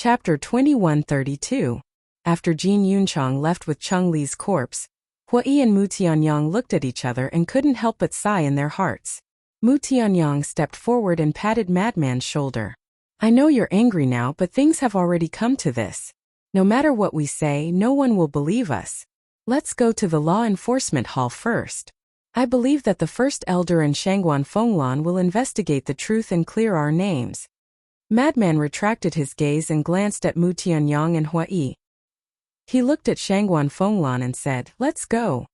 Chapter 2132. After Jin Yunchang left with Cheng Li's corpse, Hui and Mu Tianyang looked at each other and couldn't help but sigh in their hearts. Mu Tianyang stepped forward and patted Madman's shoulder. I know you're angry now, but things have already come to this. No matter what we say, no one will believe us. Let's go to the law enforcement hall first. I believe that the first elder in Shangguan Fenglan will investigate the truth and clear our names. Madman retracted his gaze and glanced at Mu Tianyang and Hui. He looked at Shangguan Fenglan and said, "Let's go."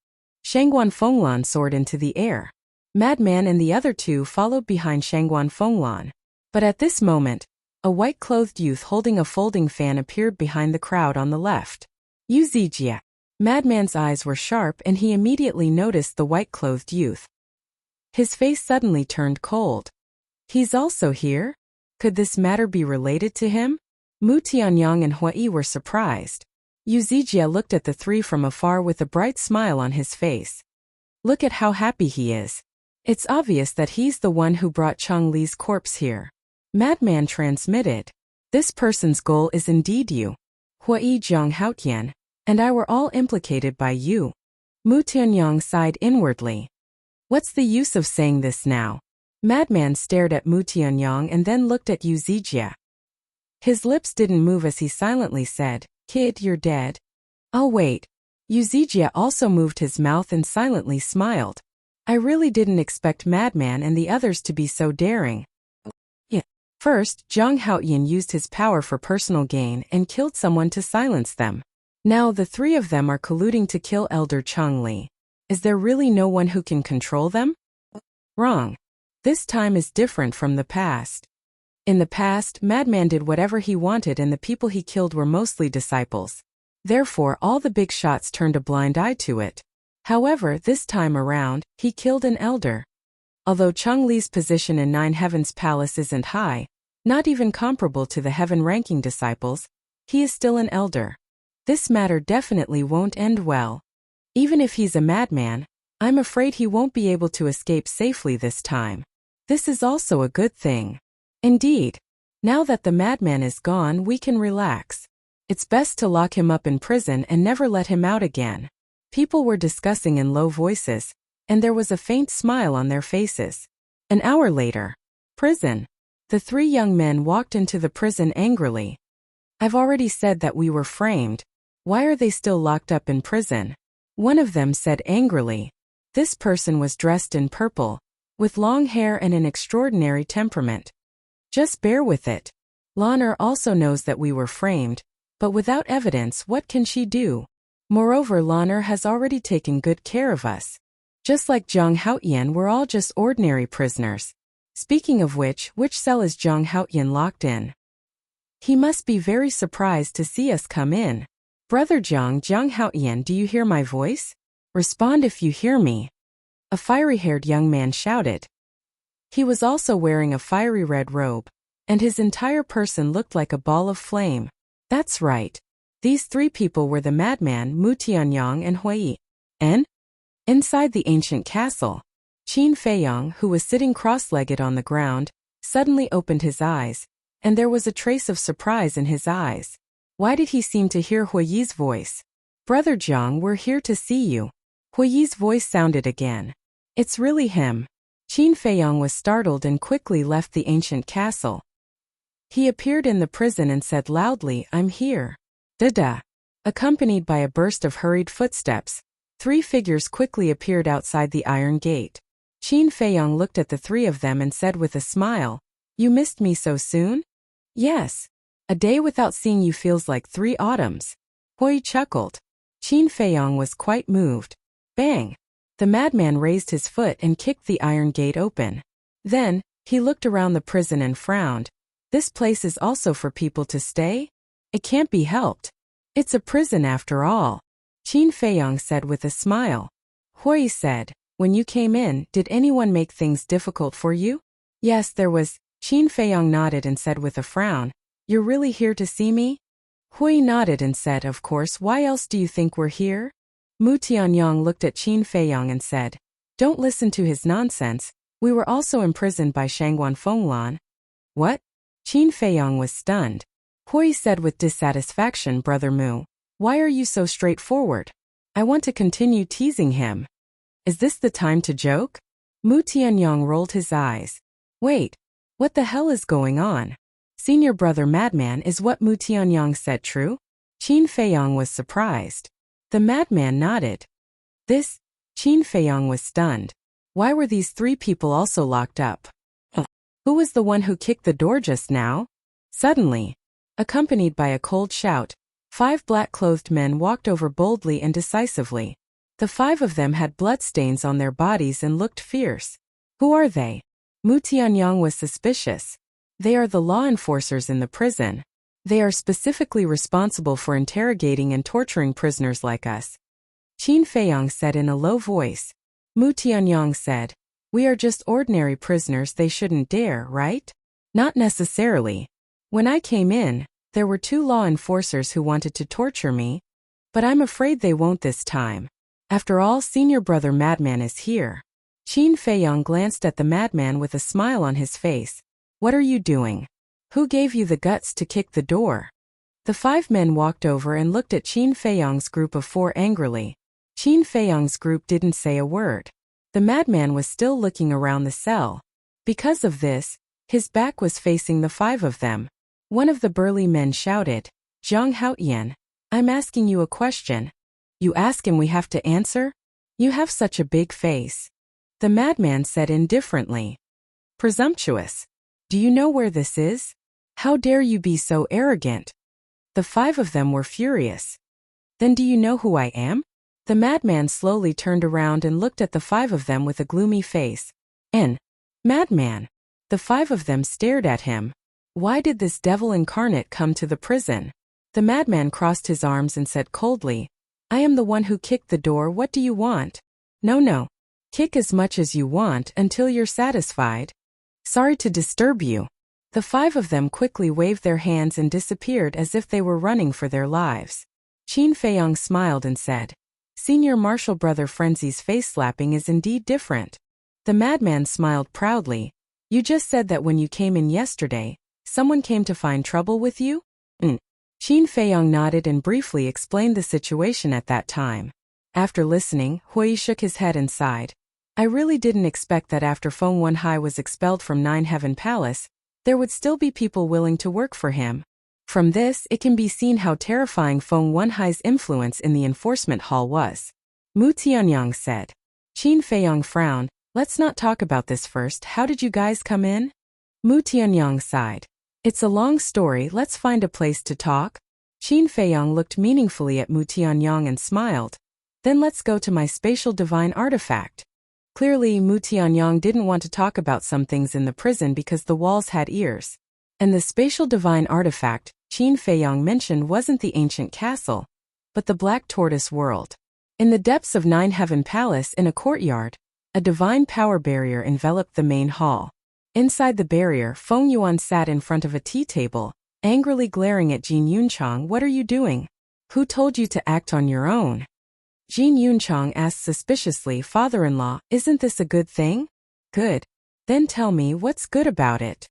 Shangguan Fenglan soared into the air. Madman and the other two followed behind Shangguan Fenglan. But at this moment, a white-clothed youth holding a folding fan appeared behind the crowd on the left. Yu Zijia. Madman's eyes were sharp and he immediately noticed the white-clothed youth. His face suddenly turned cold. He's also here? Could this matter be related to him? Mu Tianyang and Hui were surprised. Yu Zijia looked at the three from afar with a bright smile on his face. Look at how happy he is. It's obvious that he's the one who brought Cheng Li's corpse here. Madman transmitted. This person's goal is indeed you. Hui, Zhang Haotian, and I were all implicated by you. Mu Tianyang sighed inwardly. What's the use of saying this now? Madman stared at Mu Tianyang and then looked at Yu Zijia. His lips didn't move as he silently said, "Kid, you're dead." I'll wait. Yu Zijia also moved his mouth and silently smiled. I really didn't expect Madman and the others to be so daring. First, Zhang Haotian used his power for personal gain and killed someone to silence them. Now the three of them are colluding to kill Elder Cheng Li. Is there really no one who can control them? Wrong. This time is different from the past. In the past, Madman did whatever he wanted and the people he killed were mostly disciples. Therefore, all the big shots turned a blind eye to it. However, this time around, he killed an elder. Although Cheng Li's position in Nine Heavens Palace isn't high, not even comparable to the heaven-ranking disciples, he is still an elder. This matter definitely won't end well. Even if he's a madman, I'm afraid he won't be able to escape safely this time. This is also a good thing. Indeed, now that the madman is gone, we can relax. It's best to lock him up in prison and never let him out again. People were discussing in low voices, and there was a faint smile on their faces. An hour later. Prison. The three young men walked into the prison angrily. I've already said that we were framed. Why are they still locked up in prison? One of them said angrily. This person was dressed in purple, with long hair and an extraordinary temperament. Just bear with it. Lan'er also knows that we were framed, but without evidence, what can she do? Moreover, Lan'er has already taken good care of us. Just like Zhang Haotian, we're all just ordinary prisoners. Speaking of which cell is Zhang Haotian locked in? He must be very surprised to see us come in. Brother Zhang Haotian, do you hear my voice? Respond if you hear me. A fiery-haired young man shouted. He was also wearing a fiery red robe, and his entire person looked like a ball of flame. That's right. These three people were the madman, Mu Tianyang and Hui. And? Inside the ancient castle, Qin Feiyang, who was sitting cross-legged on the ground, suddenly opened his eyes, and there was a trace of surprise in his eyes. Why did he seem to hear Hui's voice? Brother Zhang, we're here to see you. Hui's voice sounded again. It's really him. Qin Feiyang was startled and quickly left the ancient castle. He appeared in the prison and said loudly, I'm here. Da-da. Accompanied by a burst of hurried footsteps, three figures quickly appeared outside the iron gate. Qin Feiyang looked at the three of them and said with a smile, You missed me so soon? Yes. A day without seeing you feels like 3 autumns. Hui chuckled. Qin Feiyang was quite moved. Bang! The madman raised his foot and kicked the iron gate open. Then, he looked around the prison and frowned. This place is also for people to stay? It can't be helped. It's a prison after all. Qin Feiyang said with a smile. Hui said, When you came in, did anyone make things difficult for you? Yes, there was. Qin Feiyang nodded and said with a frown, You're really here to see me? Hui nodded and said, Of course, why else do you think we're here? Mu Tianyang looked at Qin Feiyang and said, Don't listen to his nonsense, we were also imprisoned by Shangguan Fenglan. What? Qin Feiyang was stunned. Hui said with dissatisfaction. Brother Mu, why are you so straightforward? I want to continue teasing him. Is this the time to joke? Mu Tianyong rolled his eyes. Wait, what the hell is going on? Senior brother madman, is what Mu Tianyong said true? Qin Feiyong was surprised. The madman nodded. This? Qin Feiyong was stunned. Why were these three people also locked up? Who was the one who kicked the door just now? Suddenly, accompanied by a cold shout, 5 black-clothed men walked over boldly and decisively. The 5 of them had bloodstains on their bodies and looked fierce. Who are they? Mu Tianyong was suspicious. They are the law enforcers in the prison. They are specifically responsible for interrogating and torturing prisoners like us. Qin Feiyong said in a low voice. Mu Tianyong said, we are just ordinary prisoners. They shouldn't dare, right? Not necessarily. When I came in, there were 2 law enforcers who wanted to torture me, but I'm afraid they won't this time. After all, senior brother madman is here. Qin Feiyong glanced at the madman with a smile on his face. What are you doing? Who gave you the guts to kick the door? The 5 men walked over and looked at Qin Feiyong's group of 4 angrily. Qin Feiyong's group didn't say a word. The madman was still looking around the cell. Because of this, his back was facing the 5 of them. One of the burly men shouted, Zhang Haotian, I'm asking you a question. You ask and we have to answer? You have such a big face. The madman said indifferently. Presumptuous. Do you know where this is? How dare you be so arrogant? The 5 of them were furious. Then do you know who I am? The madman slowly turned around and looked at the 5 of them with a gloomy face. Madman. The 5 of them stared at him. Why did this devil incarnate come to the prison? The madman crossed his arms and said coldly, I am the one who kicked the door. What do you want? No. Kick as much as you want until you're satisfied. Sorry to disturb you. The 5 of them quickly waved their hands and disappeared as if they were running for their lives. Qin Feiyong smiled and said, Senior Marshal Brother Frenzy's face slapping is indeed different. The madman smiled proudly. You just said that when you came in yesterday, someone came to find trouble with you? Qin Feiyong nodded and briefly explained the situation at that time. After listening, Hui shook his head and sighed. I really didn't expect that after Feng Wenhai was expelled from Nine Heaven Palace, there would still be people willing to work for him. From this, it can be seen how terrifying Feng Wenhai's influence in the enforcement hall was. Mu Tianyong said. Qin Feiyong frowned. Let's not talk about this first. How did you guys come in? Mu Tianyong sighed. It's a long story. Let's find a place to talk. Qin Feiyong looked meaningfully at Mu Tianyong and smiled. Then let's go to my spatial divine artifact. Clearly, Mu Tianyong didn't want to talk about some things in the prison because the walls had ears. And the spatial divine artifact Qin Feiyong mentioned wasn't the ancient castle, but the Black Tortoise world. In the depths of Nine Heaven Palace, in a courtyard, a divine power barrier enveloped the main hall. Inside the barrier, Feng Yuan sat in front of a tea table, angrily glaring at Jin Yunchang. What are you doing? Who told you to act on your own? Jin Yunchang asked suspiciously. Father-in-law, isn't this a good thing? Good. Then tell me what's good about it.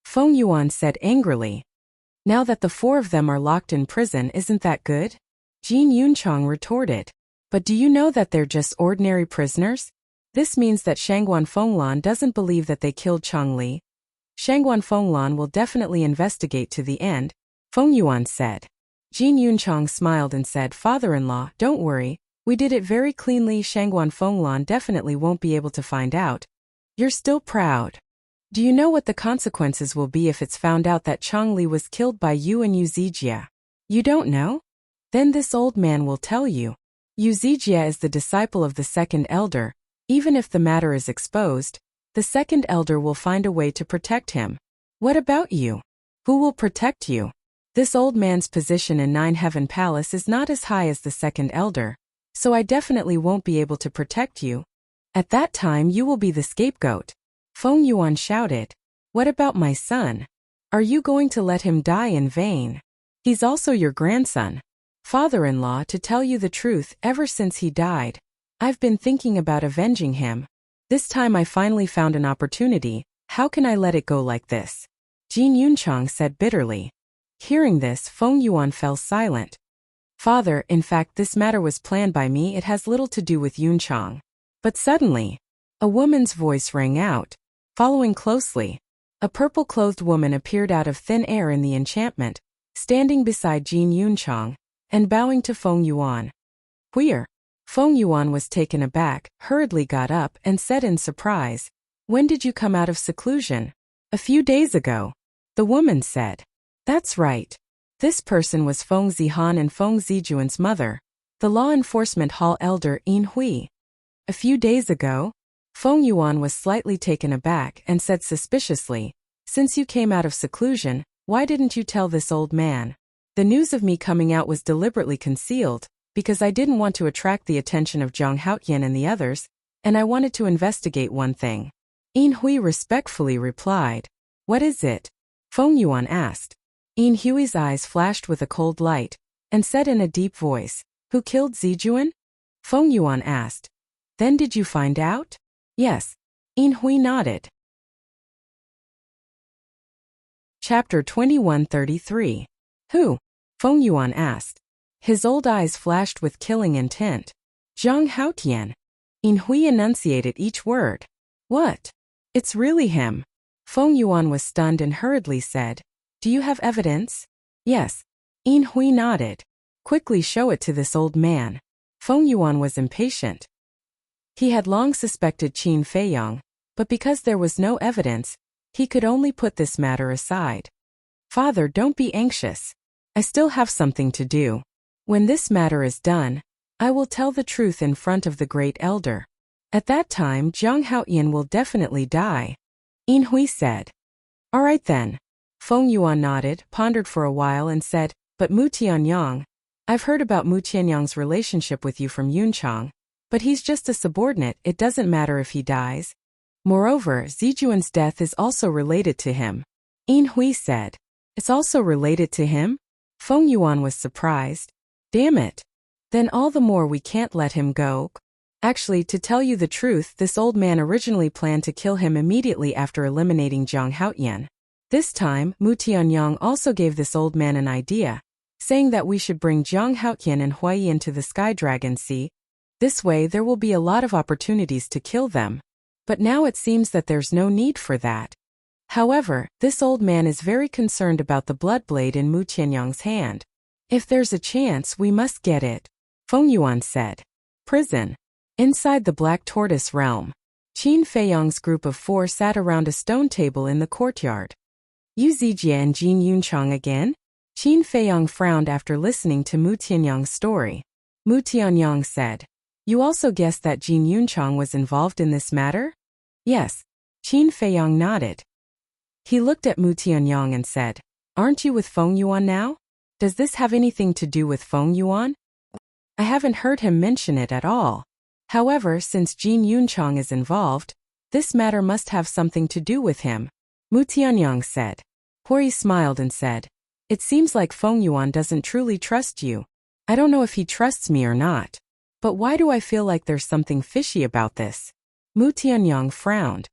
Feng Yuan said angrily. Now that the 4 of them are locked in prison, isn't that good? Jin Yunchang retorted. But do you know that they're just ordinary prisoners? This means that Shangguan Fenglan doesn't believe that they killed Chang Li. Shangguan Fenglan will definitely investigate to the end, Feng Yuan said. Jin Yunchang smiled and said, Father-in-law, don't worry, we did it very cleanly. Shangguan Fenglan definitely won't be able to find out. You're still proud. Do you know what the consequences will be if it's found out that Chang Li was killed by you and Yu Zijia? You don't know? Then this old man will tell you. Yu Zijia is the disciple of the second elder. Even if the matter is exposed, the second elder will find a way to protect him. What about you? Who will protect you? This old man's position in Nine Heaven Palace is not as high as the second elder, so I definitely won't be able to protect you. At that time you will be the scapegoat. Feng Yuan shouted. What about my son? Are you going to let him die in vain? He's also your grandson. Father-in-law, to tell you the truth, ever since he died, I've been thinking about avenging him. This time I finally found an opportunity. How can I let it go like this? Jin Yunchang said bitterly. Hearing this, Feng Yuan fell silent. Father, in fact this matter was planned by me, it has little to do with Yunchang. But suddenly, a woman's voice rang out. Following closely, a purple-clothed woman appeared out of thin air in the enchantment, standing beside Jin Yunchang, and bowing to Feng Yuan. Queer. Feng Yuan was taken aback, hurriedly got up, and said in surprise, "When did you come out of seclusion?" "A few days ago." The woman said. "That's right. This person was Feng Zihan and Feng Zijuan's mother, the law enforcement hall elder Yin Hui." "A few days ago?" Feng Yuan was slightly taken aback and said suspiciously, "Since you came out of seclusion, why didn't you tell this old man?" "The news of me coming out was deliberately concealed, because I didn't want to attract the attention of Zhang Haotian and the others, and I wanted to investigate one thing." Yin Hui respectfully replied. "What is it?" Feng Yuan asked. Yin Hui's eyes flashed with a cold light, and said in a deep voice, "Who killed Zijuan?" Feng Yuan asked. "Then did you find out?" "Yes." Yin Hui nodded. Chapter 2133. Who? Feng Yuan asked. His old eyes flashed with killing intent. "Zhang Haotian." Yin Hui enunciated each word. "What? It's really him." Feng Yuan was stunned and hurriedly said, "Do you have evidence?" "Yes." Yin Hui nodded. "Quickly show it to this old man." Feng Yuan was impatient. He had long suspected Qin Feiyang, but because there was no evidence, he could only put this matter aside. "Father, don't be anxious. I still have something to do. When this matter is done, I will tell the truth in front of the great elder. At that time Zhang Haotian will definitely die." Yin Hui said. "All right then." Feng Yuan nodded, pondered for a while and said, "But Mu Tianyang, I've heard about Mu Tianyang's relationship with you from Yunchang, but he's just a subordinate, it doesn't matter if he dies. Moreover, Zijuan's death is also related to him." Yin Hui said. "It's also related to him?" Feng Yuan was surprised. "Damn it. Then all the more we can't let him go." Actually, to tell you the truth, this old man originally planned to kill him immediately after eliminating Zhang Haotian. This time, Mu Tianyang also gave this old man an idea, saying that we should bring Zhang Haotian and Huai into the Sky Dragon Sea. This way there will be a lot of opportunities to kill them. But now it seems that there's no need for that. However, this old man is very concerned about the blood blade in Mu Tianyang's hand. If there's a chance, we must get it. Feng Yuan said. Prison. Inside the Black Tortoise realm, Qin Feiyang's group of 4 sat around a stone table in the courtyard. "You Zijie and Jin Yunchang again?" Qin Feiyang frowned after listening to Mu Tianyang's story. Mu Tianyang said, "You also guessed that Jin Yunchang was involved in this matter?" "Yes." Qin Feiyang nodded. He looked at Mu Tianyang and said, "Aren't you with Feng Yuan now? Does this have anything to do with Feng Yuan?" "I haven't heard him mention it at all. However, since Jin Yunchang is involved, this matter must have something to do with him," Mu Tianyang said. Hori smiled and said, "It seems like Feng Yuan doesn't truly trust you. I don't know if he trusts me or not. But why do I feel like there's something fishy about this?" Mu Tianyang frowned.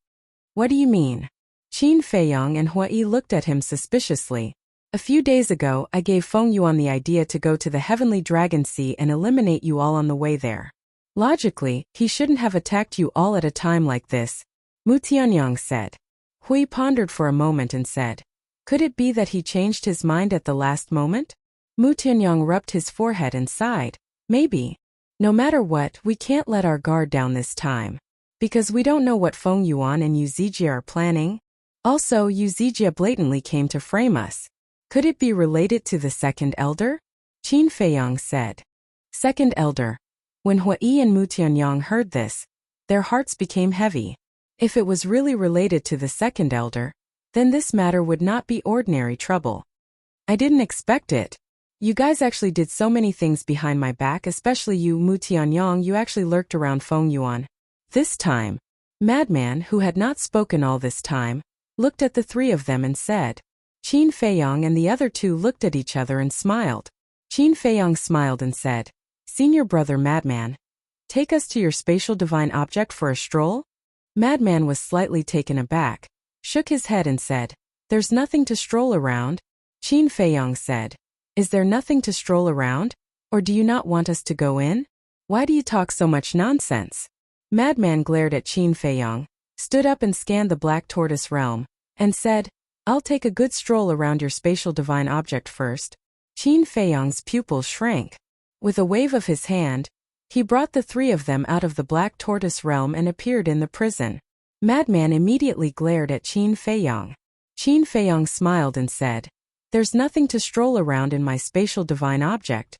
"What do you mean?" Qin Feiyang and Huai looked at him suspiciously. "A few days ago, I gave Feng Yuan the idea to go to the Heavenly Dragon Sea and eliminate you all on the way there. Logically, he shouldn't have attacked you all at a time like this," Mu Tianyang said. Hui pondered for a moment and said, "Could it be that he changed his mind at the last moment?" Mu Tianyang rubbed his forehead and sighed. "Maybe. No matter what, we can't let our guard down this time. Because we don't know what Feng Yuan and Yu Zijie are planning. Also, Yu Zijie blatantly came to frame us. Could it be related to the second elder?" Qin Feiyang said. Second elder. When Huai and Mu Tianyang heard this, their hearts became heavy. If it was really related to the second elder, then this matter would not be ordinary trouble. "I didn't expect it. You guys actually did so many things behind my back, especially you, Mu Tianyang, you actually lurked around Feng Yuan." This time, Madman, who had not spoken all this time, looked at the 3 of them and said. Qin Feiyang and the other 2 looked at each other and smiled. Qin Feiyang smiled and said, "Senior brother Madman, take us to your spatial divine object for a stroll?" Madman was slightly taken aback, shook his head and said, "There's nothing to stroll around. Qin Feiyong said. Is there nothing to stroll around? Or do you not want us to go in? Why do you talk so much nonsense? Madman glared at Qin Feiyong, stood up and scanned the Black Tortoise realm, and said, I'll take a good stroll around your spatial divine object first. Qin Feiyong's pupils shrank. With a wave of his hand, he brought the three of them out of the Black Tortoise realm and appeared in the prison. Madman immediately glared at Qin Feiyong. Qin Feiyong smiled and said, There's nothing to stroll around in my spatial divine object.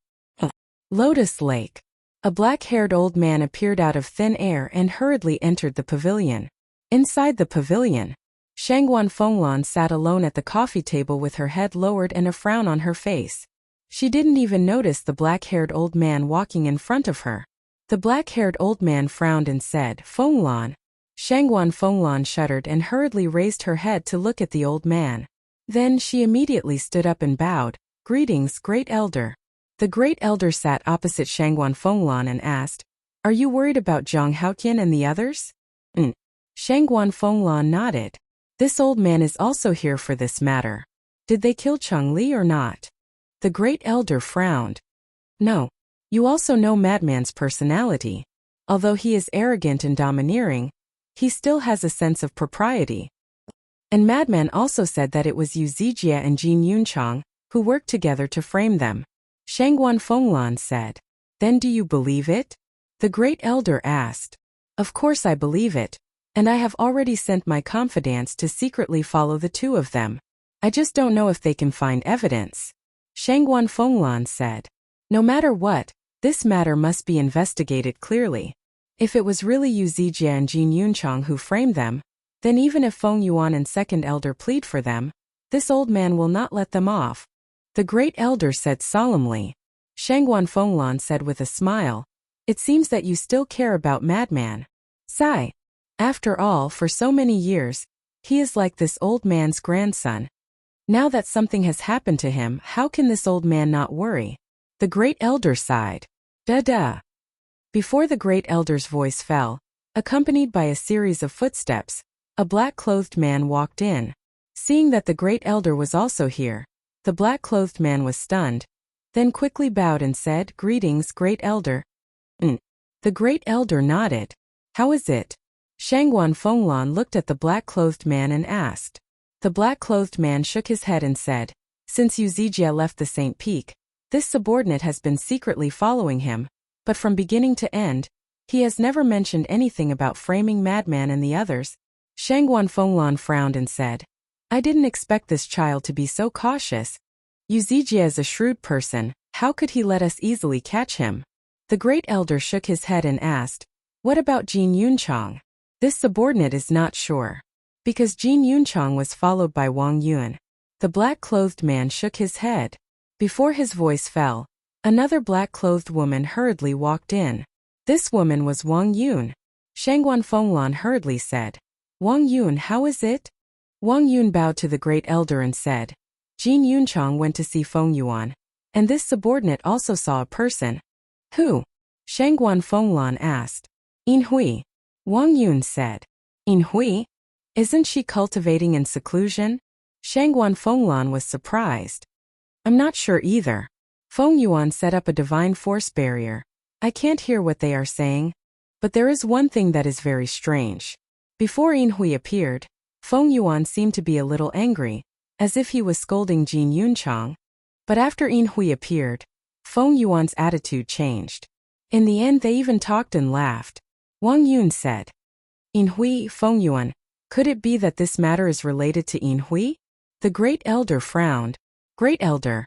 Lotus Lake. A black-haired old man appeared out of thin air and hurriedly entered the pavilion. Inside the pavilion, Shangguan Fenglan sat alone at the coffee table with her head lowered and a frown on her face. She didn't even notice the black-haired old man walking in front of her. The black-haired old man frowned and said, Fenglan. Shangguan Fenglan shuddered and hurriedly raised her head to look at the old man. Then she immediately stood up and bowed. Greetings, Great Elder. The Great Elder sat opposite Shangguan Fenglan and asked, Are you worried about Zhang Haotian and the others? Shangguan Fenglan nodded. This old man is also here for this matter. Did they kill Cheng Li or not? The Great Elder frowned. No. You also know Madman's personality. Although he is arrogant and domineering, he still has a sense of propriety. And Madman also said that it was Yu Zijie and Jin Yunchang who worked together to frame them. Shangguan Fenglan said. Then do you believe it? The Great Elder asked. Of course I believe it. And I have already sent my confidants to secretly follow the two of them. I just don't know if they can find evidence. Shangguan Fenglan said. No matter what, this matter must be investigated clearly. If it was really Yu Zijie and Jin Yunchang who framed them, then even if Feng Yuan and Second Elder plead for them, this old man will not let them off. The Great Elder said solemnly. Shangguan Fenglan said with a smile, It seems that you still care about Madman. Sigh. After all, for so many years, he is like this old man's grandson. Now that something has happened to him, how can this old man not worry? The Great Elder sighed. Da-da. Before the Great Elder's voice fell, accompanied by a series of footsteps, a black-clothed man walked in. Seeing that the Great Elder was also here, the black-clothed man was stunned, then quickly bowed and said, Greetings, Great Elder. The Great Elder nodded. How is it? Shangguan Fenglan looked at the black-clothed man and asked. The black-clothed man shook his head and said, Since Yu Zijie left the St. Peak, this subordinate has been secretly following him, but from beginning to end, he has never mentioned anything about framing Madman and the others. Shangguan Fenglan frowned and said, I didn't expect this child to be so cautious. Yu Zijie is a shrewd person, how could he let us easily catch him? The Great Elder shook his head and asked, What about Jin Yunchang? This subordinate is not sure. Because Jin Yunchang was followed by Wang Yun. The black-clothed man shook his head. Before his voice fell, another black-clothed woman hurriedly walked in. This woman was Wang Yun. Shangguan Fenglan hurriedly said, Wang Yun, how is it? Wang Yun bowed to the Great Elder and said, Jin Yunchang went to see Feng Yuan, and this subordinate also saw a person. Who? Shangguan Fenglan asked. In Hui. Wang Yun said. In Hui? Isn't she cultivating in seclusion? Shangguan Fenglan was surprised. I'm not sure either. Feng Yuan set up a divine force barrier. I can't hear what they are saying. But there is one thing that is very strange. Before In Hui appeared, Feng Yuan seemed to be a little angry, as if he was scolding Jin Yunchang. But after In Hui appeared, Feng Yuan's attitude changed. In the end they even talked and laughed. Wang Yun said, In Hui, Feng Yuan, could it be that this matter is related to In Hui? The Great Elder frowned. Great Elder,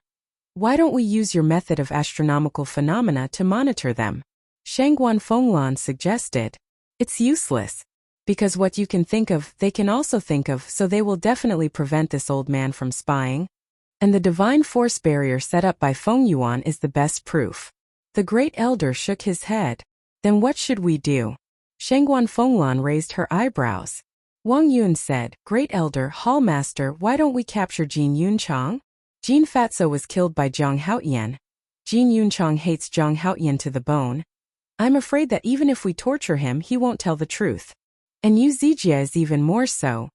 why don't we use your method of astronomical phenomena to monitor them? Shangguan Fenglan suggested. It's useless. Because what you can think of, they can also think of, so they will definitely prevent this old man from spying. And the divine force barrier set up by Feng Yuan is the best proof. The Great Elder shook his head. Then what should we do? Shangguan Fenglan raised her eyebrows. Wang Yun said, Great Elder, Hallmaster, why don't we capture Jin Yunchang? Jin Fatso was killed by Zhang Haotian. Jin Yunchang hates Zhang Haotian to the bone. I'm afraid that even if we torture him, he won't tell the truth. And Yu Zijie is even more so.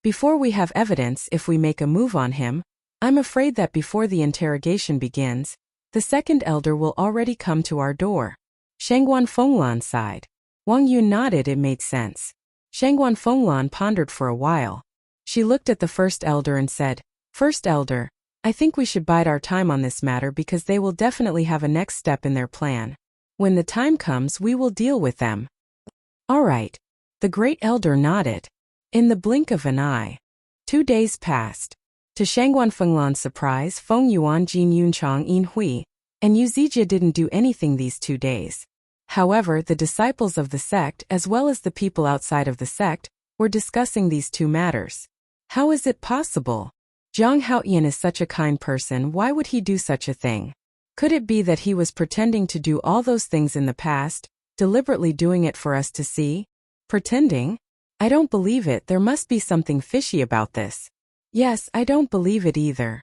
Before we have evidence, if we make a move on him, I'm afraid that before the interrogation begins, the second elder will already come to our door. Shangguan Fenglan sighed. Wang Yun nodded. It made sense. Shangguan Fenglan pondered for a while. She looked at the first elder and said, First elder, I think we should bide our time on this matter because they will definitely have a next step in their plan. When the time comes, we will deal with them. All right. The great elder nodded. In the blink of an eye. 2 days passed. To Shangguan Fenglan's surprise, Feng Yuan, Jin Yunchang, Yin Hui, and Yu Zijie didn't do anything these 2 days. However, the disciples of the sect, as well as the people outside of the sect, were discussing these 2 matters. How is it possible? Zhang Haoyan is such a kind person, why would he do such a thing? Could it be that he was pretending to do all those things in the past, deliberately doing it for us to see? Pretending? I don't believe it. There must be something fishy about this. Yes, I don't believe it either.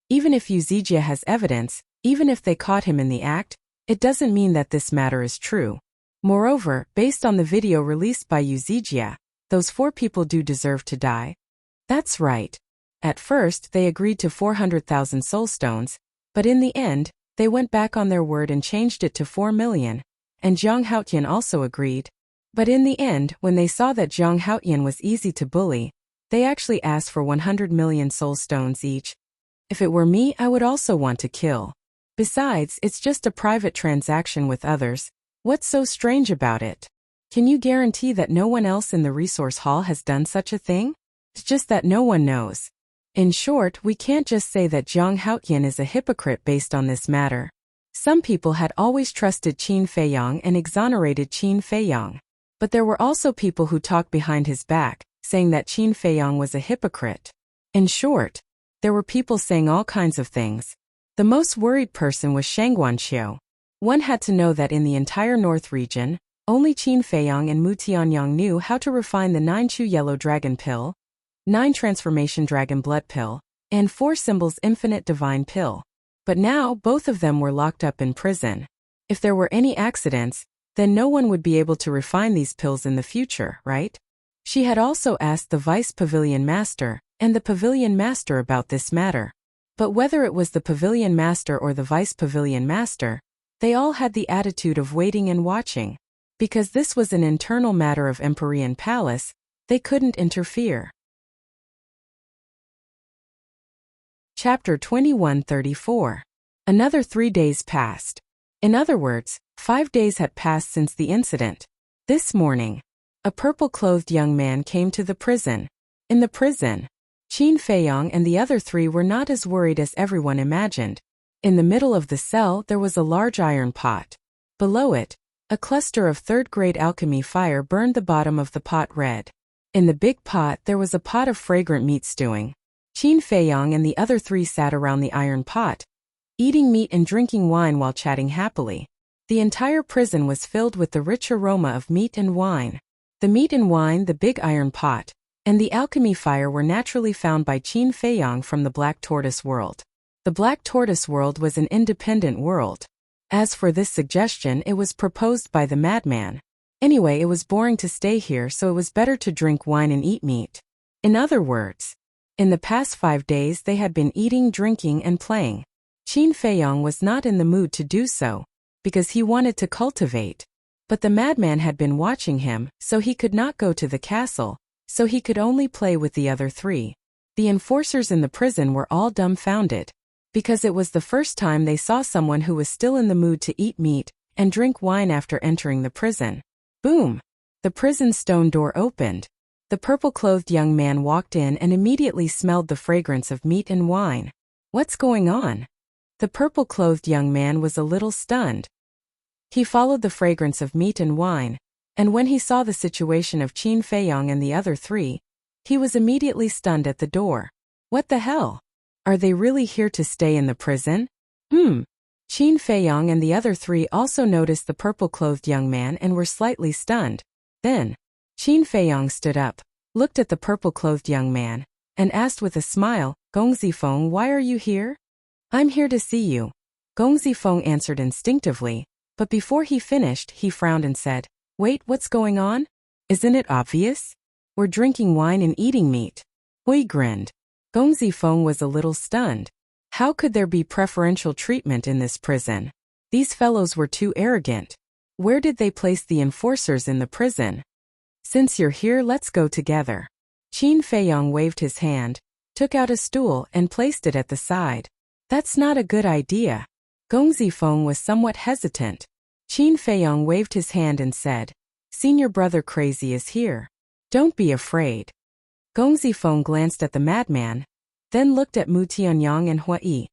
Even if Yu Zijie has evidence, even if they caught him in the act, it doesn't mean that this matter is true. Moreover, based on the video released by Yu Zijie, those 4 people do deserve to die. That's right. At first, they agreed to 400,000 soulstones, but in the end, they went back on their word and changed it to 4 million, and Zhang Haoyan also agreed. But in the end, when they saw that Zhang Haoyan was easy to bully, they actually asked for 100 million soulstones each. If it were me, I would also want to kill. Besides, it's just a private transaction with others. What's so strange about it? Can you guarantee that no one else in the resource hall has done such a thing? It's just that no one knows. In short, we can't just say that Zhang Haoyan is a hypocrite based on this matter. Some people had always trusted Qin Feiyang and exonerated Qin Feiyang. But there were also people who talked behind his back, saying that Qin Feiyang was a hypocrite. In short, there were people saying all kinds of things. The most worried person was Shangguan Qiu. One had to know that in the entire North region, only Qin Feiyang and Mu Tianyang knew how to refine the 9 Chu Yellow Dragon Pill, 9 Transformation Dragon Blood Pill, and 4 Symbols Infinite Divine Pill. But now, both of them were locked up in prison. If there were any accidents, then no one would be able to refine these pills in the future, right? She had also asked the Vice Pavilion Master and the Pavilion Master about this matter. But whether it was the Pavilion Master or the Vice Pavilion Master, they all had the attitude of waiting and watching. Because this was an internal matter of Empyrean Palace, they couldn't interfere. Chapter 2134. Another 3 days passed. In other words, 5 days had passed since the incident. This morning, a purple-clothed young man came to the prison. In the prison, Qin Feiyang and the other 3 were not as worried as everyone imagined. In the middle of the cell there was a large iron pot. Below it, a cluster of 3rd-grade alchemy fire burned the bottom of the pot red. In the big pot there was a pot of fragrant meat stewing. Qin Feiyang and the other 3 sat around the iron pot, eating meat and drinking wine while chatting happily. The entire prison was filled with the rich aroma of meat and wine. The meat and wine, the big iron pot, and the alchemy fire were naturally found by Qin Feiyang from the Black Tortoise world. The Black Tortoise world was an independent world. As for this suggestion, it was proposed by the madman. Anyway, it was boring to stay here, so it was better to drink wine and eat meat. In other words, in the past 5 days they had been eating, drinking, and playing. Qin Feiyang was not in the mood to do so, because he wanted to cultivate. But the madman had been watching him, so he could not go to the castle, so he could only play with the other 3. The enforcers in the prison were all dumbfounded, because it was the first time they saw someone who was still in the mood to eat meat and drink wine after entering the prison. Boom! The prison stone door opened. The purple-clothed young man walked in and immediately smelled the fragrance of meat and wine. What's going on? The purple-clothed young man was a little stunned. He followed the fragrance of meat and wine, and when he saw the situation of Qin Feiyang and the other 3, he was immediately stunned at the door. What the hell? Are they really here to stay in the prison? Qin Feiyang and the other 3 also noticed the purple-clothed young man and were slightly stunned. Then, Qin Feiyang stood up, looked at the purple-clothed young man, and asked with a smile, Gong Zifeng, why are you here? I'm here to see you. Gong Zifeng answered instinctively, but before he finished, he frowned and said, Wait, what's going on? Isn't it obvious? We're drinking wine and eating meat. Hui grinned. Gong Zifeng was a little stunned. How could there be preferential treatment in this prison? These fellows were too arrogant. Where did they place the enforcers in the prison? Since you're here, let's go together. Qin Feiyong waved his hand, took out a stool and placed it at the side. That's not a good idea. Gong Zifeng was somewhat hesitant. Qin Feiyong waved his hand and said, Senior brother Crazy is here. Don't be afraid. Gong Zifeng glanced at the madman, then looked at Mu Tianyang and Hua Yi.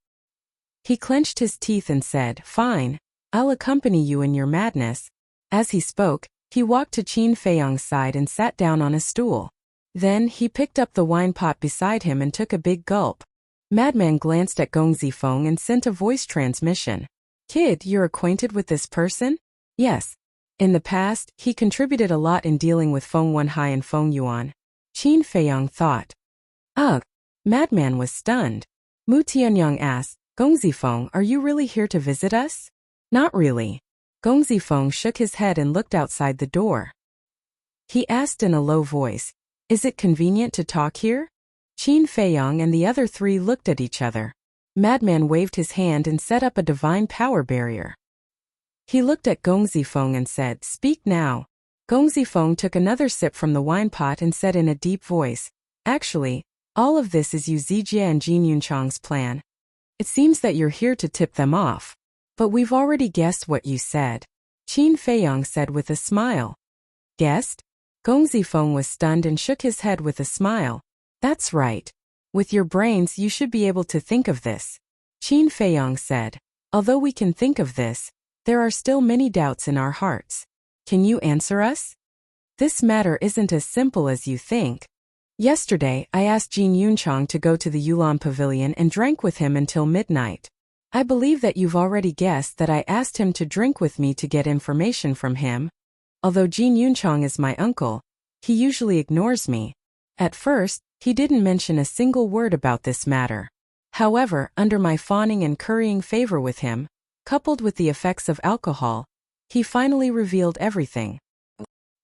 He clenched his teeth and said, Fine, I'll accompany you in your madness. As he spoke, he walked to Qin Feiyong's side and sat down on a stool. Then he picked up the wine pot beside him and took a big gulp. Madman glanced at Gong Zifeng and sent a voice transmission. Kid, you're acquainted with this person? Yes. In the past, he contributed a lot in dealing with Feng Wenhai and Feng Yuan. Qin Feiyong thought. Ugh. Madman was stunned. Mu Tianyang asked, Gong Zifeng, are you really here to visit us? Not really. Gong Zifeng shook his head and looked outside the door. He asked in a low voice, Is it convenient to talk here? Qin Feiyong and the other three looked at each other. Madman waved his hand and set up a divine power barrier. He looked at Gong Zifeng and said, Speak now. Gong Zifeng took another sip from the wine pot and said in a deep voice, Actually, all of this is Yu Zijie and Jin Yunchang's plan. It seems that you're here to tip them off. But we've already guessed what you said. Qin Feiyong said with a smile. Guessed? Gong Zifeng was stunned and shook his head with a smile. That's right. With your brains you should be able to think of this. Qin Feiyong said. Although we can think of this, there are still many doubts in our hearts. Can you answer us? This matter isn't as simple as you think. Yesterday, I asked Jin Yunchang to go to the Yulan Pavilion and drank with him until midnight. I believe that you've already guessed that I asked him to drink with me to get information from him. Although Jin Yunchang is my uncle, he usually ignores me. At first, he didn't mention a single word about this matter. However, under my fawning and currying favor with him, coupled with the effects of alcohol, he finally revealed everything.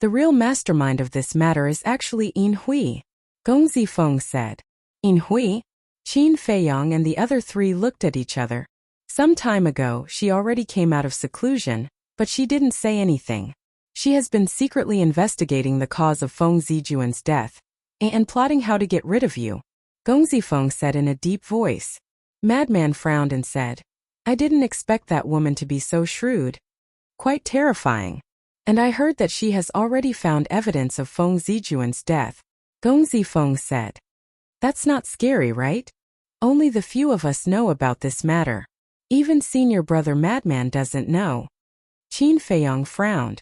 The real mastermind of this matter is actually Yin Hui. Gong Zifeng said. Yin Hui? Qin Feiyong and the other three looked at each other. Some time ago, she already came out of seclusion, but she didn't say anything. She has been secretly investigating the cause of Feng Zijuan's death and plotting how to get rid of you. Gong Zifeng said in a deep voice. Madman frowned and said, I didn't expect that woman to be so shrewd. Quite terrifying. And I heard that she has already found evidence of Feng Zijuan's death. Gong Zifeng said. That's not scary, right? Only the few of us know about this matter. Even senior brother Madman doesn't know. Qin Feiyong frowned.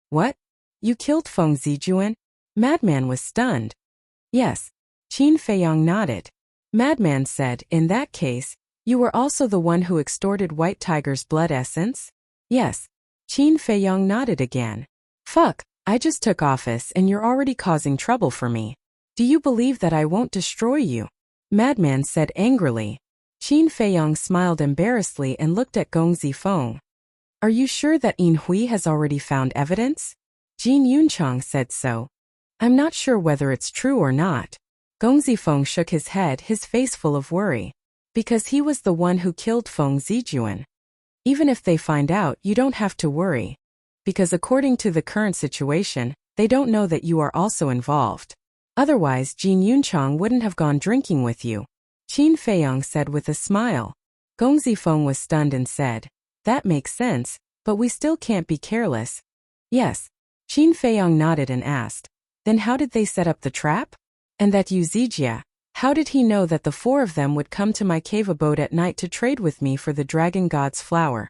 What? You killed Feng Zijuan? Madman was stunned. Yes. Qin Feiyong nodded. Madman said, In that case, you were also the one who extorted White Tiger's blood essence? Yes. Qin Feiyong nodded again. Fuck, I just took office and you're already causing trouble for me. Do you believe that I won't destroy you? Madman said angrily. Qin Feiyong smiled embarrassedly and looked at Gong Zifeng. Are you sure that Yin Hui has already found evidence? Jin Yunchang said so. I'm not sure whether it's true or not. Gong Zifeng shook his head, his face full of worry. Because he was the one who killed Feng Zijuan. Even if they find out, you don't have to worry. Because according to the current situation, they don't know that you are also involved. Otherwise, Jin Yunchang wouldn't have gone drinking with you. Qin Feiyong said with a smile. Gong Zifeng was stunned and said, That makes sense, but we still can't be careless. Yes. Qin Feiyong nodded and asked, Then how did they set up the trap? And that Yu Zijie, how did he know that the four of them would come to my cave abode at night to trade with me for the dragon god's flower?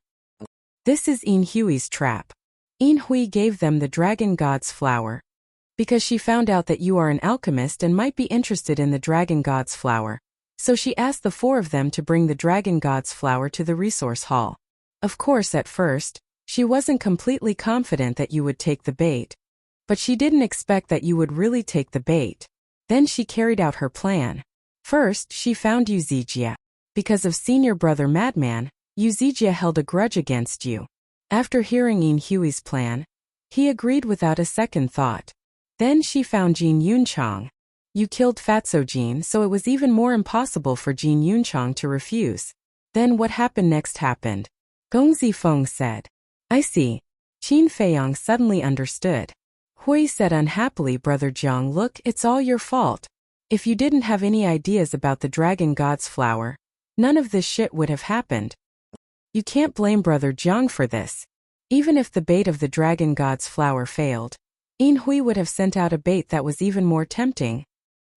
This is Yin Hui's trap. Yin Hui gave them the dragon god's flower. Because she found out that you are an alchemist and might be interested in the dragon god's flower. So she asked the four of them to bring the dragon god's flower to the resource hall. Of course, at first, she wasn't completely confident that you would take the bait. But she didn't expect that you would really take the bait. Then she carried out her plan. First, she found Yu Zijie. Because of senior brother Madman, Yu Zijie held a grudge against you. After hearing Yin Hui's plan, he agreed without a second thought. Then she found Jin Yunchang. You killed Fatso Jin, so it was even more impossible for Jin Yunchang to refuse. Then what happened next happened. Gong Zifeng said. I see. Qin Feiyang suddenly understood. Hui said unhappily, Brother Jiang, look, it's all your fault. If you didn't have any ideas about the dragon god's flower, none of this shit would have happened. You can't blame Brother Jiang for this. Even if the bait of the dragon god's flower failed, Yin Hui would have sent out a bait that was even more tempting.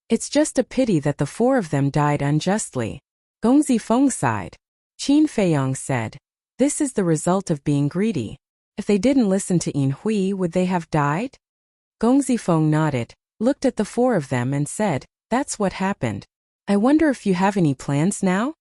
It's just a pity that the four of them died unjustly. Gong Zifeng sighed. Qin Feiyang said, this is the result of being greedy. If they didn't listen to Yin Hui, would they have died? Gong Zifeng nodded, looked at the four of them and said, that's what happened. I wonder if you have any plans now?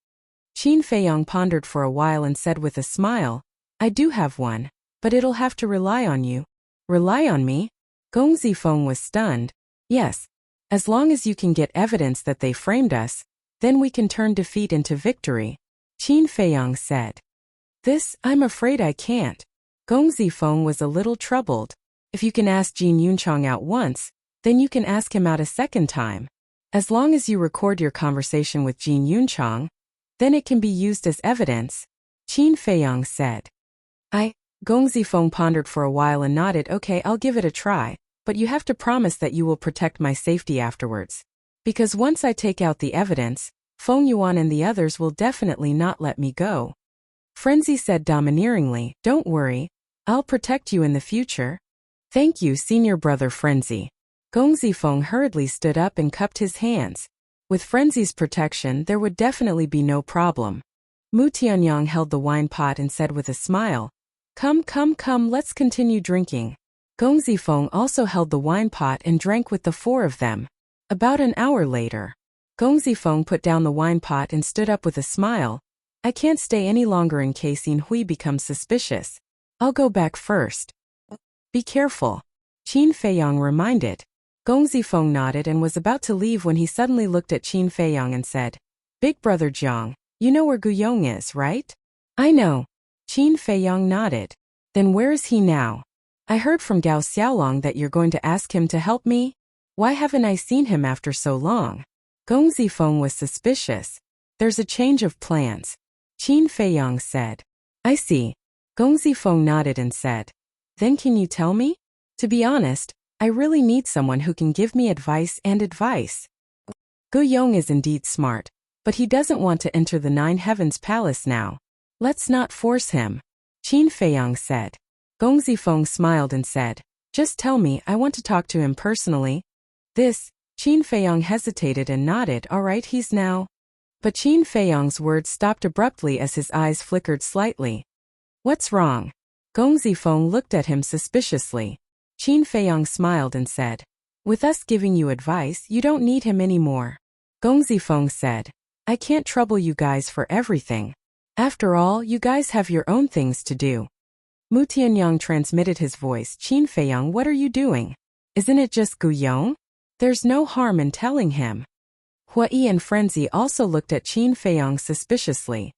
Qin Feiyang pondered for a while and said with a smile, I do have one, but it'll have to rely on you. Rely on me? Gong Zifeng was stunned. Yes. As long as you can get evidence that they framed us, then we can turn defeat into victory. Qin Feiyang said. This, I'm afraid I can't. Gong Zifeng was a little troubled. If you can ask Jin Yunchang out once, then you can ask him out a second time. As long as you record your conversation with Jin Yunchang, then it can be used as evidence. Qin Feiyang said. Gong Zifeng pondered for a while and nodded, okay, I'll give it a try, but you have to promise that you will protect my safety afterwards. Because once I take out the evidence, Feng Yuan and the others will definitely not let me go. Frenzy said domineeringly, don't worry, I'll protect you in the future. Thank you, senior brother Frenzy. Gong Zifeng hurriedly stood up and cupped his hands. With Frenzy's protection, there would definitely be no problem. Mu Tianyang held the wine pot and said with a smile, come, let's continue drinking. Gong Zifeng also held the wine pot and drank with the four of them. About an hour later, Gong Zifeng put down the wine pot and stood up with a smile. I can't stay any longer in case Yin Hui becomes suspicious. I'll go back first. Be careful. Qin Feiyang reminded. Gong Zifeng nodded and was about to leave when he suddenly looked at Qin Feiyang and said, Big Brother Jiang, you know where Guyong is, right? I know. Qin Feiyang nodded. Then where is he now? I heard from Gao Xiaolong that you're going to ask him to help me? Why haven't I seen him after so long? Gong Zifeng was suspicious. There's a change of plans. Qin Feiyang said. I see. Gong Zifeng nodded and said. Then can you tell me? To be honest, I really need someone who can give me advice and advice. Guyong is indeed smart, but he doesn't want to enter the Nine Heavens Palace now. Let's not force him. Qin Feiyang said. Gong Zifeng smiled and said, just tell me, I want to talk to him personally. This, Qin Feiyang hesitated and nodded, all right, he's now. But Qin Feiyang's words stopped abruptly as his eyes flickered slightly. What's wrong? Gong Zifeng looked at him suspiciously. Qin Feiyang smiled and said, with us giving you advice, you don't need him anymore. Gong Zifeng said, I can't trouble you guys for everything. After all, you guys have your own things to do. Mu Tianyang transmitted his voice. Qin Feiyang, what are you doing? Isn't it just Guyong? There's no harm in telling him. Hui and Frenzy also looked at Qin Feiyang suspiciously.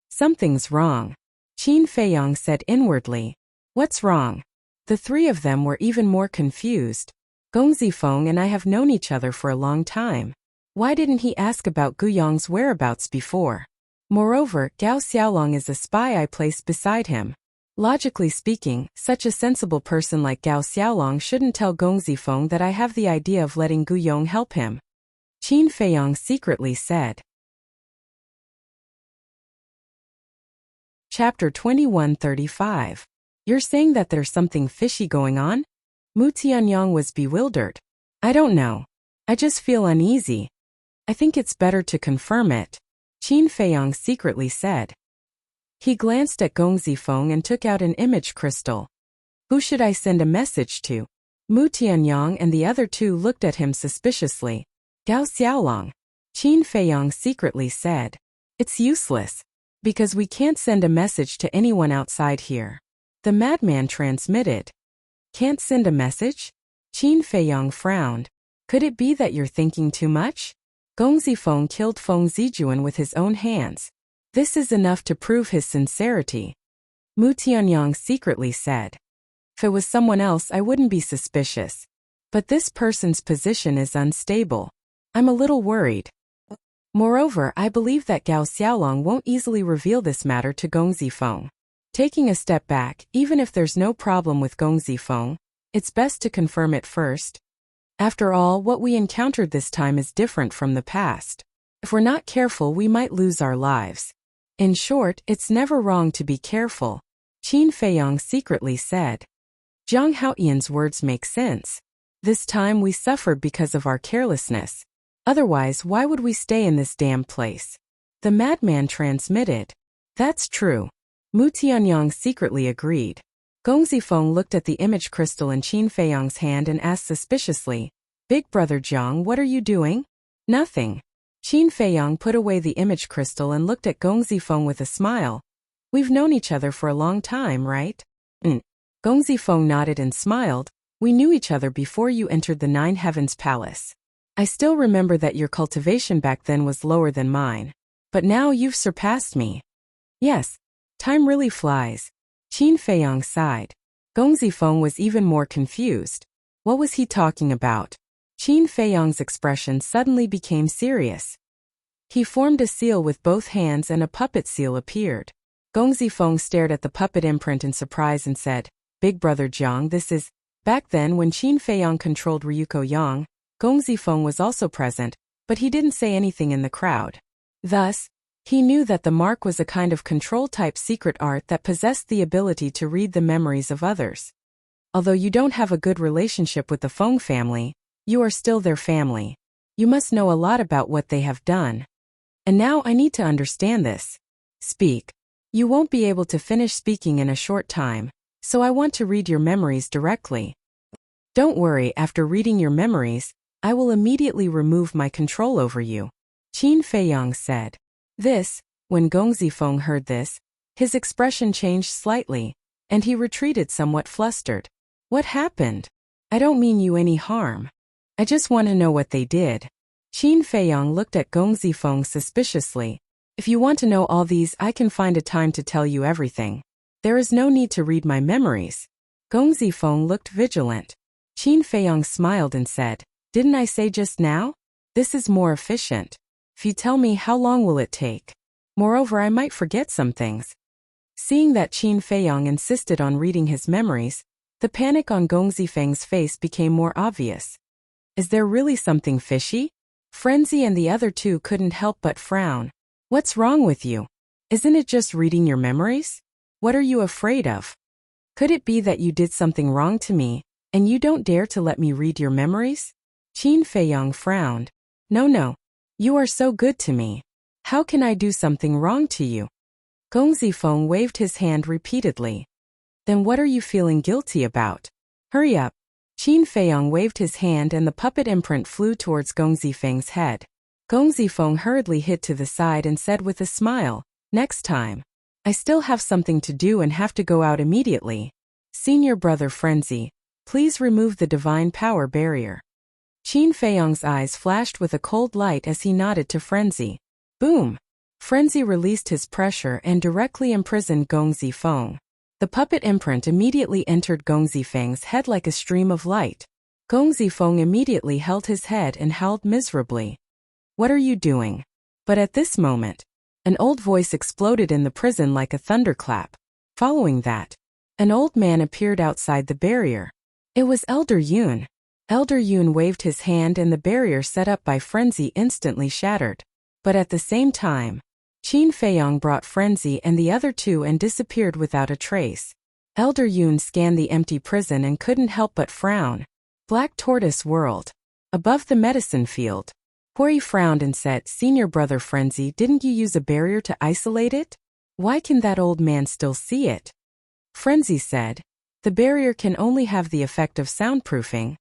Something's wrong. Qin Feiyang said inwardly. What's wrong? The three of them were even more confused. Gong Zifeng and I have known each other for a long time. Why didn't he ask about Guyong's whereabouts before? Moreover, Gao Xiaolong is a spy I placed beside him. Logically speaking, such a sensible person like Gao Xiaolong shouldn't tell Gong Zifeng that I have the idea of letting Guyong help him. Qin Feiyang secretly said. Chapter 2135. You're saying that there's something fishy going on? Mu Tianyang was bewildered. I don't know. I just feel uneasy. I think it's better to confirm it. Qin Feiyang secretly said. He glanced at Gong Zifeng and took out an image crystal. Who should I send a message to? Mu Tianyang and the other two looked at him suspiciously. Gao Xiaolong. Qin Feiyang secretly said. It's useless. Because we can't send a message to anyone outside here. The madman transmitted. Can't send a message? Qin Feiyang frowned. Could it be that you're thinking too much? Gong Zifeng killed Feng Zijuan with his own hands. This is enough to prove his sincerity. Mu Tianyang secretly said. If it was someone else, I wouldn't be suspicious. But this person's position is unstable. I'm a little worried. Moreover, I believe that Gao Xiaolong won't easily reveal this matter to Gong Zifeng. Taking a step back, even if there's no problem with Gong Zifeng, it's best to confirm it first. After all, what we encountered this time is different from the past. If we're not careful, we might lose our lives. In short, it's never wrong to be careful, Qin Feiyang secretly said. Zhang Haoyan's words make sense. This time we suffered because of our carelessness. Otherwise, why would we stay in this damn place? The madman transmitted. That's true. Mu Tianyang secretly agreed. Gong Zifeng looked at the image crystal in Qin Feiyang's hand and asked suspiciously, Big brother Zhang, what are you doing? Nothing. Qin Feiyang put away the image crystal and looked at Gong Zifeng with a smile. We've known each other for a long time, right? Gong Zifeng nodded and smiled. We knew each other before you entered the Nine Heavens Palace. I still remember that your cultivation back then was lower than mine. But now you've surpassed me. Yes, time really flies. Qin Feiyang sighed. Gong Zifeng was even more confused. What was he talking about? Qin Feiyang's expression suddenly became serious. He formed a seal with both hands and a puppet seal appeared. Gong Zifeng stared at the puppet imprint in surprise and said, Big brother Zhang, this is... Back then when Qin Feiyang controlled Ryuko Yang, Gong Zifeng was also present, but he didn't say anything in the crowd. Thus, he knew that the mark was a kind of control-type secret art that possessed the ability to read the memories of others. Although you don't have a good relationship with the Feng family, you are still their family. You must know a lot about what they have done. And now I need to understand this. Speak. You won't be able to finish speaking in a short time, so I want to read your memories directly. Don't worry, after reading your memories, I will immediately remove my control over you, Qin Feiyang said. When Gong Zifeng heard this, his expression changed slightly, and he retreated somewhat flustered. What happened? I don't mean you any harm. I just want to know what they did. Qin Feiyang looked at Gong Zifeng suspiciously. If you want to know all these, I can find a time to tell you everything. There is no need to read my memories. Gong Zifeng looked vigilant. Qin Feiyang smiled and said, Didn't I say just now? This is more efficient. If you tell me, how long will it take? Moreover, I might forget some things. Seeing that Qin Feiyang insisted on reading his memories, the panic on Gong Zifeng's face became more obvious. Is there really something fishy? Frenzy and the other two couldn't help but frown. What's wrong with you? Isn't it just reading your memories? What are you afraid of? Could it be that you did something wrong to me, and you don't dare to let me read your memories? Qin Feiyang frowned. No. You are so good to me. How can I do something wrong to you? Gong Zifeng waved his hand repeatedly. Then what are you feeling guilty about? Hurry up. Qin Feiyang waved his hand and the puppet imprint flew towards Gong Zifeng's head. Gong Zifeng hurriedly hid to the side and said with a smile, Next time. I still have something to do and have to go out immediately. Senior brother Frenzy, please remove the divine power barrier. Qin Feiyang's eyes flashed with a cold light as he nodded to Frenzy. Boom! Frenzy released his pressure and directly imprisoned Gong Zifeng. The puppet imprint immediately entered Gong Zifeng's head like a stream of light. Gong Zifeng immediately held his head and howled miserably. What are you doing? But at this moment, an old voice exploded in the prison like a thunderclap. Following that, an old man appeared outside the barrier. It was Elder Yun. Elder Yun waved his hand and the barrier set up by Frenzy instantly shattered. But at the same time, Qin Feiyang brought Frenzy and the other two and disappeared without a trace. Elder Yun scanned the empty prison and couldn't help but frown. Black Tortoise World. Above the medicine field. Hori frowned and said, Senior brother Frenzy, didn't you use a barrier to isolate it? Why can that old man still see it? Frenzy said, the barrier can only have the effect of soundproofing.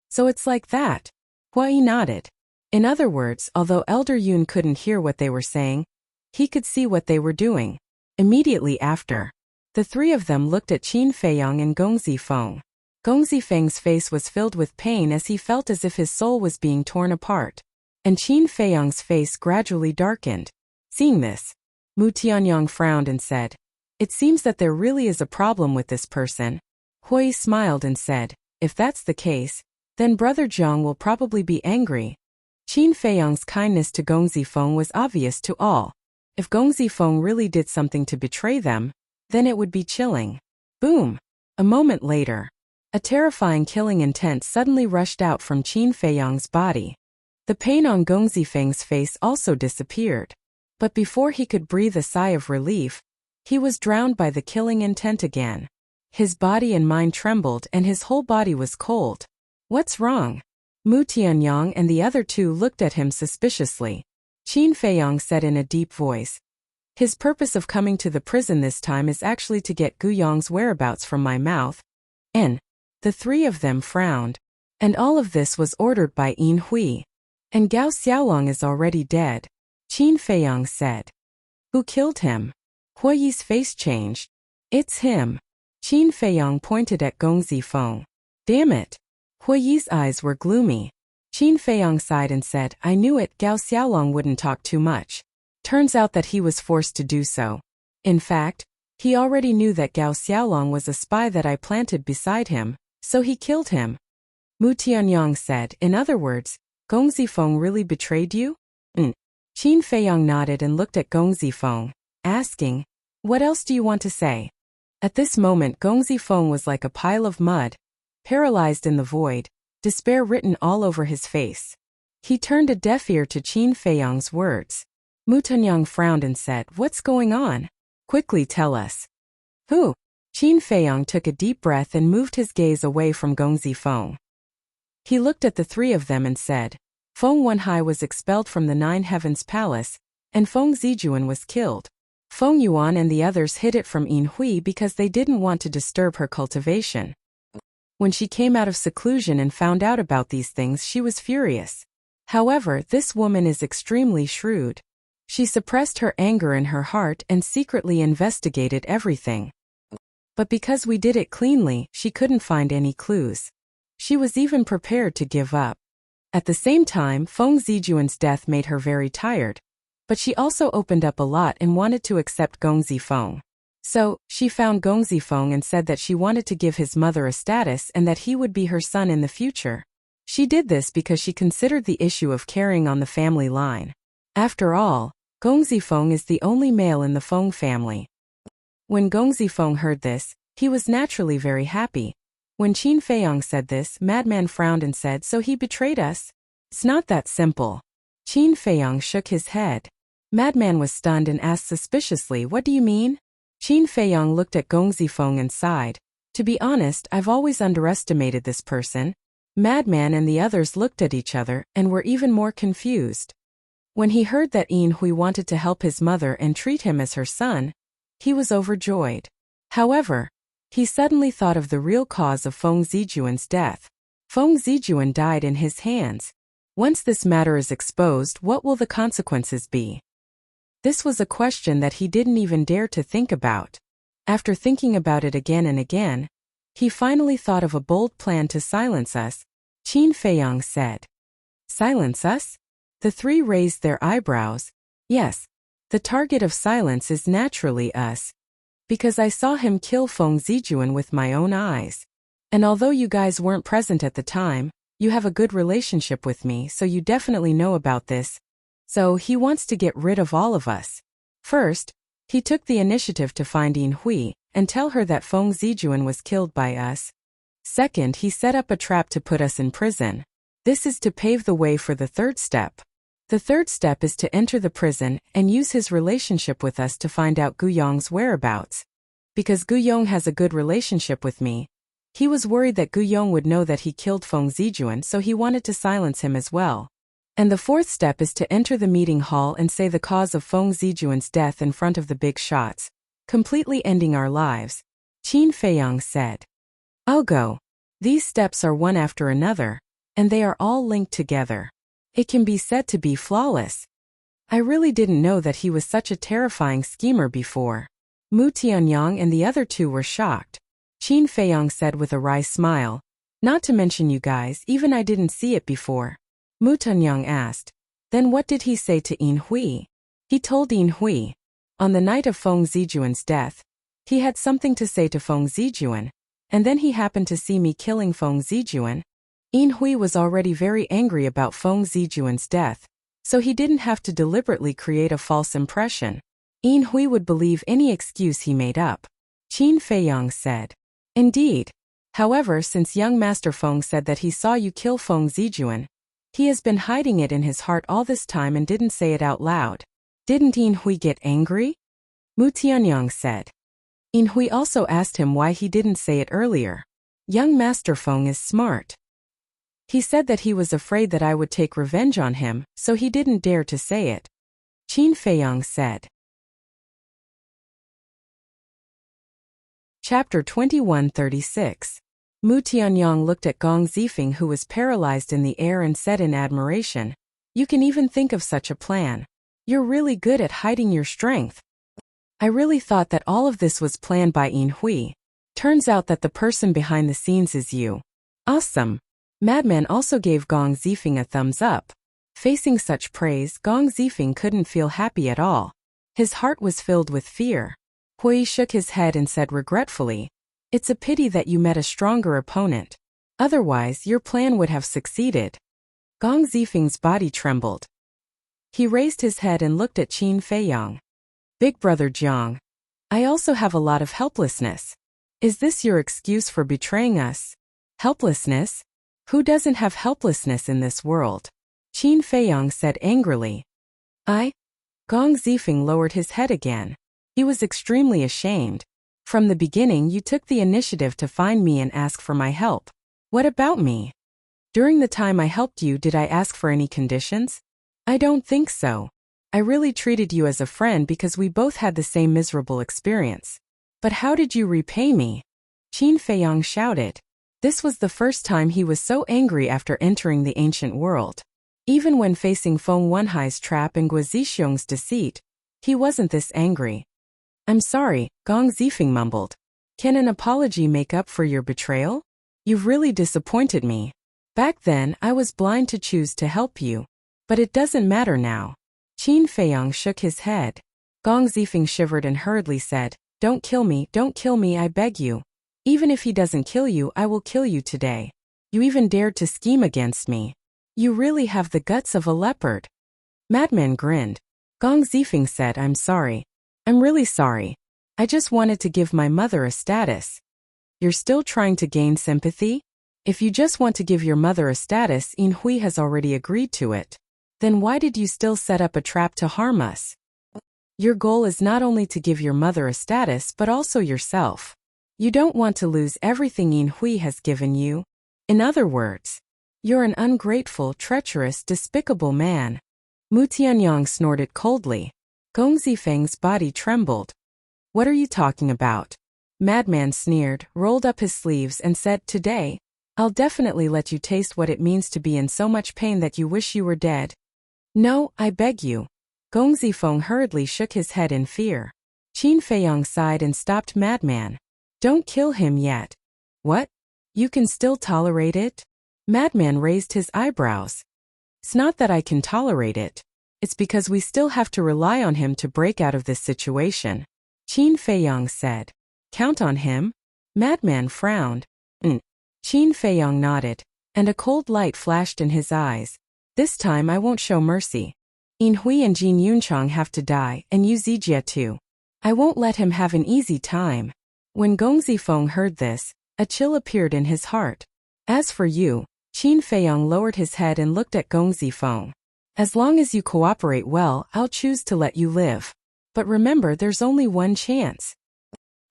So it's like that. Hori nodded. In other words, although Elder Yun couldn't hear what they were saying, he could see what they were doing. Immediately after, the three of them looked at Qin Feiyang and Gong Zifeng. Gong Zifeng's face was filled with pain as he felt as if his soul was being torn apart. And Qin Feiyang's face gradually darkened. Seeing this, Mu Tianyang frowned and said, It seems that there really is a problem with this person. Hui smiled and said, If that's the case, then Brother Zhang will probably be angry. Qin Feiyang's kindness to Gong Zifeng was obvious to all. If Gong Zifeng really did something to betray them, then it would be chilling. Boom! A moment later, a terrifying killing intent suddenly rushed out from Qin Feiyang's body. The pain on Gong Zifeng's face also disappeared. But before he could breathe a sigh of relief, he was drowned by the killing intent again. His body and mind trembled and his whole body was cold. What's wrong? Mu Tianyang and the other two looked at him suspiciously. Qin Feiyang said in a deep voice, "His purpose of coming to the prison this time is actually to get Gu Yong's whereabouts from my mouth." And the three of them frowned. And all of this was ordered by Yin Hui. And Gao Xiaolong is already dead. Qin Feiyang said. Who killed him? Hua Yi's face changed. It's him. Qin Feiyang pointed at Gong Zifeng. Damn it. Hua Yi's eyes were gloomy. Qin Feiyang sighed and said, I knew it, Gao Xiaolong wouldn't talk too much. Turns out that he was forced to do so. In fact, he already knew that Gao Xiaolong was a spy that I planted beside him, so he killed him. Mu Tianyang said, in other words, Gong Zifeng really betrayed you? Qin Feiyang nodded and looked at Gong Zifeng, asking, what else do you want to say? At this moment Gong Zifeng was like a pile of mud, paralyzed in the void, despair written all over his face. He turned a deaf ear to Qin Feiyang's words. Mu Tianyang frowned and said, what's going on? Quickly tell us. Who? Qin Feiyang took a deep breath and moved his gaze away from Gong Zifeng. He looked at the three of them and said, Feng Wenhai was expelled from the Nine Heavens Palace, and Feng Zijuan was killed. Feng Yuan and the others hid it from Yin Hui because they didn't want to disturb her cultivation. When she came out of seclusion and found out about these things, she was furious. However, this woman is extremely shrewd. She suppressed her anger in her heart and secretly investigated everything. But because we did it cleanly, she couldn't find any clues. She was even prepared to give up. At the same time, Feng Zijuan's death made her very tired. But she also opened up a lot and wanted to accept Gong Zifeng. So, she found Gong Zifeng and said that she wanted to give his mother a status and that he would be her son in the future. She did this because she considered the issue of carrying on the family line. After all, Gong Zifeng is the only male in the Feng family. When Gong Zifeng heard this, he was naturally very happy. When Qin Feiyang said this, Madman frowned and said, so he betrayed us? It's not that simple. Qin Feiyang shook his head. Madman was stunned and asked suspiciously, what do you mean? Qin Feiyang looked at Gong Zifeng and sighed. To be honest, I've always underestimated this person. Madman and the others looked at each other and were even more confused. When he heard that Yin Hui wanted to help his mother and treat him as her son, he was overjoyed. However, he suddenly thought of the real cause of Feng Zijuan's death. Feng Zijuan died in his hands. Once this matter is exposed, what will the consequences be? This was a question that he didn't even dare to think about. After thinking about it again and again, he finally thought of a bold plan to silence us. Qin Feiyang said. Silence us? The three raised their eyebrows. Yes, the target of silence is naturally us. Because I saw him kill Feng Zijuan with my own eyes. And although you guys weren't present at the time, you have a good relationship with me, so you definitely know about this. So he wants to get rid of all of us. First, he took the initiative to find Yin Hui and tell her that Feng Zijuan was killed by us. Second, he set up a trap to put us in prison. This is to pave the way for the third step. The third step is to enter the prison and use his relationship with us to find out Gu Yong's whereabouts. Because Gu Yong has a good relationship with me, he was worried that Gu Yong would know that he killed Feng Zijuan, so he wanted to silence him as well. And the fourth step is to enter the meeting hall and say the cause of Feng Zijuan's death in front of the big shots, completely ending our lives. Qin Feiyang said. I'll go. These steps are one after another, and they are all linked together. It can be said to be flawless. I really didn't know that he was such a terrifying schemer before. Mu Tianyang and the other two were shocked. Qin Feiyang said with a wry smile. Not to mention you guys, even I didn't see it before. Mu Tianyang asked. Then what did he say to Yin Hui? He told Yin Hui. On the night of Feng Zijuan's death, he had something to say to Feng Zijuan, and then he happened to see me killing Feng Zijuan. Yin Hui was already very angry about Feng Zijuan's death, so he didn't have to deliberately create a false impression. Yin Hui would believe any excuse he made up. Qin Feiyang said. Indeed. However, since young Master Feng said that he saw you kill Feng Zijuan, he has been hiding it in his heart all this time and didn't say it out loud. Didn't Yin Hui get angry? Mu Tianyang said. Yin Hui also asked him why he didn't say it earlier. Young Master Feng is smart. He said that he was afraid that I would take revenge on him, so he didn't dare to say it. Qin Feiyang said. Chapter 2136. Mu Tianyang looked at Gong Zifeng, who was paralyzed in the air, and said in admiration, "You can even think of such a plan. You're really good at hiding your strength. I really thought that all of this was planned by Yin Hui. Turns out that the person behind the scenes is you. Awesome." Madman also gave Gong Zifeng a thumbs up. Facing such praise, Gong Zifeng couldn't feel happy at all. His heart was filled with fear. Hui shook his head and said regretfully, "It's a pity that you met a stronger opponent. Otherwise, your plan would have succeeded." Gong Zifeng's body trembled. He raised his head and looked at Qin Feiyang. "Big brother Jiang, I also have a lot of helplessness. Is this your excuse for betraying us?" "Helplessness? Who doesn't have helplessness in this world?" Qin Feiyang said angrily. "I?" Gong Zifeng lowered his head again. He was extremely ashamed. "From the beginning you took the initiative to find me and ask for my help. What about me? During the time I helped you, did I ask for any conditions? I don't think so. I really treated you as a friend because we both had the same miserable experience. But how did you repay me?" Qin Feiyang shouted. This was the first time he was so angry after entering the ancient world. Even when facing Feng Wenhai's trap and Guo Zixiong's deceit, he wasn't this angry. "I'm sorry," Gong Zifeng mumbled. "Can an apology make up for your betrayal? You've really disappointed me. Back then, I was blind to choose to help you. But it doesn't matter now." Qin Feiyang shook his head. Gong Zifeng shivered and hurriedly said, don't kill me, I beg you. Even if he doesn't kill you, I will kill you today. You even dared to scheme against me. You really have the guts of a leopard." Madman grinned. Gong Zifeng said, "I'm sorry. I'm really sorry. I just wanted to give my mother a status." "You're still trying to gain sympathy? If you just want to give your mother a status, Yin Hui has already agreed to it. Then why did you still set up a trap to harm us? Your goal is not only to give your mother a status but also yourself. You don't want to lose everything Yin Hui has given you. In other words, you're an ungrateful, treacherous, despicable man." Mu Tianyang snorted coldly. Gong Zifeng's body trembled. "What are you talking about?" Madman sneered, rolled up his sleeves and said, "Today, I'll definitely let you taste what it means to be in so much pain that you wish you were dead." "No, I beg you." Gong Zifeng hurriedly shook his head in fear. Qin Feiyang sighed and stopped Madman. "Don't kill him yet." "What? You can still tolerate it?" Madman raised his eyebrows. "It's not that I can tolerate it. It's because we still have to rely on him to break out of this situation," Qin Feiyang said. "Count on him?" Madman frowned. Qin Feiyang nodded, and a cold light flashed in his eyes. "This time I won't show mercy. Yin Hui and Jin Yunchang have to die, and Yu Zijie too. I won't let him have an easy time." When Gong Zifeng heard this, a chill appeared in his heart. "As for you," Qin Feiyang lowered his head and looked at Gong Zifeng. "As long as you cooperate well, I'll choose to let you live. But remember, there's only one chance."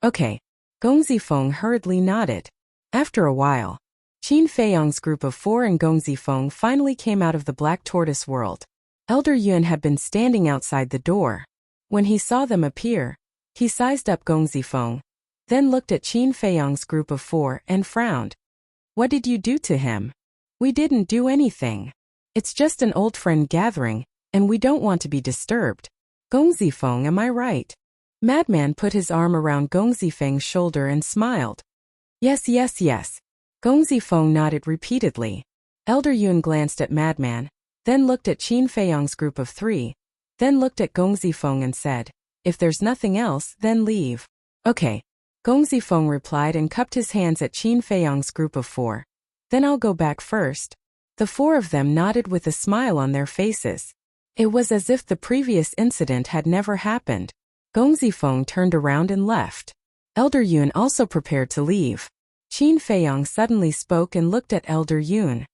"Okay." Gong Zifeng hurriedly nodded. After a while, Qin Feiyang's group of 4 and Gong Zifeng finally came out of the Black Tortoise world. Elder Yuan had been standing outside the door. When he saw them appear, he sized up Gong Zifeng, then looked at Qin Feiyang's group of 4 and frowned. "What did you do to him?" "We didn't do anything. It's just an old friend gathering, and we don't want to be disturbed. Gong Zifeng, am I right?" Madman put his arm around Gong Zifeng's shoulder and smiled. Yes. Gong Zifeng nodded repeatedly. Elder Yuan glanced at Madman, then looked at Qin Feiyang's group of 3, then looked at Gong Zifeng and said, "If there's nothing else, then leave." "Okay." Gong Zifeng replied and cupped his hands at Qin Feiyang's group of 4. Then I'll go back first. The four of them nodded with a smile on their faces. It was as if the previous incident had never happened. Gong Zifeng turned around and left. Elder Yun also prepared to leave. Qin Feiyong suddenly spoke and looked at Elder Yun.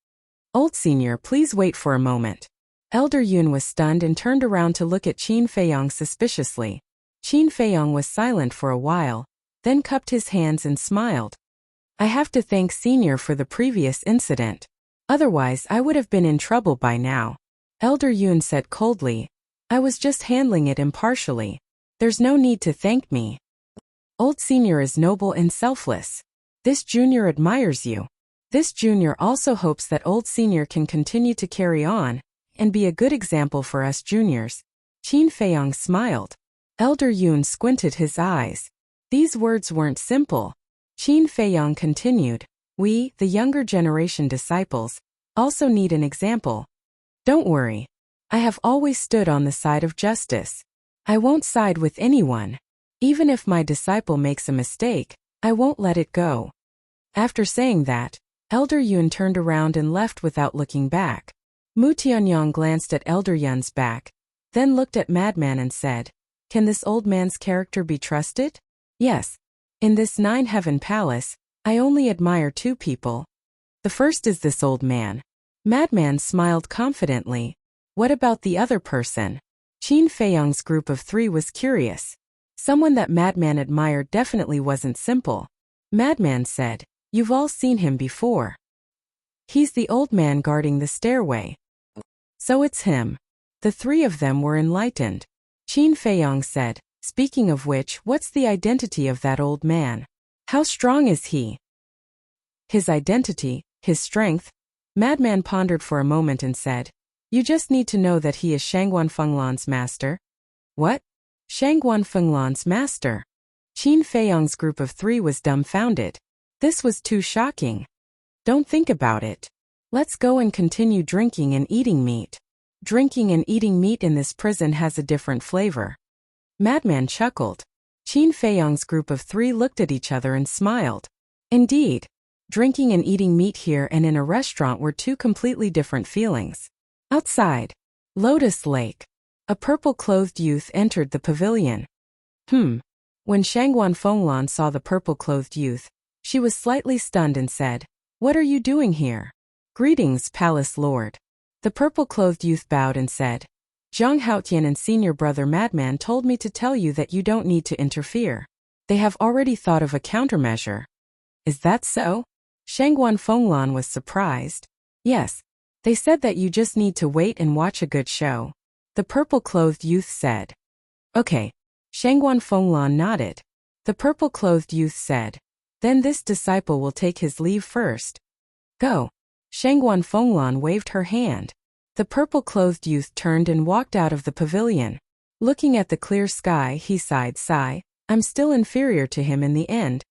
Old senior, please wait for a moment. Elder Yun was stunned and turned around to look at Qin Feiyong suspiciously. Qin Feiyong was silent for a while, then cupped his hands and smiled. I have to thank senior for the previous incident. Otherwise I would have been in trouble by now. Elder Yun said coldly. I was just handling it impartially. There's no need to thank me. Old senior is noble and selfless. This junior admires you. This junior also hopes that old senior can continue to carry on and be a good example for us juniors. Qin Feiyong smiled. Elder Yun squinted his eyes. These words weren't simple. Qin Feiyong continued. We, the younger generation disciples, also need an example. Don't worry. I have always stood on the side of justice. I won't side with anyone. Even if my disciple makes a mistake, I won't let it go. After saying that, Elder Yun turned around and left without looking back. Mu Tianyang glanced at Elder Yun's back, then looked at Madman and said, Can this old man's character be trusted? Yes. In this Nine-Heaven Palace, I only admire two people. The first is this old man. Madman smiled confidently. What about the other person? Qin Feiyong's group of three was curious. Someone that Madman admired definitely wasn't simple. Madman said, You've all seen him before. He's the old man guarding the stairway. So it's him. The three of them were enlightened. Qin Feiyong said, Speaking of which, what's the identity of that old man? How strong is he? His identity, his strength? Madman pondered for a moment and said, You just need to know that he is Shangguan Fenglan's master. What? Shangguan Fenglan's master? Qin Feiyong's group of three was dumbfounded. This was too shocking. Don't think about it. Let's go and continue drinking and eating meat. Drinking and eating meat in this prison has a different flavor. Madman chuckled. Qin Feiyong's group of three looked at each other and smiled. Indeed, drinking and eating meat here and in a restaurant were two completely different feelings. Outside, Lotus Lake. A purple-clothed youth entered the pavilion. When Shangguan Fenglan saw the purple-clothed youth, she was slightly stunned and said, What are you doing here? Greetings, Palace Lord. The purple-clothed youth bowed and said, Zhang Haotian and senior brother Madman told me to tell you that you don't need to interfere. They have already thought of a countermeasure. Is that so? Shangguan Fenglan was surprised. Yes. They said that you just need to wait and watch a good show. The purple-clothed youth said. Okay. Shangguan Fenglan nodded. The purple-clothed youth said. Then this disciple will take his leave first. Go. Shangguan Fenglan waved her hand. The purple-clothed youth turned and walked out of the pavilion. Looking at the clear sky, he sighed. I'm still inferior to him in the end.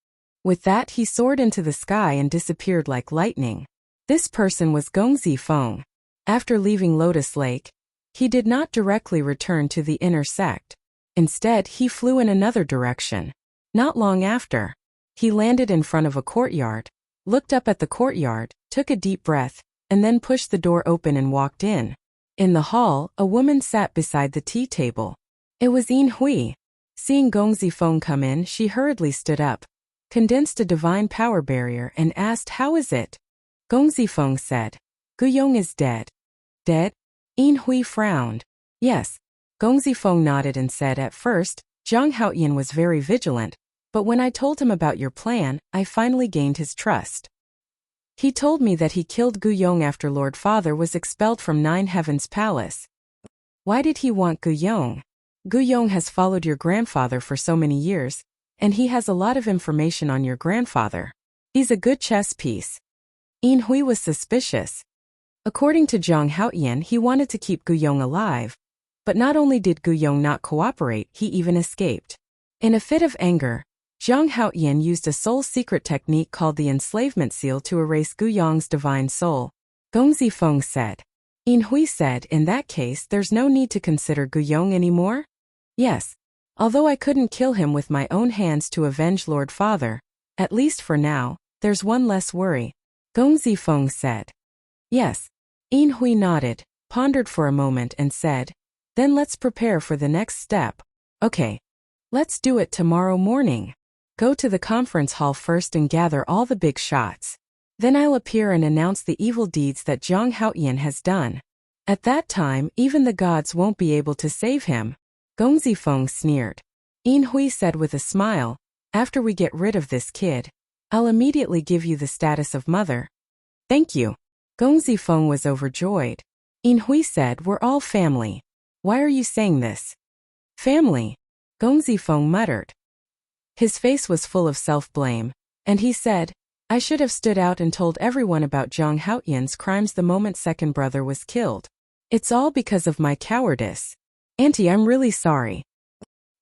With that, he soared into the sky and disappeared like lightning. This person was Gong Zifeng. After leaving Lotus Lake, he did not directly return to the inner sect. Instead, he flew in another direction. Not long after, he landed in front of a courtyard, looked up at the courtyard, took a deep breath, and then pushed the door open and walked in. In the hall, a woman sat beside the tea table. It was Yin Hui. Seeing Gong Zifeng come in, she hurriedly stood up, condensed a divine power barrier and asked, How is it? Gong Zifeng said, Guyong is dead. Dead? Yin Hui frowned. Yes. Gong Zifeng nodded and said, At first, Zhang Haotian was very vigilant, but when I told him about your plan, I finally gained his trust. He told me that he killed Guyong after Lord Father was expelled from Nine Heavens Palace. Why did he want Guyong? Guyong has followed your grandfather for so many years, and he has a lot of information on your grandfather. He's a good chess piece. Yin Hui was suspicious. According to Zhang Haotian, he wanted to keep Guyong alive. But not only did Guyong not cooperate, he even escaped. In a fit of anger, Zhang Haotian used a soul secret technique called the enslavement seal to erase Guyong's divine soul. Gong Zifeng said. Yin Hui said, In that case, there's no need to consider Guyong anymore? Yes. Although I couldn't kill him with my own hands to avenge Lord Father, at least for now, there's one less worry. Gong Zifeng said. Yes. Yin Hui nodded, pondered for a moment and said, then let's prepare for the next step. Okay. Let's do it tomorrow morning. Go to the conference hall first and gather all the big shots. Then I'll appear and announce the evil deeds that Zhang Haoyan has done. At that time, even the gods won't be able to save him. Gong Zifeng sneered. Yin Hui said with a smile, after we get rid of this kid, I'll immediately give you the status of mother. Thank you. Gong Zifeng was overjoyed. Yin Hui said, we're all family. Why are you saying this? Family. Gong Zifeng muttered. His face was full of self-blame, and he said, I should have stood out and told everyone about Zhang Haoyan's crimes the moment second brother was killed. It's all because of my cowardice. Auntie, I'm really sorry.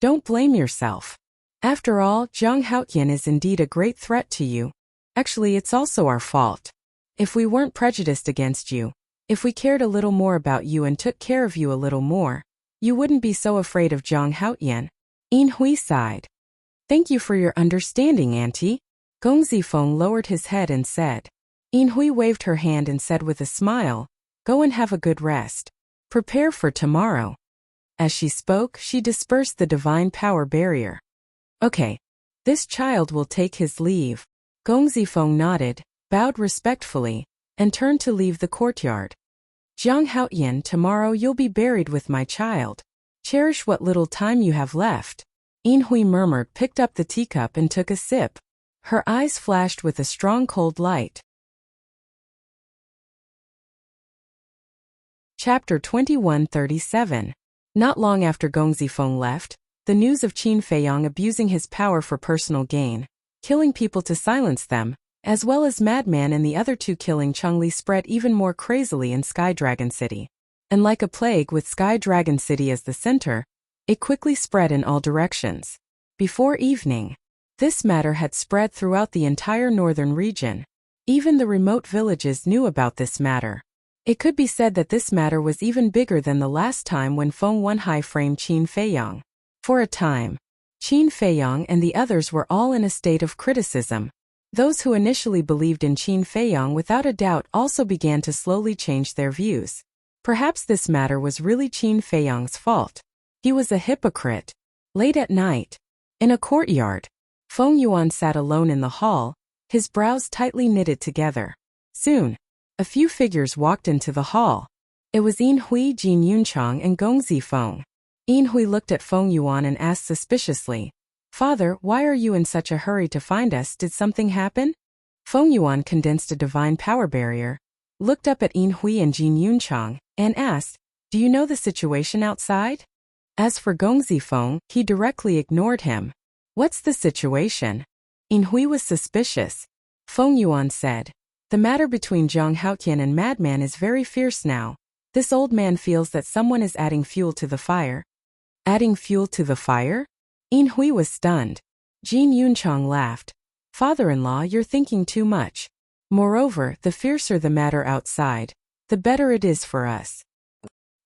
Don't blame yourself. After all, Zhang Haoyan is indeed a great threat to you. Actually, it's also our fault. If we weren't prejudiced against you, if we cared a little more about you and took care of you a little more, you wouldn't be so afraid of Zhang Haoyan. Yin Hui sighed. Thank you for your understanding, Auntie. Gong Zifeng lowered his head and said. Yin Hui waved her hand and said with a smile, go and have a good rest. Prepare for tomorrow. As she spoke, she dispersed the divine power barrier. Okay. This child will take his leave. Gong Zifeng nodded, bowed respectfully, and turned to leave the courtyard. Zhang Haoyan, tomorrow you'll be buried with my child. Cherish what little time you have left. Yin Hui murmured, picked up the teacup and took a sip. Her eyes flashed with a strong cold light. Chapter 2137. Not long after Gong Zifeng left, the news of Qin Feiyang abusing his power for personal gain, killing people to silence them, as well as Madman and the other two killing Changli spread even more crazily in Sky Dragon City. And like a plague with Sky Dragon City as the center, it quickly spread in all directions. Before evening, this matter had spread throughout the entire northern region. Even the remote villages knew about this matter. It could be said that this matter was even bigger than the last time when Feng Wenhai framed Qin Feiyang. For a time, Qin Feiyang and the others were all in a state of criticism. Those who initially believed in Qin Feiyang without a doubt also began to slowly change their views. Perhaps this matter was really Qin Feiyang's fault. He was a hypocrite. Late at night, in a courtyard, Feng Yuan sat alone in the hall, his brows tightly knitted together. Soon, a few figures walked into the hall. It was Yin Hui, Jin Yunchang, and Gong Zifeng. Yin Hui looked at Feng Yuan and asked suspiciously, Father, why are you in such a hurry to find us? Did something happen? Feng Yuan condensed a divine power barrier, looked up at Yin Hui and Jin Yunchang, and asked, do you know the situation outside? As for Gong Zifeng, he directly ignored him. What's the situation? Yin Hui was suspicious. Feng Yuan said, the matter between Zhang Haoyan and Madman is very fierce now. This old man feels that someone is adding fuel to the fire. Adding fuel to the fire? Yin Hui was stunned. Jin Yunchang laughed. Father-in-law, you're thinking too much. Moreover, the fiercer the matter outside, the better it is for us.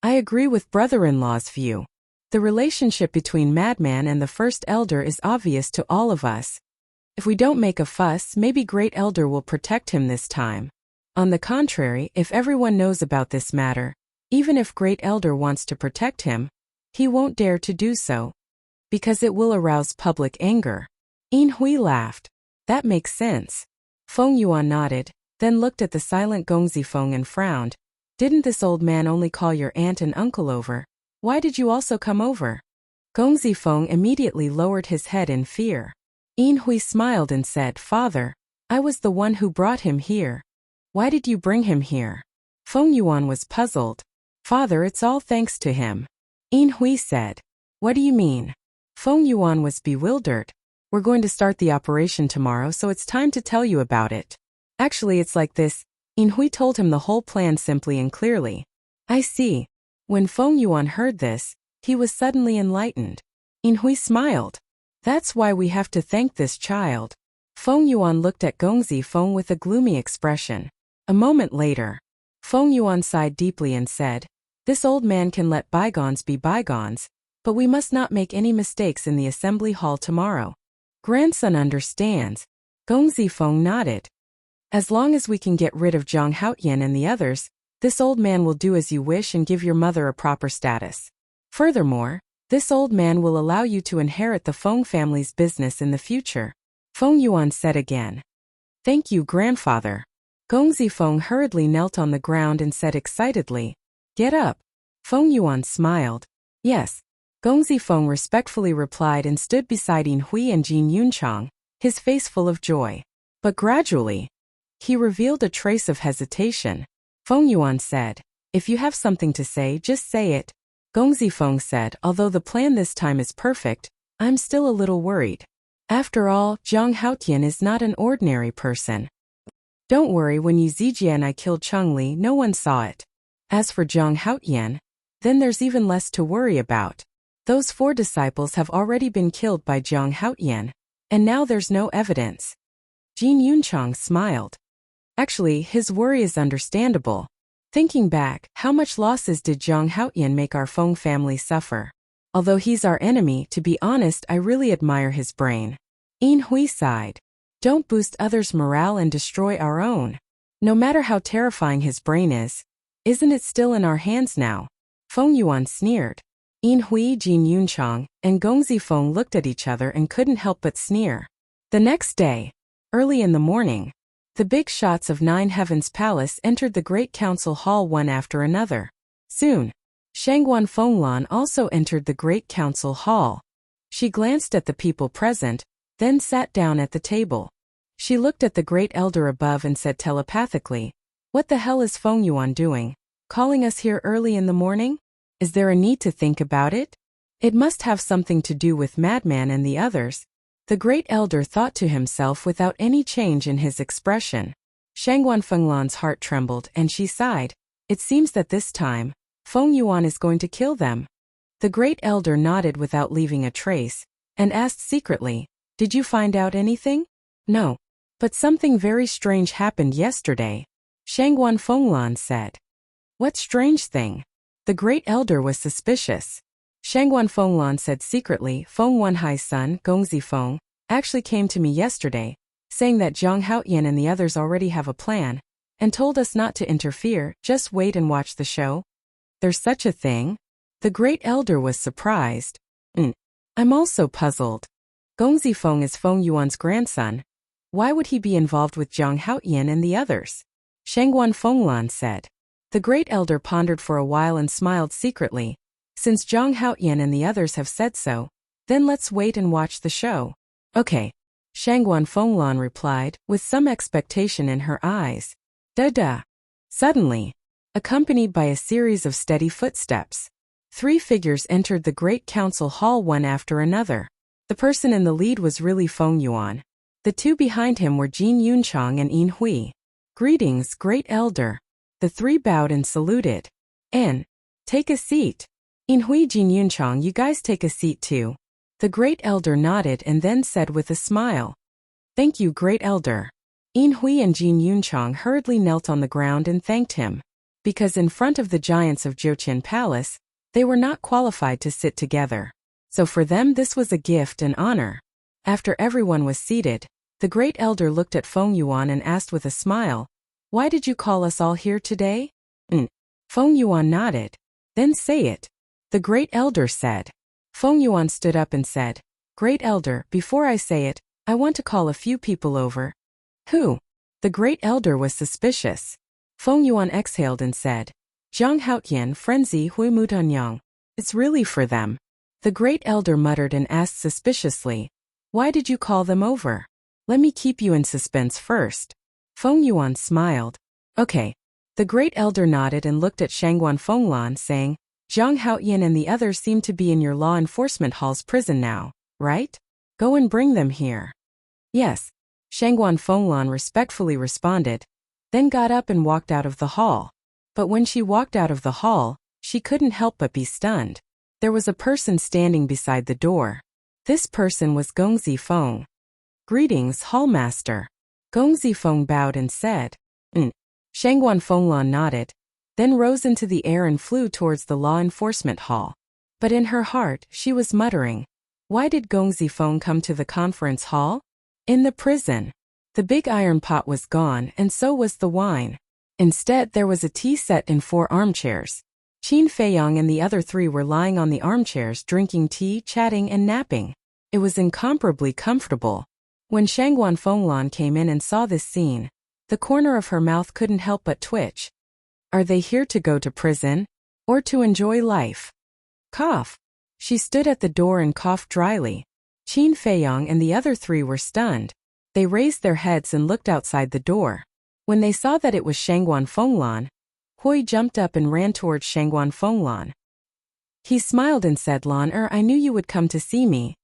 I agree with brother-in-law's view. The relationship between Madman and the First Elder is obvious to all of us. If we don't make a fuss, maybe Great Elder will protect him this time. On the contrary, if everyone knows about this matter, even if Great Elder wants to protect him, he won't dare to do so, because it will arouse public anger. Yin Hui laughed. That makes sense. Feng Yuan nodded, then looked at the silent Gong Zifeng and frowned. Didn't this old man only call your aunt and uncle over? Why did you also come over? Gong Zifeng immediately lowered his head in fear. Yin Hui smiled and said, Father, I was the one who brought him here. Why did you bring him here? Feng Yuan was puzzled. Father, it's all thanks to him. Yin Hui said. What do you mean? Feng Yuan was bewildered. We're going to start the operation tomorrow, so it's time to tell you about it. Actually, it's like this. Yin Hui told him the whole plan simply and clearly. I see. When Feng Yuan heard this, he was suddenly enlightened. Yin Hui smiled. That's why we have to thank this child. Feng Yuan looked at Gong Zifeng with a gloomy expression. A moment later, Feng Yuan sighed deeply and said, this old man can let bygones be bygones, but we must not make any mistakes in the assembly hall tomorrow. Grandson understands. Gong Zifeng nodded. As long as we can get rid of Zhang Haoyan and the others, this old man will do as you wish and give your mother a proper status. Furthermore, this old man will allow you to inherit the Feng family's business in the future. Feng Yuan said again. Thank you, grandfather. Gong Zifeng hurriedly knelt on the ground and said excitedly, Get up. Feng Yuan smiled. Yes. Gong Zifeng respectfully replied and stood beside Yin Hui and Jin Yunchang, his face full of joy. But gradually, he revealed a trace of hesitation. Feng Yuan said, If you have something to say, just say it. Gong Zifeng said, Although the plan this time is perfect, I'm still a little worried. After all, Zhang Haoyan is not an ordinary person. Don't worry, when Yi Zijie and I killed Chengli, no one saw it. As for Zhang Haoyan, then there's even less to worry about. Those 4 disciples have already been killed by Zhang Haoyan, and now there's no evidence. Jin Yunchang smiled. Actually, his worry is understandable. Thinking back, how much losses did Zhang Haoyan make our Feng family suffer? Although he's our enemy, to be honest, I really admire his brain. Yin Hui sighed. Don't boost others' morale and destroy our own. No matter how terrifying his brain is, isn't it still in our hands now? Feng Yuan sneered. Yin Hui, Jin Yunchang, and Gong Zifeng looked at each other and couldn't help but sneer. The next day, early in the morning, the big shots of Nine Heavens Palace entered the Great Council Hall one after another. Soon, Shangguan Fenglan also entered the Great Council Hall. She glanced at the people present, then sat down at the table. She looked at the great elder above and said telepathically, What the hell is Feng Yuan doing? Calling us here early in the morning? Is there a need to think about it? It must have something to do with Madman and the others. The great elder thought to himself without any change in his expression. Shangguan Fenglan's heart trembled and she sighed. It seems that this time, Feng Yuan is going to kill them. The great elder nodded without leaving a trace, and asked secretly, Did you find out anything? No. But something very strange happened yesterday. Shangguan Fenglan said. What strange thing? The great elder was suspicious. Shangguan Fenglan said secretly, Feng Wenhai's son, Gong Zifeng, actually came to me yesterday, saying that Zhang Haoyan and the others already have a plan, and told us not to interfere, just wait and watch the show. There's such a thing? The great elder was surprised. I'm also puzzled. Gong Zifeng is Feng Yuan's grandson. Why would he be involved with Zhang Haoyan and the others? Shangguan Fenglan said. The great elder pondered for a while and smiled secretly. Since Zhang Haoyan and the others have said so, then let's wait and watch the show. Okay. Shangguan Fenglan replied, with some expectation in her eyes. Da-da. Suddenly, accompanied by a series of steady footsteps, 3 figures entered the great council hall one after another. The person in the lead was really Feng Yuan. The 2 behind him were Jin Yunchang and Yin Hui. Greetings, great elder. The 3 bowed and saluted. Take a seat. Yin Hui, Jin Yunchang, you guys take a seat too. The great elder nodded and then said with a smile. Thank you, great elder. Yin Hui and Jin Yunchang hurriedly knelt on the ground and thanked him. Because in front of the giants of Jiuqian Palace, they were not qualified to sit together. So for them this was a gift and honor. After everyone was seated, the great elder looked at Feng Yuan and asked with a smile, Why did you call us all here today? Feng Yuan nodded. Then say it. The great elder said. Feng Yuan stood up and said, Great elder, before I say it, I want to call a few people over. Who? The great elder was suspicious. Feng Yuan exhaled and said, Zhang Haoyan, Frenzy, Hui Mutanyang. It's really for them. The great elder muttered and asked suspiciously, Why did you call them over? Let me keep you in suspense first. Feng Yuan smiled. Okay. The great elder nodded and looked at Shangguan Fenglan, saying, Zhang Haoyan and the others seem to be in your law enforcement hall's prison now, right? Go and bring them here. Yes. Shangguan Fenglan respectfully responded, then got up and walked out of the hall. But when she walked out of the hall, she couldn't help but be stunned. There was a person standing beside the door. This person was Gong Zifeng. Greetings, hallmaster. Gong Zifeng bowed and said, Shangguan Fenglan nodded, then rose into the air and flew towards the law enforcement hall. But in her heart, she was muttering, Why did Gong Zifeng come to the conference hall? In the prison. The big iron pot was gone, and so was the wine. Instead, there was a tea set in 4 armchairs. Qin Feiyang and the other 3 were lying on the armchairs drinking tea, chatting, and napping. It was incomparably comfortable. When Shangguan Fenglan came in and saw this scene, the corner of her mouth couldn't help but twitch. Are they here to go to prison? Or to enjoy life? Cough. She stood at the door and coughed dryly. Qin Feiyang and the other 3 were stunned. They raised their heads and looked outside the door. When they saw that it was Shangguan Fenglan, Hui jumped up and ran towards Shangguan Fenglan. He smiled and said, "Lan I knew you would come to see me."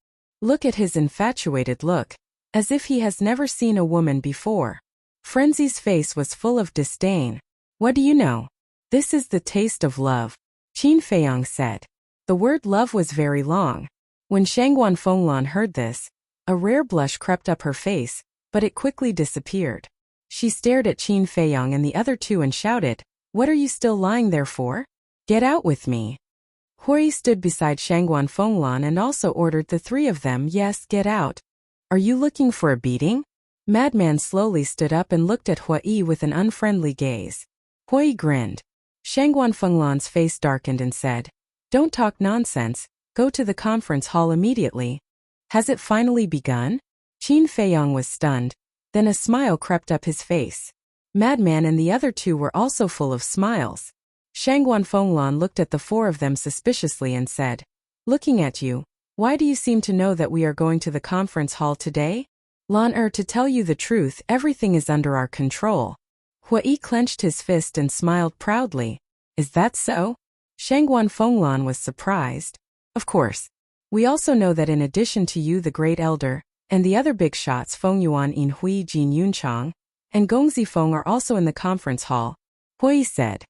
Look at his infatuated look, as if he has never seen a woman before. Frenzy's face was full of disdain. "What do you know? This is the taste of love," Qin Feiyang said. The word love was very long. When Shangguan Fenglan heard this, a rare blush crept up her face, but it quickly disappeared. She stared at Qin Feiyang and the other 2 and shouted, "What are you still lying there for? Get out with me." Hui stood beside Shangguan Fenglan and also ordered the 3 of them, "Yes, get out. Are you looking for a beating?" Madman slowly stood up and looked at Hui with an unfriendly gaze. Hui grinned. Shangguan Fenglan's face darkened and said, "Don't talk nonsense, go to the conference hall immediately." "Has it finally begun?" Qin Feiyang was stunned. Then a smile crept up his face. Madman and the other 2 were also full of smiles. Shangguan Fenglan looked at the 4 of them suspiciously and said, "Looking at you, why do you seem to know that we are going to the conference hall today?" "Lan to tell you the truth, everything is under our control." Hui clenched his fist and smiled proudly. "Is that so?" Shangguan Fenglan was surprised. "Of course. We also know that in addition to you, the Great Elder, and the other big shots Feng Yuan, In Hui, Jin Yunchang, and Gong Zifeng are also in the conference hall," Hui said.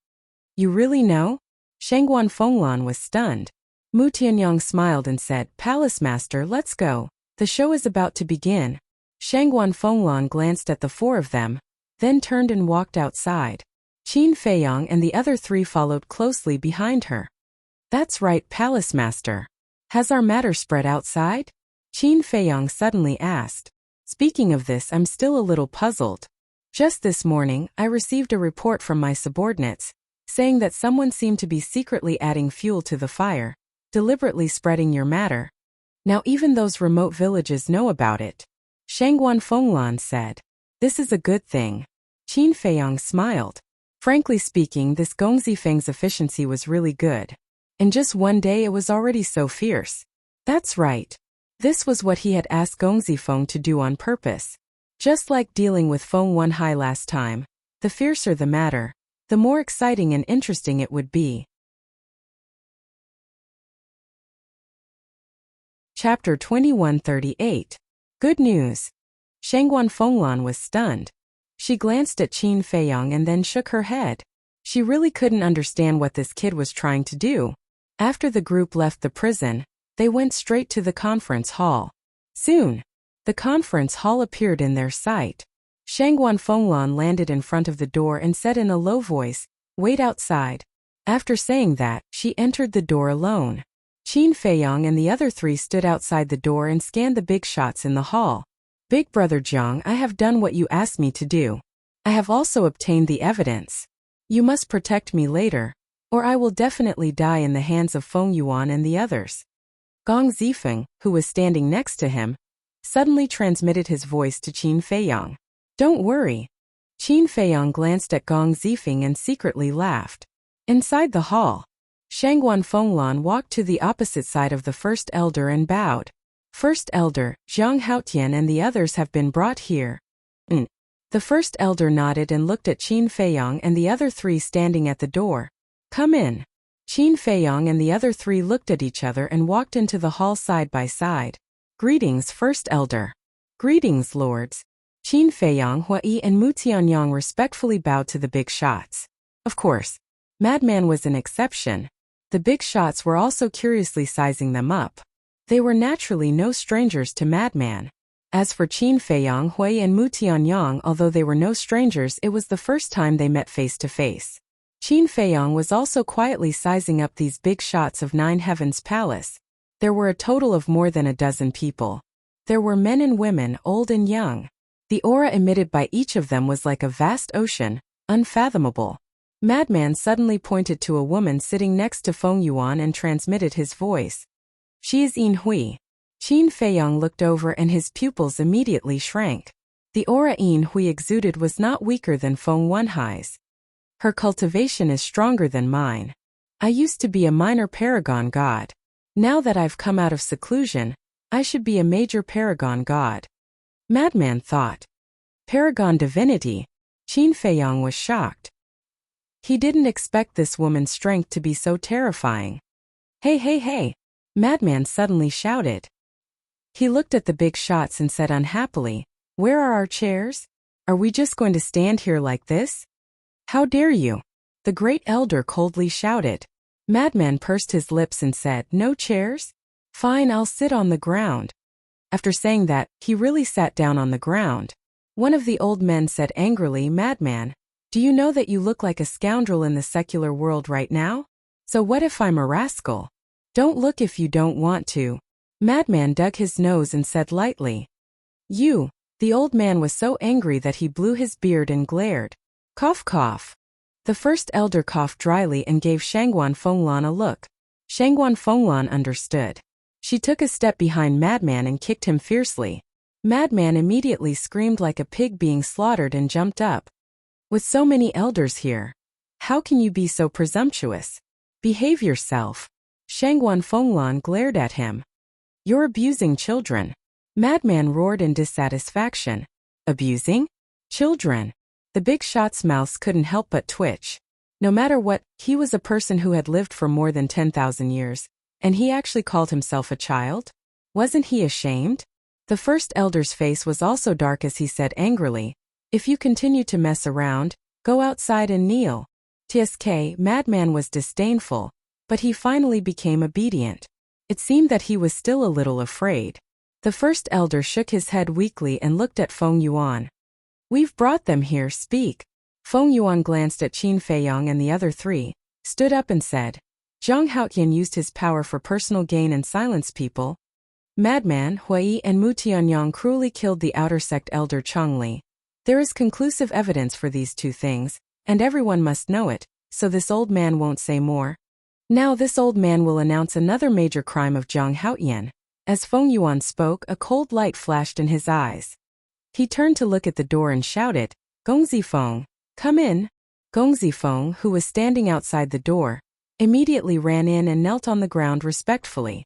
"You really know?" Shangguan Fenglan was stunned. Mu Tianyang smiled and said, "Palace Master, let's go. The show is about to begin." Shangguan Fenglan glanced at the 4 of them, then turned and walked outside. Qin Feiyang and the other 3 followed closely behind her. "That's right, Palace Master. Has our matter spread outside?" Qin Feiyang suddenly asked. "Speaking of this, I'm still a little puzzled. Just this morning, I received a report from my subordinates, saying that someone seemed to be secretly adding fuel to the fire, deliberately spreading your matter. Now even those remote villages know about it." Shangguan Fenglan said. "This is a good thing." Qin Feiyang smiled. Frankly speaking, this Gong Zifeng's efficiency was really good. In just one day it was already so fierce. That's right. This was what he had asked Gong Zifeng to do on purpose. Just like dealing with Feng Wenhai last time, the fiercer the matter, the more exciting and interesting it would be. Chapter 2138. Good news. Shangguan Fenglan was stunned. She glanced at Qin Feiyang and then shook her head. She really couldn't understand what this kid was trying to do. After the group left the prison, they went straight to the conference hall. Soon, the conference hall appeared in their sight. Shangguan Fenglan landed in front of the door and said in a low voice, "Wait outside." After saying that, she entered the door alone. Qin Feiyang and the other 3 stood outside the door and scanned the big shots in the hall. "Big Brother Jiang, I have done what you asked me to do. I have also obtained the evidence. You must protect me later, or I will definitely die in the hands of Feng Yuan and the others." Gong Zifeng, who was standing next to him, suddenly transmitted his voice to Qin Feiyang. "Don't worry." Qin Feiyang glanced at Gong Zifeng and secretly laughed. Inside the hall, Shangguan Fenglan walked to the opposite side of the First Elder and bowed. "First Elder, Zhang Haotian and the others have been brought here." The First Elder nodded and looked at Qin Feiyang and the other 3 standing at the door. "Come in." Qin Feiyang and the other 3 looked at each other and walked into the hall side by side. "Greetings, First Elder." "Greetings, lords." Qin Feiyang, Hui and Mu Tianyang respectfully bowed to the big shots. Of course, Madman was an exception. The big shots were also curiously sizing them up. They were naturally no strangers to Madman. As for Qin Feiyang, Hui and Mu Tianyang, although they were no strangers, it was the first time they met face to face. Qin Feiyang was also quietly sizing up these big shots of Nine Heavens Palace. There were a total of more than a dozen people. There were men and women, old and young. The aura emitted by each of them was like a vast ocean, unfathomable. Madman suddenly pointed to a woman sitting next to Feng Yuan and transmitted his voice. She is Yin Hui. Qin Feiyang looked over and his pupils immediately shrank. The aura Yin Hui exuded was not weaker than Feng Wenhai's. Her cultivation is stronger than mine. I used to be a minor paragon god. Now that I've come out of seclusion, I should be a major paragon god. Madman thought. Paragon divinity? Qin Feiyang was shocked. He didn't expect this woman's strength to be so terrifying. Hey, hey, hey! Madman suddenly shouted. He looked at the big shots and said unhappily, "Where are our chairs? Are we just going to stand here like this? How dare you?" The great elder coldly shouted. Madman pursed his lips and said, "No chairs? Fine, I'll sit on the ground." After saying that, he really sat down on the ground. One of the old men said angrily, "Madman, do you know that you look like a scoundrel in the secular world right now? So what if I'm a rascal? Don't look if you don't want to." Madman dug his nose and said lightly, "You." The old man was so angry that he blew his beard and glared. Cough, cough. The first elder coughed dryly and gave Shangguan Fenglan a look. Shangguan Fenglan understood. She took a step behind Madman and kicked him fiercely. Madman immediately screamed like a pig being slaughtered and jumped up. With so many elders here, how can you be so presumptuous? Behave yourself. Shangguan Fenglan glared at him. You're abusing children. Madman roared in dissatisfaction. Abusing? Children? The big shot's mouths couldn't help but twitch. No matter what, he was a person who had lived for more than 10,000 years, and he actually called himself a child? Wasn't he ashamed? The first elder's face was also dark as he said angrily, "If you continue to mess around, go outside and kneel." TSK, Madman was disdainful, but he finally became obedient. It seemed that he was still a little afraid. The first elder shook his head weakly and looked at Feng Yuan. "We've brought them here, speak." Feng Yuan glanced at Qin Feiyang and the other three, stood up and said, "Zhang Haotian used his power for personal gain and silence people. Madman, Hui and Mu Tianyang cruelly killed the outer sect elder Changli. There is conclusive evidence for these two things, and everyone must know it, so this old man won't say more. Now this old man will announce another major crime of Zhang Haotian." As Feng Yuan spoke, a cold light flashed in his eyes. He turned to look at the door and shouted, "Gongzi Feng, come in." Gongzi Feng, who was standing outside the door, immediately ran in and knelt on the ground respectfully.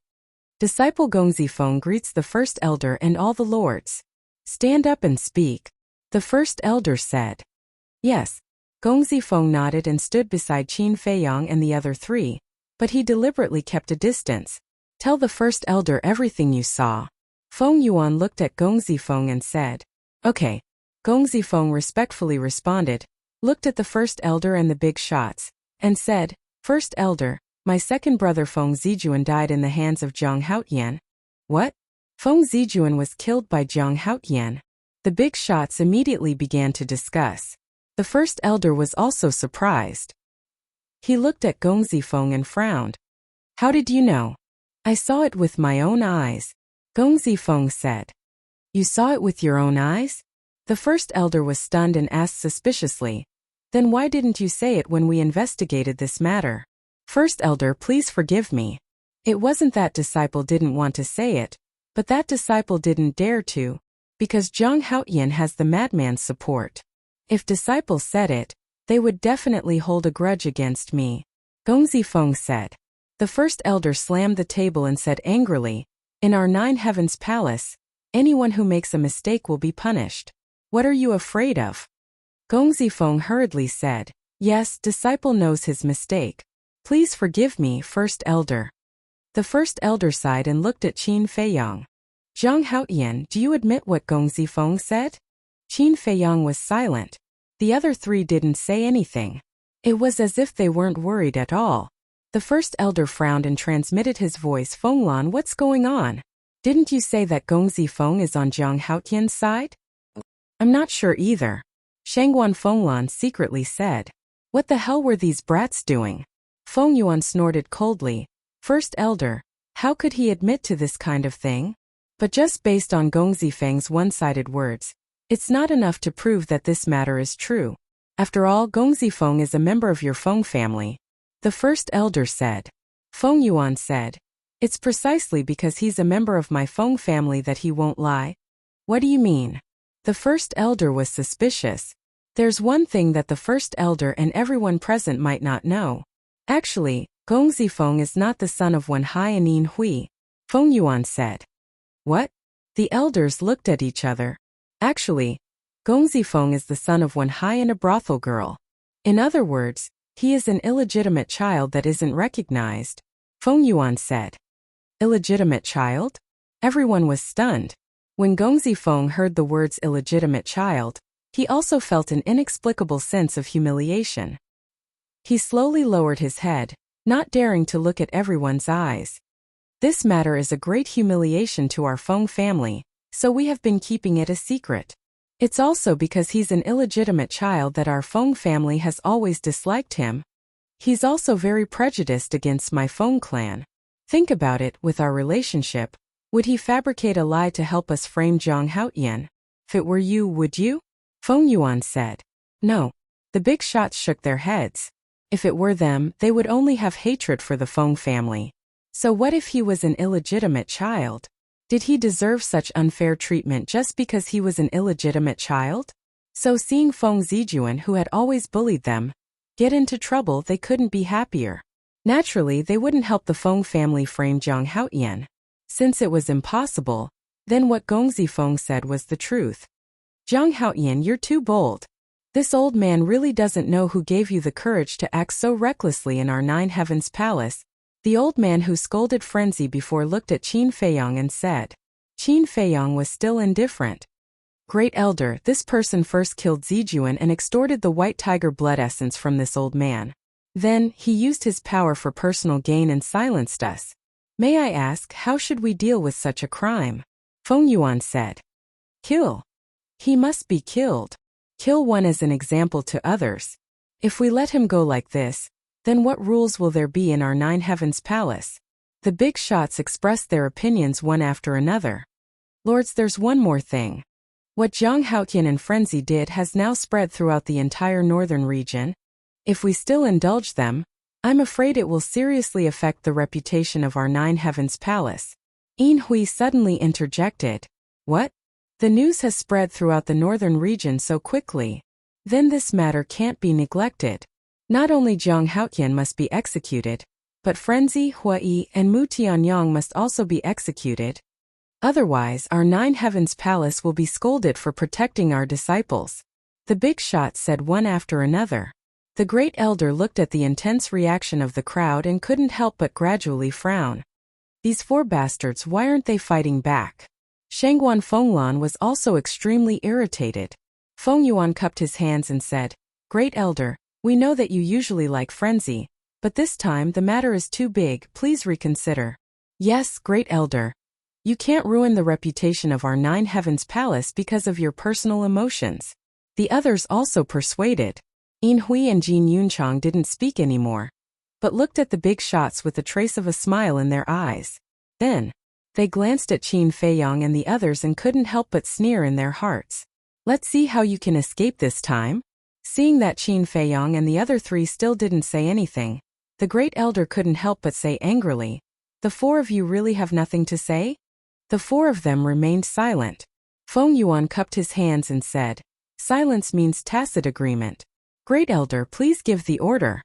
Disciple Gongzi Feng greets the first elder and all the lords. "Stand up and speak." The first elder said. "Yes." Gongzi Feng nodded and stood beside Qin Feiyang and the other three, but he deliberately kept a distance. "Tell the first elder everything you saw." Feng Yuan looked at Gongzi Feng and said, "Okay." Gongzi Feng respectfully responded, looked at the first elder and the big shots, and said, "First elder, my second brother Feng Zijuan died in the hands of Zhang Haotian." "What?" "Feng Zijuan was killed by Zhang Haotian." The big shots immediately began to discuss. The first elder was also surprised. He looked at Gongzi Feng and frowned. "How did you know?" "I saw it with my own eyes," Gongzi Feng said. "You saw it with your own eyes?" The first elder was stunned and asked suspiciously, "Then why didn't you say it when we investigated this matter?" "First elder, please forgive me. It wasn't that disciple didn't want to say it, but that disciple didn't dare to, because Zhang Haotian has the madman's support. If disciples said it, they would definitely hold a grudge against me," Gongzi Feng said. The first elder slammed the table and said angrily, "In our Nine Heavens Palace, anyone who makes a mistake will be punished. What are you afraid of?" Gongzi Feng hurriedly said, "Yes, disciple knows his mistake. Please forgive me, first elder." The first elder sighed and looked at Qin Feiyang. "Zhang Haotian, do you admit what Gongzi Feng said?" Qin Feiyang was silent. The other three didn't say anything. It was as if they weren't worried at all. The first elder frowned and transmitted his voice, "Fenglan, what's going on? Didn't you say that Gongzi Feng is on Zhang Haotian's side?" "I'm not sure either," Shangguan Fenglan secretly said. "What the hell were these brats doing?" Feng Yuan snorted coldly. "First elder, how could he admit to this kind of thing?" But just based on Gongzi Feng's one-sided words, It's not enough to prove that this matter is true. After all, Gongzi Feng is a member of your Feng family. The first elder said. Feng Yuan said. It's precisely because he's a member of my Feng family that he won't lie. What do you mean? The first elder was suspicious. There's one thing that the first elder and everyone present might not know. Actually, Gongzi Feng is not the son of Wen Hai and Yin Hui. Feng Yuan said. What? The elders looked at each other. Actually, Gongzi Feng is the son of Wen Hai and a brothel girl. In other words, he is an illegitimate child that isn't recognized. Feng Yuan said. Illegitimate child? Everyone was stunned. When Gongzi Feng heard the words illegitimate child, he also felt an inexplicable sense of humiliation. He slowly lowered his head, not daring to look at everyone's eyes. This matter is a great humiliation to our Feng family, so we have been keeping it a secret. It's also because he's an illegitimate child that our Feng family has always disliked him. He's also very prejudiced against my Feng clan. Think about it, with our relationship, would he fabricate a lie to help us frame Zhang Haotian? If it were you, would you? Feng Yuan said. No. The big shots shook their heads. If it were them, they would only have hatred for the Feng family. So what if he was an illegitimate child? Did he deserve such unfair treatment just because he was an illegitimate child? So seeing Feng Zijuan, who had always bullied them, get into trouble, they couldn't be happier. Naturally, they wouldn't help the Feng family frame Zhang Haotian. Since it was impossible, then what Gongzi Feng said was the truth. Zhang Haotian, you're too bold. This old man really doesn't know who gave you the courage to act so recklessly in our Nine Heavens Palace. The old man who scolded Frenzy before looked at Qin Feiyang and said. Qin Feiyang was still indifferent. Great elder, this person first killed Zijuan and extorted the white tiger blood essence from this old man. Then, he used his power for personal gain and silenced us. May I ask, how should we deal with such a crime? Feng Yuan said. Kill. He must be killed. Kill one as an example to others. If we let him go like this, then what rules will there be in our Nine Heavens Palace? The big shots expressed their opinions one after another. Lords, there's one more thing. What Zhang Haotian and Frenzy did has now spread throughout the entire northern region. If we still indulge them, I'm afraid it will seriously affect the reputation of our Nine Heavens Palace. Yin Hui suddenly interjected. What? The news has spread throughout the northern region so quickly. Then this matter can't be neglected. Not only Zhang Haotian must be executed, but Frenzy, Hui, and Mu Tianyang must also be executed. Otherwise, our Nine Heavens Palace will be scolded for protecting our disciples. The big shots said one after another. The great elder looked at the intense reaction of the crowd and couldn't help but gradually frown. These four bastards, why aren't they fighting back? Shangguan Fenglan was also extremely irritated. Feng Yuan cupped his hands and said, Great elder, we know that you usually like Frenzy, but this time the matter is too big, please reconsider. Yes, great elder. You can't ruin the reputation of our Nine Heavens Palace because of your personal emotions. The others also persuaded. Yin Hui and Jin Yunchang didn't speak anymore, but looked at the big shots with a trace of a smile in their eyes. Then, they glanced at Qin Feiyang and the others and couldn't help but sneer in their hearts. Let's see how you can escape this time. Seeing that Qin Feiyang and the other three still didn't say anything, the great elder couldn't help but say angrily, The four of you really have nothing to say? The four of them remained silent. Feng Yuan cupped his hands and said, Silence means tacit agreement. Great elder, please give the order.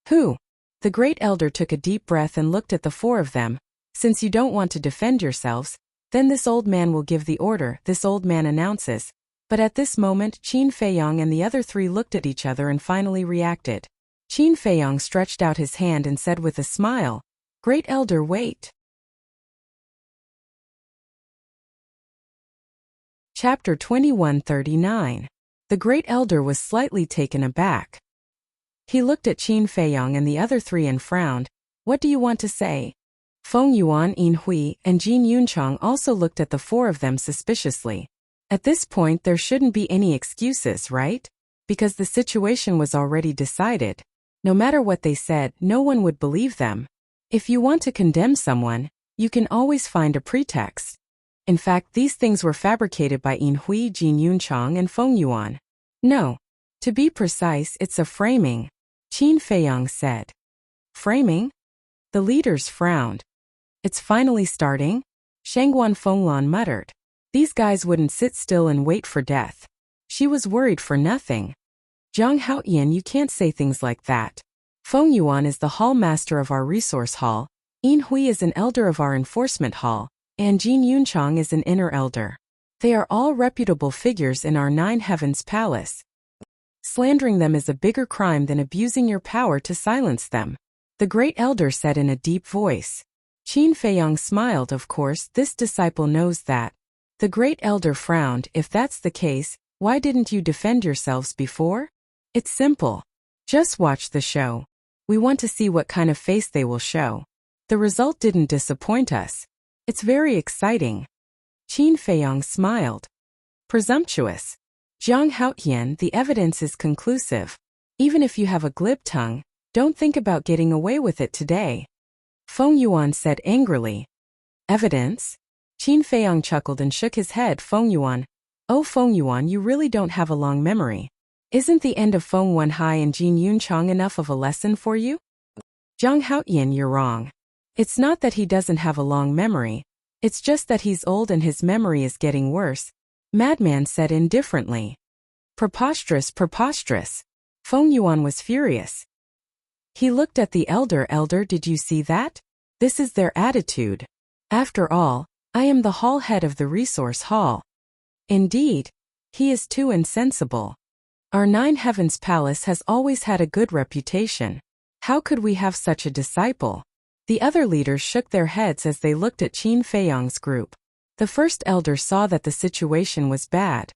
Who? The great elder took a deep breath and looked at the four of them. Since you don't want to defend yourselves, then this old man will give the order, this old man announces. But at this moment, Qin Feiyang and the other three looked at each other and finally reacted. Qin Feiyang stretched out his hand and said with a smile, Great elder, wait. Chapter 2139. The great elder was slightly taken aback. He looked at Qin Feiyang and the other three and frowned. What do you want to say? Feng Yuan, Yin Hui, and Jin Yunchang also looked at the four of them suspiciously. At this point there shouldn't be any excuses, right? Because the situation was already decided. No matter what they said, no one would believe them. If you want to condemn someone, you can always find a pretext. In fact, these things were fabricated by Yin Hui, Jin Yunchang, and Feng Yuan. No. To be precise, it's a framing, Qin Feiyang said. Framing? The leaders frowned. It's finally starting? Shangguan Fenglan muttered. These guys wouldn't sit still and wait for death. She was worried for nothing. Zhang Haoyan, you can't say things like that. Feng Yuan is the hall master of our resource hall, Yin Hui is an elder of our enforcement hall, and Jin Yunchang is an inner elder. They are all reputable figures in our Nine Heavens Palace. Slandering them is a bigger crime than abusing your power to silence them, the great elder said in a deep voice. Qin Feiyang smiled. Of course, this disciple knows that. The great elder frowned. If that's the case, why didn't you defend yourselves before? It's simple. Just watch the show. We want to see what kind of face they will show. The result didn't disappoint us. It's very exciting. Qin Feiyang smiled. Presumptuous. Zhang Haoyan, the evidence is conclusive. Even if you have a glib tongue, don't think about getting away with it today. Feng Yuan said angrily. Evidence? Qin Feiyang chuckled and shook his head. Feng Yuan. Oh Feng Yuan, you really don't have a long memory. Isn't the end of Feng Wenhai and Jin Yunchang enough of a lesson for you? Zhang Haoyan, you're wrong. It's not that he doesn't have a long memory. It's just that he's old and his memory is getting worse. Madman said indifferently. Preposterous, preposterous. Feng Yuan was furious. He looked at the elder. Elder, did you see that? This is their attitude. After all, I am the hall head of the resource hall. Indeed. He is too insensible. Our Nine Heavens Palace has always had a good reputation. How could we have such a disciple? The other leaders shook their heads as they looked at Qin Feiyang's group. The first elder saw that the situation was bad.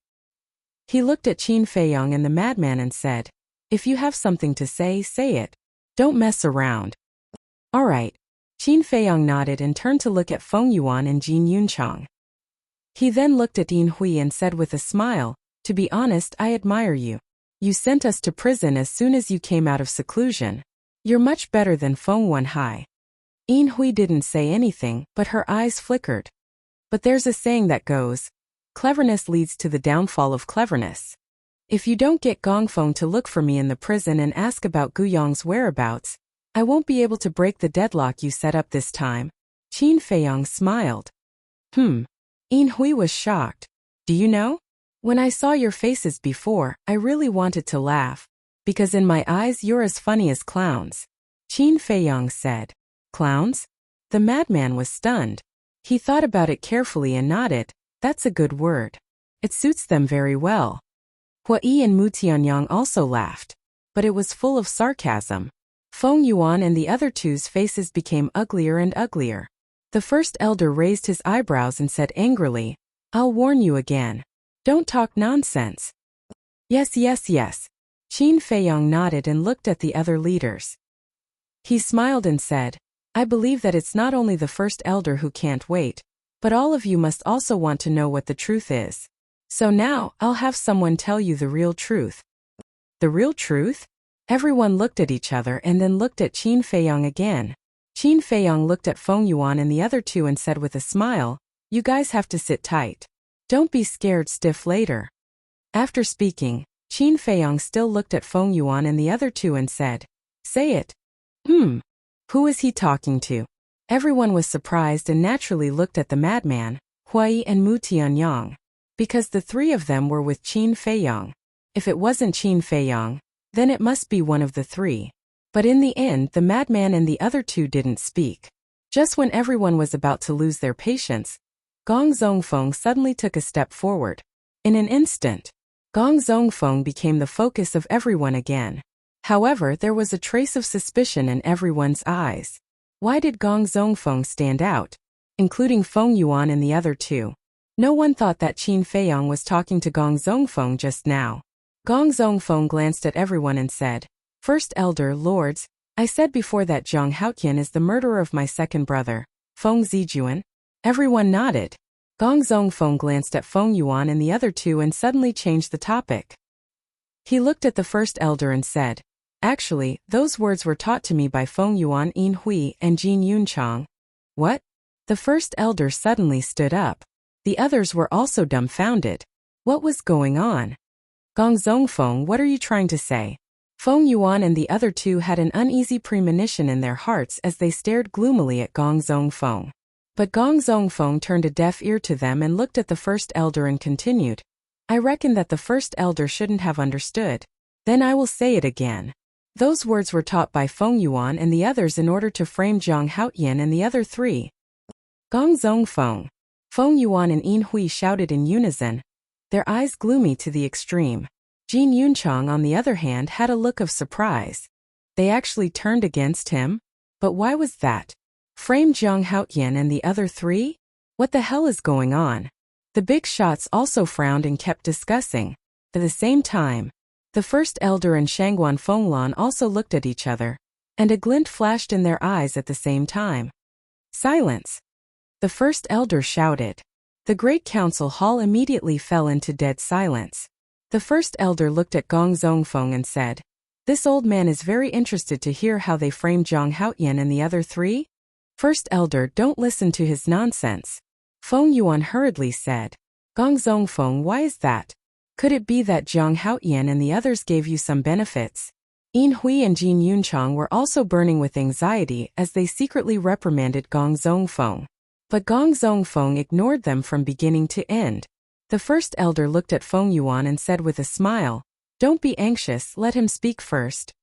He looked at Qin Feiyang and the madman and said, if you have something to say, say it. Don't mess around. All right. Qin Feiyang nodded and turned to look at Feng Yuan and Jin Yunchang. He then looked at Yin Hui and said with a smile, to be honest, I admire you. You sent us to prison as soon as you came out of seclusion. You're much better than Feng Wenhai. Yin Hui didn't say anything, but her eyes flickered. But there's a saying that goes, cleverness leads to the downfall of cleverness. If you don't get Gongfeng to look for me in the prison and ask about Guyong's whereabouts, I won't be able to break the deadlock you set up this time. Qin Feiyang smiled. Yin Hui was shocked. Do you know? When I saw your faces before, I really wanted to laugh. Because in my eyes you're as funny as clowns. Qin Feiyang said. Clowns? The madman was stunned. He thought about it carefully and nodded. That's a good word. It suits them very well. Hua Yi and Mu Tianyang also laughed. But it was full of sarcasm. Feng Yuan and the other two's faces became uglier and uglier. The first elder raised his eyebrows and said angrily, I'll warn you again. Don't talk nonsense. Yes, yes, yes. Qin Feiyang nodded and looked at the other leaders. He smiled and said, I believe that it's not only the first elder who can't wait, but all of you must also want to know what the truth is. So now, I'll have someone tell you the real truth. The real truth? Everyone looked at each other and then looked at Qin Feiyang again. Qin Feiyang looked at Feng Yuan and the other two and said with a smile, you guys have to sit tight. Don't be scared stiff later. After speaking, Qin Feiyang still looked at Feng Yuan and the other two and said, say it. Who is he talking to? Everyone was surprised and naturally looked at the madman, Hua Yi and Mu Tianyang. Because the three of them were with Qin Feiyang. If it wasn't Qin Feiyang, then it must be one of the three. But in the end, the madman and the other two didn't speak. Just when everyone was about to lose their patience, Gong Zongfeng suddenly took a step forward. In an instant, Gong Zongfeng became the focus of everyone again. However, there was a trace of suspicion in everyone's eyes. Why did Gong Zongfeng stand out? Including Feng Yuan and the other two. No one thought that Qin Feiyang was talking to Gong Zongfeng just now. Gong Zongfeng glanced at everyone and said, First Elder, Lords, I said before that Zhang Haoyan is the murderer of my second brother, Feng Zijuan. Everyone nodded. Gong Zongfeng glanced at Feng Yuan and the other two and suddenly changed the topic. He looked at the first elder and said, Actually, those words were taught to me by Feng Yuan, Yin Hui, and Jin Yunchang. What? The first elder suddenly stood up. The others were also dumbfounded. What was going on? Gong Zongfeng, what are you trying to say? Feng Yuan and the other two had an uneasy premonition in their hearts as they stared gloomily at Gong Zongfeng. But Gong Zongfeng turned a deaf ear to them and looked at the first elder and continued. I reckon that the first elder shouldn't have understood. Then I will say it again. Those words were taught by Feng Yuan and the others in order to frame Zhang Haoyan and the other three. Gong Zongfeng. Feng Yuan and Yin Hui shouted in unison, their eyes gloomy to the extreme. Jin Yunchang, on the other hand, had a look of surprise. They actually turned against him? But why was that? Frame Zhang Haoyan and the other three? What the hell is going on? The big shots also frowned and kept discussing. At the same time, the first elder and Shangguan Fenglan also looked at each other, and a glint flashed in their eyes at the same time. Silence! The first elder shouted. The great council hall immediately fell into dead silence. The first elder looked at Gong Zongfeng and said, this old man is very interested to hear how they framed Zhang Haoyan and the other three? First elder, don't listen to his nonsense. Feng Yuan hurriedly said. Gong Zongfeng, why is that? Could it be that Zhang Haoyan and the others gave you some benefits? Yin Hui and Jin Yunchang were also burning with anxiety as they secretly reprimanded Gong Zongfeng. But Gong Zongfeng ignored them from beginning to end. The first elder looked at Feng Yuan and said with a smile, don't be anxious, let him speak first.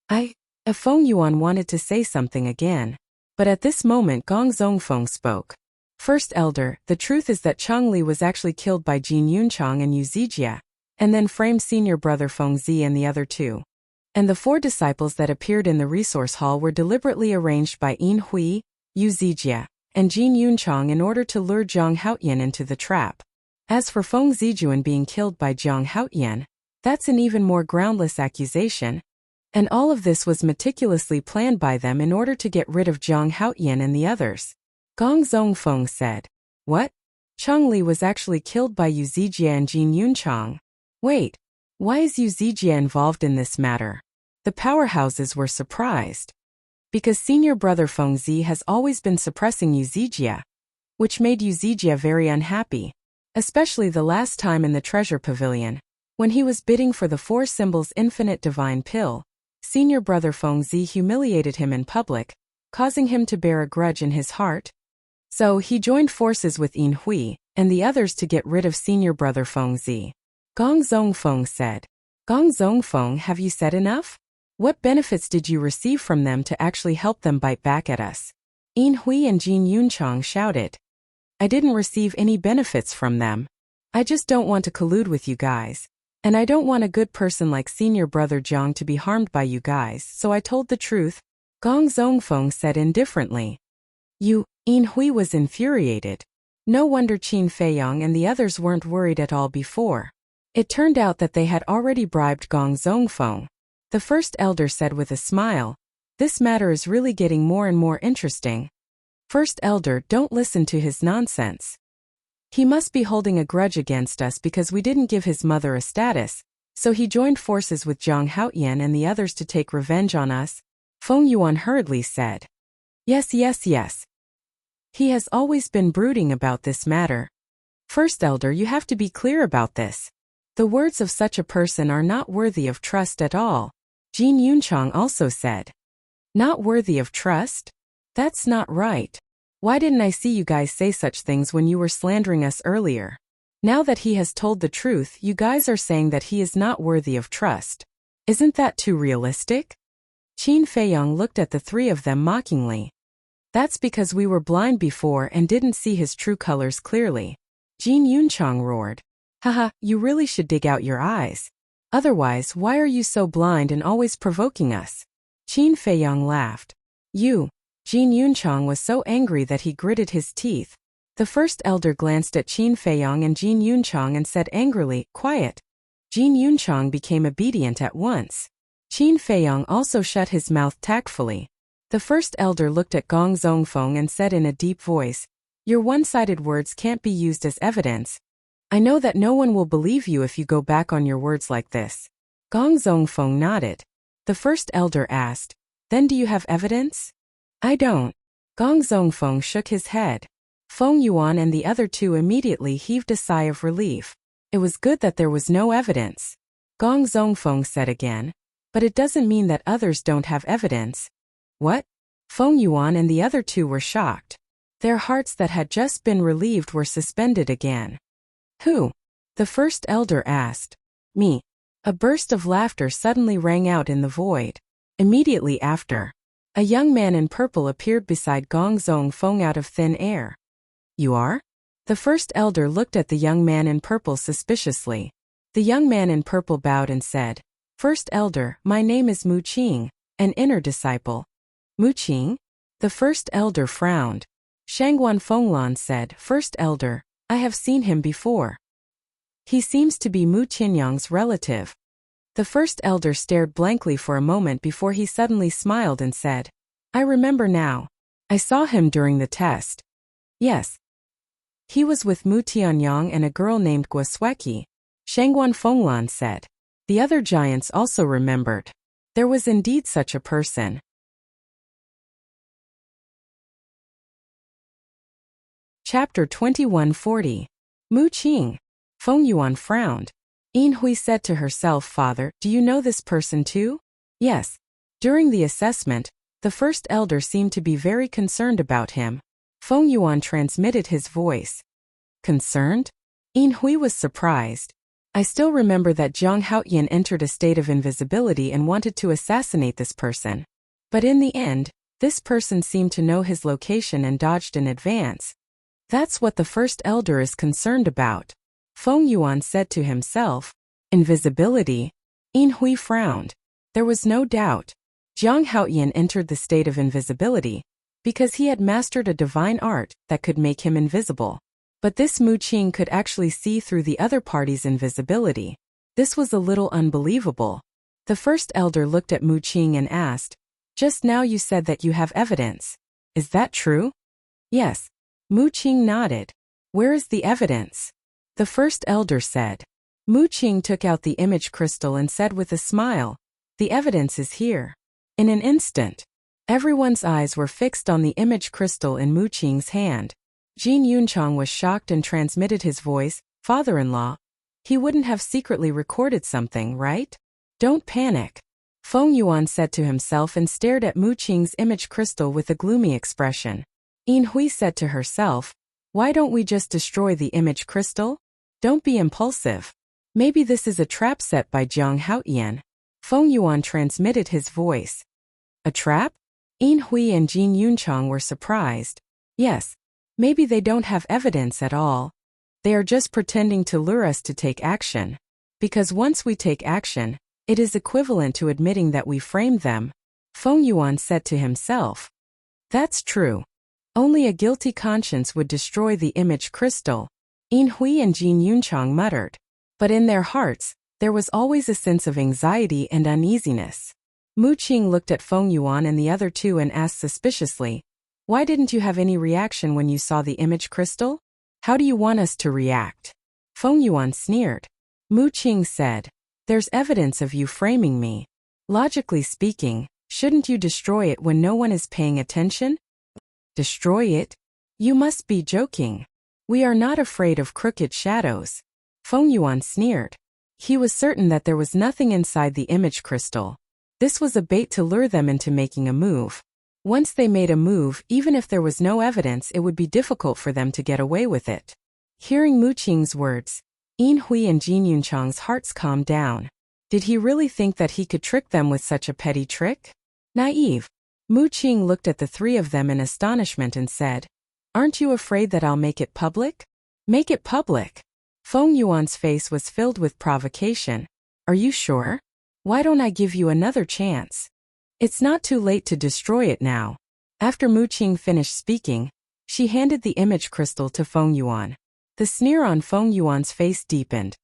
Feng Yuan wanted to say something again. But at this moment Gong Zongfeng spoke. First elder, the truth is that Cheng Li was actually killed by Jin Yunchang and Yu Zijia, and then framed senior brother Feng Zi and the other two. And the 4 disciples that appeared in the resource hall were deliberately arranged by Yin Hui, Yu Zijia, and Jin Yunchang in order to lure Zhang Haoyan into the trap. As for Feng Zijuan being killed by Zhang Haoyan, that's an even more groundless accusation. And all of this was meticulously planned by them in order to get rid of Zhang Haoyan and the others. Gong Zongfeng said. What? Cheng Li was actually killed by Yu Zijia and Jin Yunchang. Wait, why is Yu Zijia involved in this matter? The powerhouses were surprised. Because senior brother Feng Zi has always been suppressing Yu Zijia, which made Yu Zijia very unhappy. Especially the last time in the treasure pavilion, when he was bidding for the 4 symbols infinite divine pill, senior brother Feng Zi humiliated him in public, causing him to bear a grudge in his heart. So he joined forces with Yin Hui and the others to get rid of senior brother Feng Zi. Gong Zongfeng said. Gong Zongfeng, have you said enough? What benefits did you receive from them to actually help them bite back at us? Yin Hui and Jin Yunchang shouted. I didn't receive any benefits from them. I just don't want to collude with you guys. And I don't want a good person like senior brother Zhang to be harmed by you guys, so I told the truth. Gong Zongfeng said indifferently. Yin Hui was infuriated. No wonder Qin Feiyang and the others weren't worried at all before. It turned out that they had already bribed Gong Zongfeng. The first elder said with a smile, this matter is really getting more and more interesting. First elder, don't listen to his nonsense. He must be holding a grudge against us because we didn't give his mother a status, so he joined forces with Zhang Haoyan and the others to take revenge on us, Feng Yuan hurriedly said. Yes. He has always been brooding about this matter. First elder, you have to be clear about this. The words of such a person are not worthy of trust at all. Jin Yunchang also said. Not worthy of trust? That's not right. Why didn't I see you guys say such things when you were slandering us earlier? Now that he has told the truth, you guys are saying that he is not worthy of trust. Isn't that too realistic? Qin Feiyang looked at the 3 of them mockingly. That's because we were blind before and didn't see his true colors clearly. Jin Yunchang roared. Haha, you really should dig out your eyes. Otherwise, why are you so blind and always provoking us? Qin Feiyang laughed. Jin Yunchang was so angry that he gritted his teeth. The first elder glanced at Qin Feiyang and Jin Yunchang and said angrily, quiet. Jin Yunchang became obedient at once. Qin Feiyang also shut his mouth tactfully. The first elder looked at Gong Zongfeng and said in a deep voice, your one-sided words can't be used as evidence. I know that no one will believe you if you go back on your words like this. Gong Zongfeng nodded. The first elder asked, then do you have evidence? I don't. Gong Zongfeng shook his head. Feng Yuan and the other two immediately heaved a sigh of relief. It was good that there was no evidence. Gong Zongfeng said again. But it doesn't mean that others don't have evidence. What? Feng Yuan and the other two were shocked. Their hearts that had just been relieved were suspended again. Who? The first elder asked. Me. A burst of laughter suddenly rang out in the void. Immediately after, a young man in purple appeared beside Gong Zongfeng out of thin air. You are? The first elder looked at the young man in purple suspiciously. The young man in purple bowed and said, First elder, my name is Mu Qing, an inner disciple. Mu Qing? The first elder frowned. Shangguan Fenglan said, First elder, I have seen him before. He seems to be Mu Qianyang's relative. The first elder stared blankly for a moment before he suddenly smiled and said, I remember now. I saw him during the test. Yes. He was with Mu Tianyang and a girl named Guosweki, Shangguan Fenglan said. The other giants also remembered. There was indeed such a person. Chapter 2140. Mu Qing. Feng Yuan frowned. Yin Hui said to herself, Father, do you know this person too? Yes. During the assessment, the first elder seemed to be very concerned about him. Feng Yuan transmitted his voice. Concerned? Yin Hui was surprised. I still remember that Jiang Haoyan entered a state of invisibility and wanted to assassinate this person. But in the end, this person seemed to know his location and dodged in advance. That's what the first elder is concerned about. Feng Yuan said to himself. Invisibility? Yin Hui frowned. There was no doubt. Jiang Haoyan entered the state of invisibility because he had mastered a divine art that could make him invisible. But this Mu Qing could actually see through the other party's invisibility. This was a little unbelievable. The first elder looked at Mu Qing and asked, Just now you said that you have evidence. Is that true? Yes. Mu Qing nodded. Where is the evidence? The first elder said. Mu Qing took out the image crystal and said with a smile, The evidence is here. In an instant, everyone's eyes were fixed on the image crystal in Mu Qing's hand. Jin Yunchang was shocked and transmitted his voice, Father-in-law. He wouldn't have secretly recorded something, right? Don't panic. Feng Yuan said to himself and stared at Mu Qing's image crystal with a gloomy expression. Yin Hui said to herself, Why don't we just destroy the image crystal? Don't be impulsive. Maybe this is a trap set by Jiang Haoyan. Feng Yuan transmitted his voice. A trap? Yin Hui and Jin Yunchang were surprised. Yes. Maybe they don't have evidence at all. They are just pretending to lure us to take action. Because once we take action, it is equivalent to admitting that we framed them. Feng Yuan said to himself. That's true. Only a guilty conscience would destroy the image crystal. Yin Hui and Jin Yunchang muttered. But in their hearts, there was always a sense of anxiety and uneasiness. Mu Qing looked at Feng Yuan and the other two and asked suspiciously, Why didn't you have any reaction when you saw the image crystal? How do you want us to react? Feng Yuan sneered. Mu Qing said, There's evidence of you framing me. Logically speaking, shouldn't you destroy it when no one is paying attention? Destroy it? You must be joking. We are not afraid of crooked shadows. Feng Yuan sneered. He was certain that there was nothing inside the image crystal. This was a bait to lure them into making a move. Once they made a move, even if there was no evidence, it would be difficult for them to get away with it. Hearing Mu Qing's words, Yin Hui and Jin Yunchang's hearts calmed down. Did he really think that he could trick them with such a petty trick? Naive. Mu Qing looked at the three of them in astonishment and said, Aren't you afraid that I'll make it public? Make it public. Feng Yuan's face was filled with provocation. Are you sure? Why don't I give you another chance? It's not too late to destroy it now. After Mu Qing finished speaking, she handed the image crystal to Feng Yuan. The sneer on Feng Yuan's face deepened.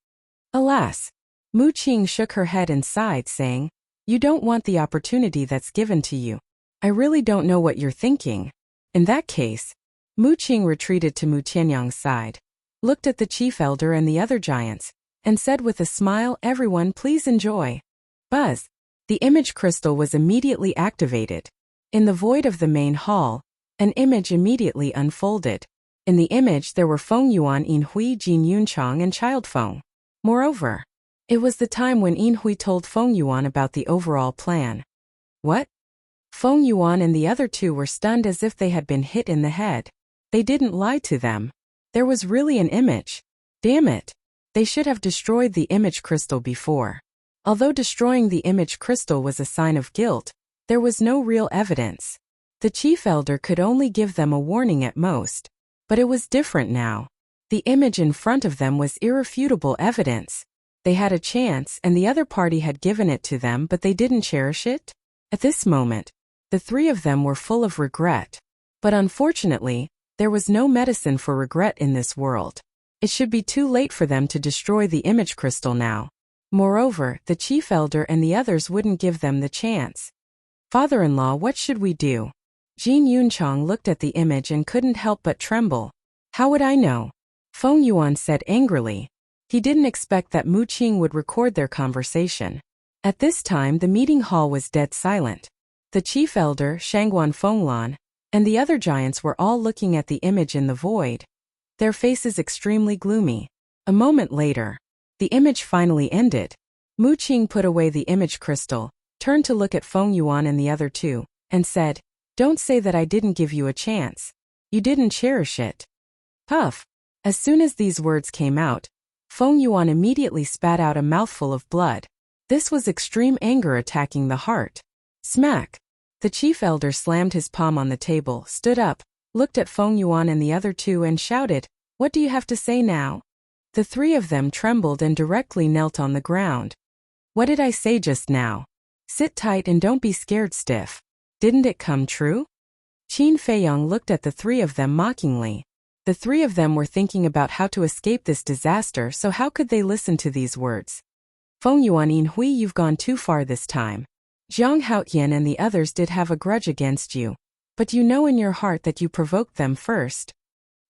Alas! Mu Qing shook her head and sighed, saying, You don't want the opportunity that's given to you. I really don't know what you're thinking. In that case, Mu Qing retreated to Mu Tianyang's side, looked at the chief elder and the other giants, and said with a smile, Everyone please enjoy. Buzz! The image crystal was immediately activated. In the void of the main hall, an image immediately unfolded. In the image there were Feng Yuan, Yin Hui, Jin Yunchang, and Child Feng. Moreover, it was the time when Yin Hui told Feng Yuan about the overall plan. What? Feng Yuan and the other two were stunned as if they had been hit in the head. They didn't lie to them. There was really an image. Damn it. They should have destroyed the image crystal before. Although destroying the image crystal was a sign of guilt, there was no real evidence. The chief elder could only give them a warning at most. But it was different now. The image in front of them was irrefutable evidence. They had a chance and the other party had given it to them, but they didn't cherish it. At this moment, the three of them were full of regret. But unfortunately, there was no medicine for regret in this world. It should be too late for them to destroy the image crystal now. Moreover, the chief elder and the others wouldn't give them the chance. Father-in-law, what should we do? Jin Yunchang looked at the image and couldn't help but tremble. How would I know? Feng Yuan said angrily. He didn't expect that Mu Qing would record their conversation. At this time the meeting hall was dead silent. The chief elder, Shangguan Fenglan, and the other giants were all looking at the image in the void, their faces extremely gloomy. A moment later, the image finally ended. Mu Qing put away the image crystal, turned to look at Feng Yuan and the other two, and said, "Don't say that I didn't give you a chance. You didn't cherish it." Puff. As soon as these words came out, Feng Yuan immediately spat out a mouthful of blood. This was extreme anger attacking the heart. Smack. The chief elder slammed his palm on the table, stood up, looked at Feng Yuan and the other two and shouted, "What do you have to say now?" The three of them trembled and directly knelt on the ground. "What did I say just now? Sit tight and don't be scared stiff. Didn't it come true?" Qin Feiyong looked at the three of them mockingly. The three of them were thinking about how to escape this disaster, so how could they listen to these words? "Feng Yuan, Yin Hui, you've gone too far this time. Jiang Haotian and the others did have a grudge against you, but you know in your heart that you provoked them first.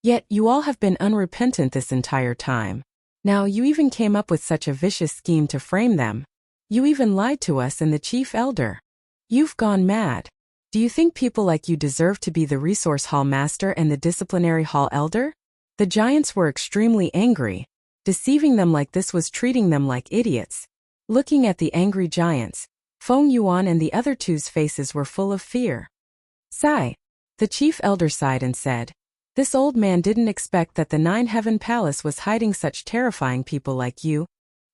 Yet you all have been unrepentant this entire time. Now you even came up with such a vicious scheme to frame them. You even lied to us and the chief elder. You've gone mad. Do you think people like you deserve to be the resource hall master and the disciplinary hall elder?" The giants were extremely angry. Deceiving them like this was treating them like idiots. Looking at the angry giants, Feng Yuan and the other two's faces were full of fear. Sigh. The chief elder sighed and said, "This old man didn't expect that the Nine Heaven Palace was hiding such terrifying people like you."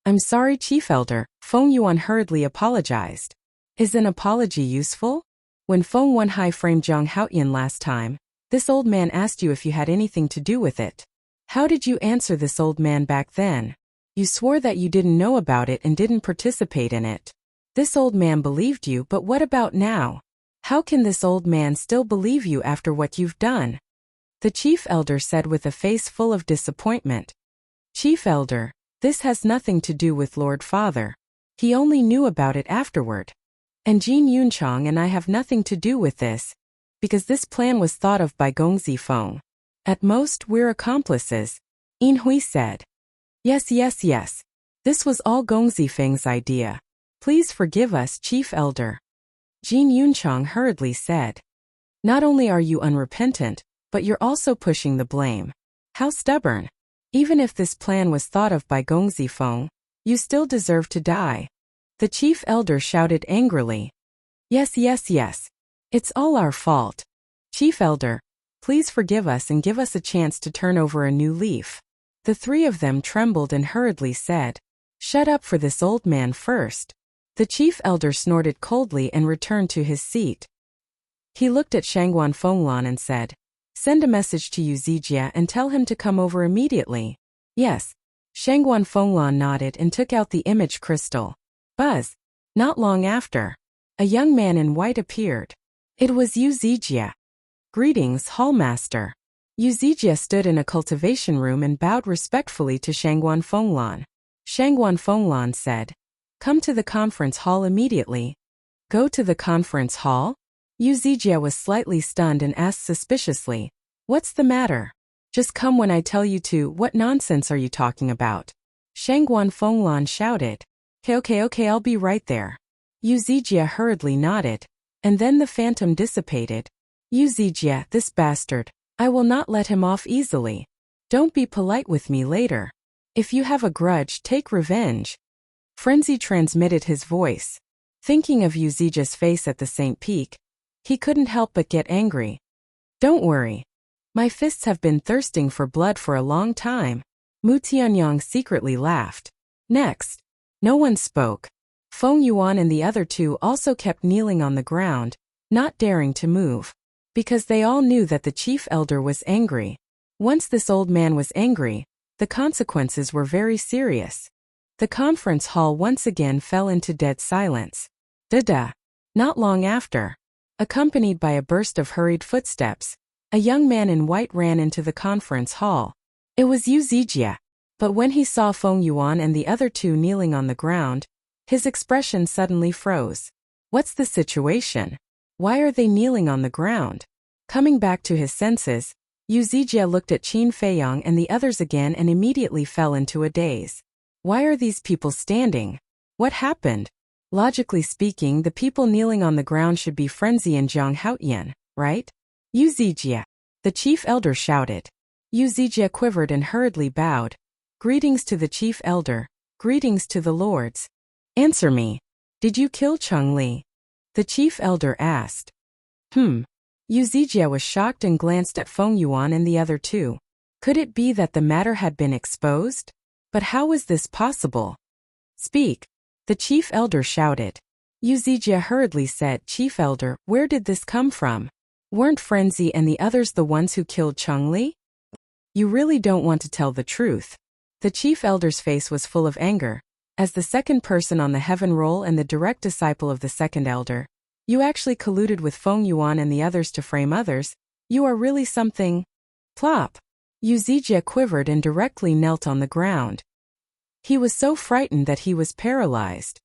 "I'm sorry, chief elder," Feng Yuan hurriedly apologized. Is an apology useful? When Feng Wenhai framed Jiang Haotian last time, this old man asked you if you had anything to do with it. How did you answer this old man back then? You swore that you didn't know about it and didn't participate in it. This old man believed you, but what about now? How can this old man still believe you after what you've done?" The chief elder said with a face full of disappointment. "Chief elder, this has nothing to do with Lord Father. He only knew about it afterward. And Jin Yunchang and I have nothing to do with this, because this plan was thought of by Gongzi Feng. At most, we're accomplices," Yin Hui said. Yes. This was all Gongzi Feng's idea. Please forgive us, chief elder," Jin Yunchang hurriedly said. "Not only are you unrepentant, but you're also pushing the blame. How stubborn. Even if this plan was thought of by Gongzi Feng, you still deserve to die." The chief elder shouted angrily. Yes. It's all our fault. Chief elder, please forgive us and give us a chance to turn over a new leaf." The three of them trembled and hurriedly said, "Shut up for this old man first." The chief elder snorted coldly and returned to his seat. He looked at Shangguan Fenglan and said, "Send a message to Yu Zijia and tell him to come over immediately." Yes. Shangguan Fenglan nodded and took out the image crystal. Buzz. Not long after, a young man in white appeared. It was Yu Zijia. "Greetings, Hallmaster." Yu Zijia stood in a cultivation room and bowed respectfully to Shangguan Fenglan. Shangguan Fenglan said, "Come to the conference hall immediately." "Go to the conference hall?" Yu Zijia was slightly stunned and asked suspiciously, "What's the matter?" "Just come when I tell you to. What nonsense are you talking about?" Shangguan Fenglan shouted. Okay, I'll be right there." Yu Zijia hurriedly nodded, and then the phantom dissipated. Yu Zijia, this bastard, I will not let him off easily. Don't be polite with me later. If you have a grudge, take revenge. Frenzy transmitted his voice. Thinking of Uzija's face at the St. Peak, he couldn't help but get angry. Don't worry. My fists have been thirsting for blood for a long time. Mu Tianyang secretly laughed. Next, no one spoke. Feng Yuan and the other two also kept kneeling on the ground, not daring to move. Because they all knew that the chief elder was angry. Once this old man was angry, the consequences were very serious. The conference hall once again fell into dead silence. Da-da. Not long after, accompanied by a burst of hurried footsteps, a young man in white ran into the conference hall. It was Uzijia. But when he saw Feng Yuan and the other two kneeling on the ground, his expression suddenly froze. What's the situation? Why are they kneeling on the ground? Coming back to his senses, Uzijia looked at Qin Feiyang and the others again and immediately fell into a daze. Why are these people standing? What happened? Logically speaking, the people kneeling on the ground should be Frenzy and Jiang Haotian, right? Uzijia. The chief elder shouted. Uzijia quivered and hurriedly bowed. Greetings to the chief elder. Greetings to the lords. Answer me. Did you kill Cheng-Li? The chief elder asked. Uzijia was shocked and glanced at Feng Yuan and the other two. Could it be that the matter had been exposed? But how was this possible? Speak. The chief elder shouted. Uzijia hurriedly said, Chief elder, where did this come from? Weren't Frenzy and the others the ones who killed Cheng-Li? You really don't want to tell the truth. The chief elder's face was full of anger. As the second person on the heaven roll and the direct disciple of the second elder, you actually colluded with Feng Yuan and the others to frame others. You are really something. Plop. Uzijia quivered and directly knelt on the ground. He was so frightened that he was paralyzed.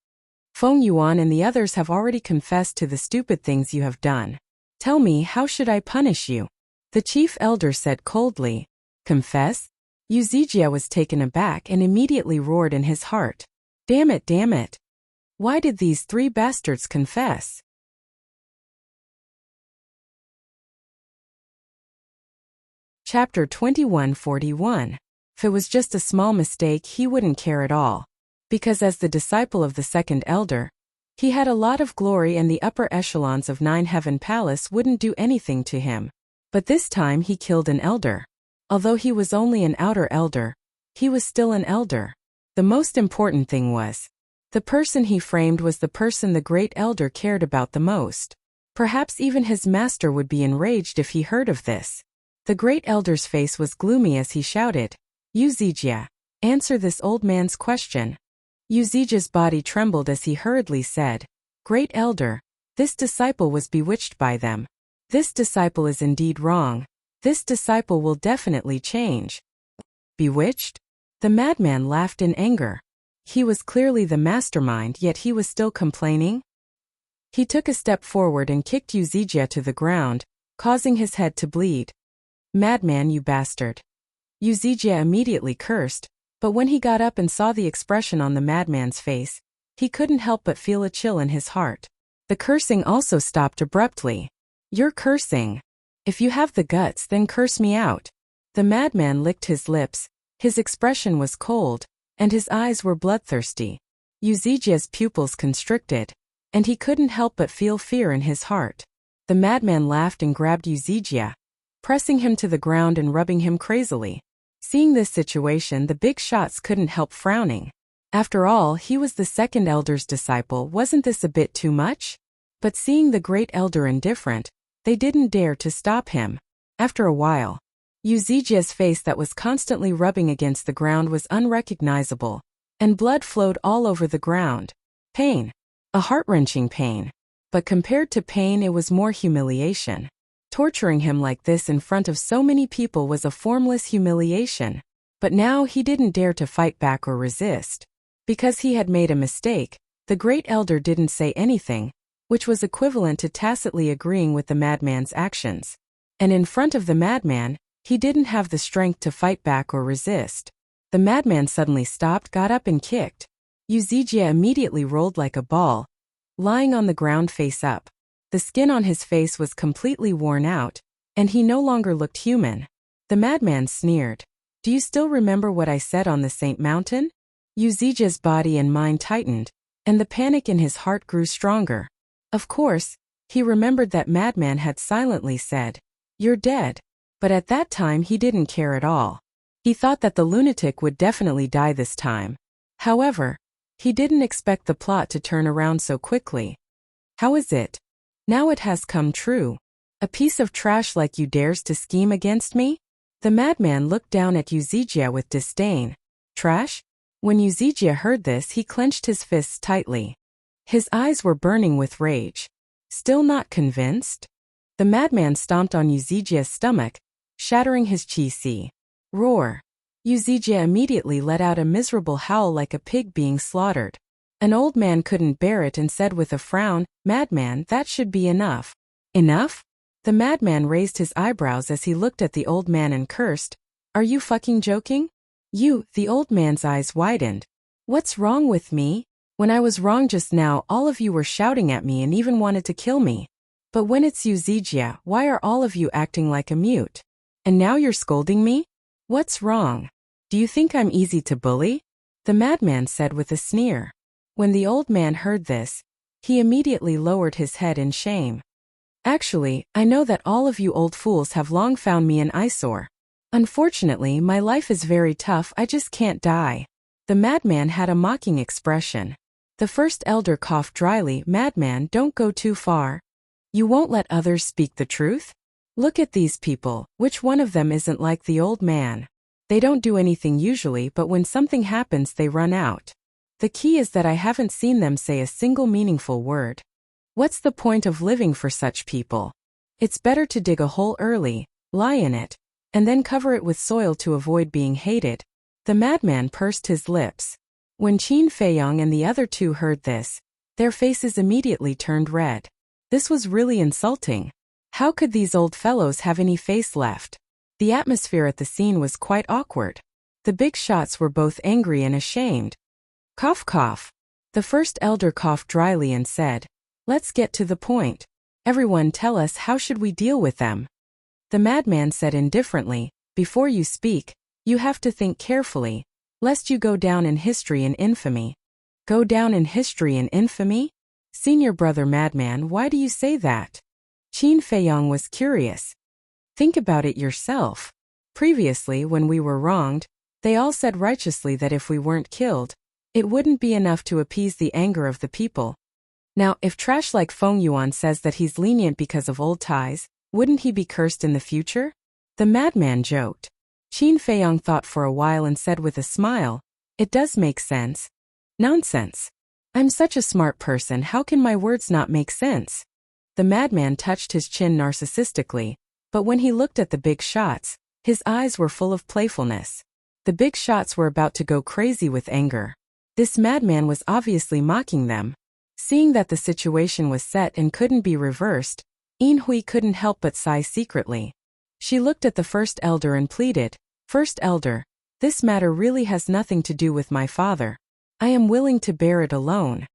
Feng Yuan and the others have already confessed to the stupid things you have done. Tell me, how should I punish you? The chief elder said coldly. Confess? Uzijia was taken aback and immediately roared in his heart. Damn it, damn it. Why did these three bastards confess? Chapter 2141. If it was just a small mistake, he wouldn't care at all. Because as the disciple of the second elder, he had a lot of glory and the upper echelons of Nine Heaven Palace wouldn't do anything to him. But this time he killed an elder. Although he was only an outer elder, he was still an elder. The most important thing was, the person he framed was the person the great elder cared about the most. Perhaps even his master would be enraged if he heard of this. The great elder's face was gloomy as he shouted, Uzijia, answer this old man's question. Uzijia's body trembled as he hurriedly said, Great elder, this disciple was bewitched by them. This disciple is indeed wrong. This disciple will definitely change. Bewitched? The madman laughed in anger. He was clearly the mastermind, yet he was still complaining. He took a step forward and kicked Uzijia to the ground, causing his head to bleed. Madman, you bastard. Uzijia immediately cursed, but when he got up and saw the expression on the madman's face, he couldn't help but feel a chill in his heart. The cursing also stopped abruptly. You're cursing. If you have the guts, then curse me out. The madman licked his lips, his expression was cold, and his eyes were bloodthirsty. Uzijia's pupils constricted, and he couldn't help but feel fear in his heart. The madman laughed and grabbed Uzijia, pressing him to the ground and rubbing him crazily. Seeing this situation, the big shots couldn't help frowning. After all, he was the second elder's disciple. Wasn't this a bit too much? But seeing the great elder indifferent, they didn't dare to stop him. After a while, Uzijia's face that was constantly rubbing against the ground was unrecognizable, and blood flowed all over the ground. Pain. A heart-wrenching pain. But compared to pain, it was more humiliation. Torturing him like this in front of so many people was a formless humiliation. But now he didn't dare to fight back or resist. Because he had made a mistake, the great elder didn't say anything, which was equivalent to tacitly agreeing with the madman's actions. And in front of the madman, he didn't have the strength to fight back or resist. The madman suddenly stopped, got up and kicked. Uzijia immediately rolled like a ball, lying on the ground face up. The skin on his face was completely worn out, and he no longer looked human. The madman sneered. Do you still remember what I said on the Saint Mountain? Uzija's body and mind tightened, and the panic in his heart grew stronger. Of course, he remembered that madman had silently said, "You're dead." But at that time he didn't care at all. He thought that the lunatic would definitely die this time. However, he didn't expect the plot to turn around so quickly. How is it? Now it has come true. A piece of trash like you dares to scheme against me? The madman looked down at Uzija with disdain. Trash? When Uzija heard this, he clenched his fists tightly. His eyes were burning with rage. Still not convinced? The madman stomped on Uzija's stomach, shattering his chi. Roar. Uzija immediately let out a miserable howl like a pig being slaughtered. An old man couldn't bear it and said with a frown, "Madman, that should be enough." Enough? The madman raised his eyebrows as he looked at the old man and cursed. Are you fucking joking? You, the old man's eyes widened. What's wrong with me? When I was wrong just now, all of you were shouting at me and even wanted to kill me. But when it's Uzija, why are all of you acting like a mute? And now you're scolding me? What's wrong? Do you think I'm easy to bully? The madman said with a sneer. When the old man heard this, he immediately lowered his head in shame. Actually, I know that all of you old fools have long found me an eyesore. Unfortunately, my life is very tough, I just can't die. The madman had a mocking expression. The first elder coughed dryly. Madman, don't go too far. You won't let others speak the truth? Look at these people, which one of them isn't like the old man? They don't do anything usually, but when something happens they run out. The key is that I haven't seen them say a single meaningful word. What's the point of living for such people? It's better to dig a hole early, lie in it, and then cover it with soil to avoid being hated. The madman pursed his lips. When Qin Feiyong and the other two heard this, their faces immediately turned red. This was really insulting. How could these old fellows have any face left? The atmosphere at the scene was quite awkward. The big shots were both angry and ashamed. Cough cough. The first elder coughed dryly and said, "Let's get to the point. Everyone tell us, how should we deal with them?" The madman said indifferently, "Before you speak, you have to think carefully, lest you go down in history in infamy." Go down in history in infamy? Senior brother madman, why do you say that? Qin Feiyong was curious. Think about it yourself. Previously, when we were wronged, they all said righteously that if we weren't killed, it wouldn't be enough to appease the anger of the people. Now, if trash like Feng Yuan says that he's lenient because of old ties, wouldn't he be cursed in the future? The madman joked. Qin Feiyong thought for a while and said with a smile, "It does make sense." Nonsense. I'm such a smart person, how can my words not make sense? The madman touched his chin narcissistically, but when he looked at the big shots, his eyes were full of playfulness. The big shots were about to go crazy with anger. This madman was obviously mocking them. Seeing that the situation was set and couldn't be reversed, Yin Hui couldn't help but sigh secretly. She looked at the first elder and pleaded, "First elder, this matter really has nothing to do with my father. I am willing to bear it alone.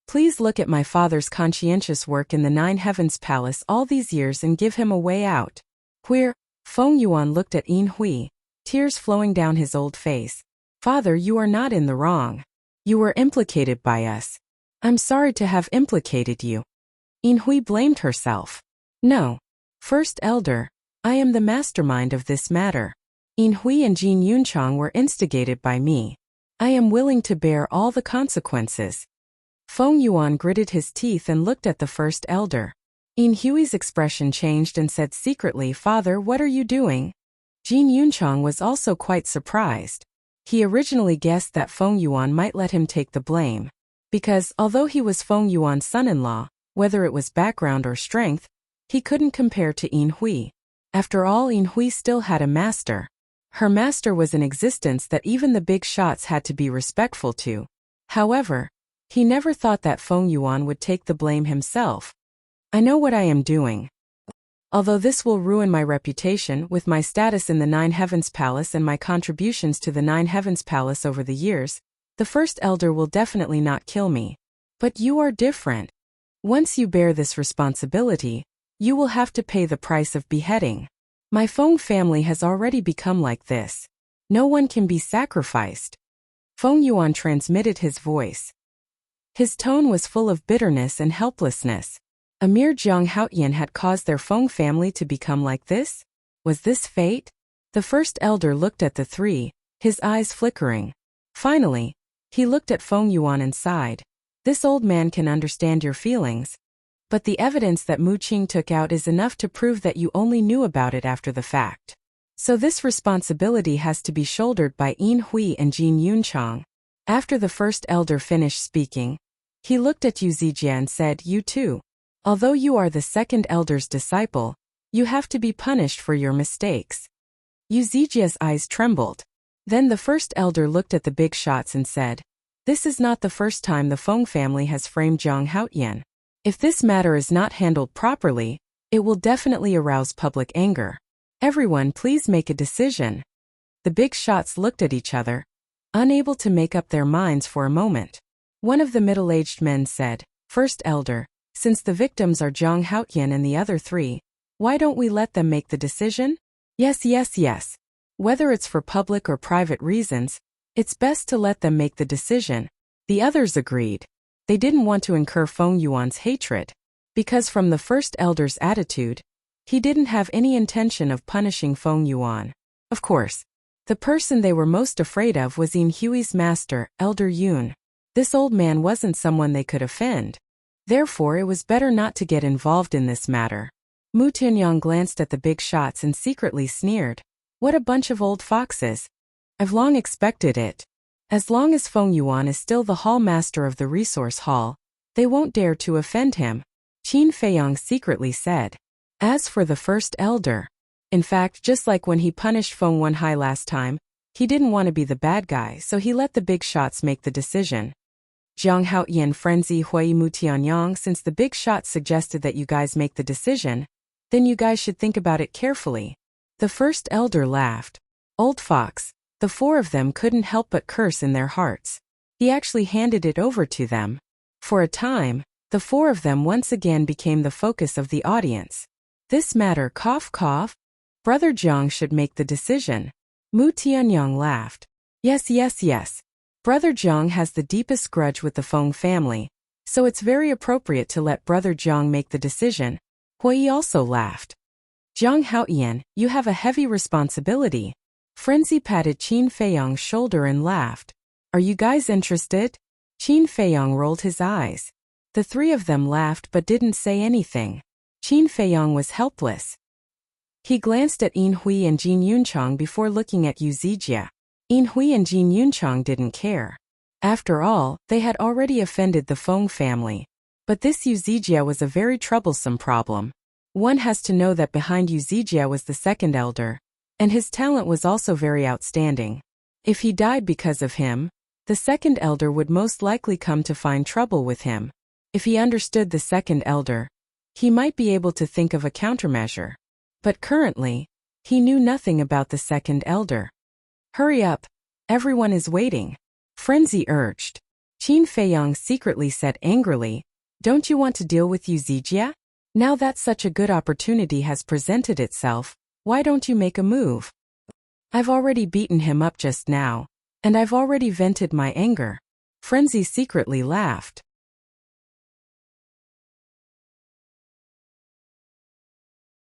Please look at my father's conscientious work in the Nine Heavens Palace all these years and give him a way out." Queer. Feng Yuan looked at Yin Hui, tears flowing down his old face. "Father, you are not in the wrong. You were implicated by us. I'm sorry to have implicated you." Yin Hui blamed herself. "No. First elder, I am the mastermind of this matter. Yin Hui and Jin Yunchang were instigated by me. I am willing to bear all the consequences." Feng Yuan gritted his teeth and looked at the first elder. Yin Hui's expression changed and said secretly, "Father, what are you doing?" Jin Yunchang was also quite surprised. He originally guessed that Feng Yuan might let him take the blame. Because, although he was Feng Yuan's son-in-law, whether it was background or strength, he couldn't compare to Yin Hui. After all, Yin Hui still had a master. Her master was in existence that even the big shots had to be respectful to. However, he never thought that Feng Yuan would take the blame himself. "I know what I am doing. Although this will ruin my reputation with my status in the Nine Heavens Palace and my contributions to the Nine Heavens Palace over the years, the first elder will definitely not kill me. But you are different. Once you bear this responsibility, you will have to pay the price of beheading." My Feng family has already become like this. No one can be sacrificed. Feng Yuan transmitted his voice. His tone was full of bitterness and helplessness. A mere Jiang Haoyan had caused their Feng family to become like this? Was this fate? The first elder looked at the three, his eyes flickering. Finally, he looked at Feng Yuan and sighed. This old man can understand your feelings. But the evidence that Mu Qing took out is enough to prove that you only knew about it after the fact. So this responsibility has to be shouldered by Yin Hui and Jin Yunchang. After the first elder finished speaking, he looked at Yu Zijie and said, You too. Although you are the second elder's disciple, you have to be punished for your mistakes. Yu Zijie's eyes trembled. Then the first elder looked at the big shots and said, This is not the first time the Feng family has framed Jiang Haoyan. If this matter is not handled properly, it will definitely arouse public anger. Everyone please make a decision. The big shots looked at each other, unable to make up their minds for a moment. One of the middle-aged men said, First elder, since the victims are Jiang Haoyan and the other three, why don't we let them make the decision? Yes. Whether it's for public or private reasons, it's best to let them make the decision. The others agreed. They didn't want to incur Feng Yuan's hatred, because from the first elder's attitude, he didn't have any intention of punishing Feng Yuan. Of course, the person they were most afraid of was Yin Hui's master, Elder Yun. This old man wasn't someone they could offend. Therefore, it was better not to get involved in this matter. Mu Tianyang glanced at the big shots and secretly sneered. What a bunch of old foxes. I've long expected it. As long as Feng Yuan is still the hall master of the resource hall, they won't dare to offend him. Qin Feiyang secretly said. As for the first elder, in fact, just like when he punished Feng Wenhai last time, he didn't want to be the bad guy, so he let the big shots make the decision. Jiang Haoyan frenzy Hui Mu Tianyang, since the big shots suggested that you guys make the decision, then you guys should think about it carefully. The first elder laughed. Old fox, the four of them couldn't help but curse in their hearts. He actually handed it over to them. For a time, the four of them once again became the focus of the audience. This matter cough. Brother Jiang should make the decision. Mu Tianyang laughed. Yes. Brother Jiang has the deepest grudge with the Feng family, so it's very appropriate to let Brother Jiang make the decision. Hui also laughed. Jiang Haoyan, you have a heavy responsibility. Frenzy patted Qin Feiyang's shoulder and laughed. Are you guys interested? Qin Feiyang rolled his eyes. The three of them laughed but didn't say anything. Qin Feiyang was helpless. He glanced at Yin Hui and Jin Yunchang before looking at Yu Zijie. Yin Hui and Jin Yunchang didn't care. After all, they had already offended the Feng family. But this Yu Zijie was a very troublesome problem. One has to know that behind Yu Zijie was the second elder, and his talent was also very outstanding. If he died because of him, the second elder would most likely come to find trouble with him. If he understood the second elder, he might be able to think of a countermeasure. But currently, he knew nothing about the second elder. Hurry up, everyone is waiting. Frenzy urged. Qin Feiyang secretly said angrily, Don't you want to deal with Yu Zijie? Now that such a good opportunity has presented itself, why don't you make a move? I've already beaten him up just now, and I've already vented my anger. Frenzy secretly laughed.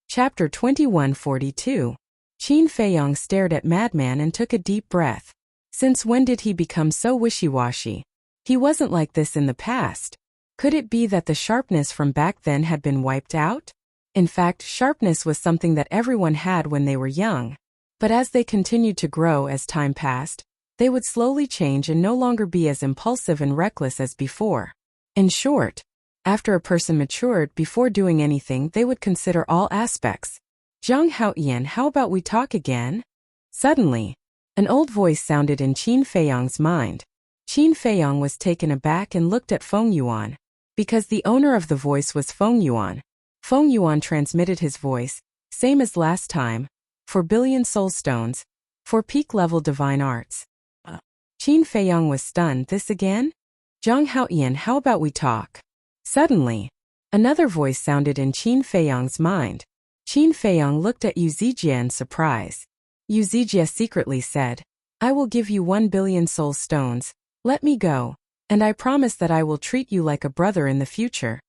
Chapter 2142. Qin Feiyang stared at Madman and took a deep breath. Since when did he become so wishy-washy? He wasn't like this in the past. Could it be that the sharpness from back then had been wiped out? In fact, sharpness was something that everyone had when they were young. But as they continued to grow as time passed, they would slowly change and no longer be as impulsive and reckless as before. In short, after a person matured, before doing anything, they would consider all aspects. Jiang Haoyan, how about we talk again? Suddenly, an old voice sounded in Qin Feiyang's mind. Qin Feiyang was taken aback and looked at Feng Yuan. Because the owner of the voice was Feng Yuan. Feng Yuan transmitted his voice, same as last time, for billion soul stones, for peak-level divine arts. Qin Feiyang was stunned. This again? Jiang Haoyan, how about we talk? Suddenly, another voice sounded in Qin Feiyang's mind. Qin Feiyong looked at Yu Zijie in surprise. Yu Zijie secretly said, I will give you 1 billion soul stones. Let me go. And I promise that I will treat you like a brother in the future.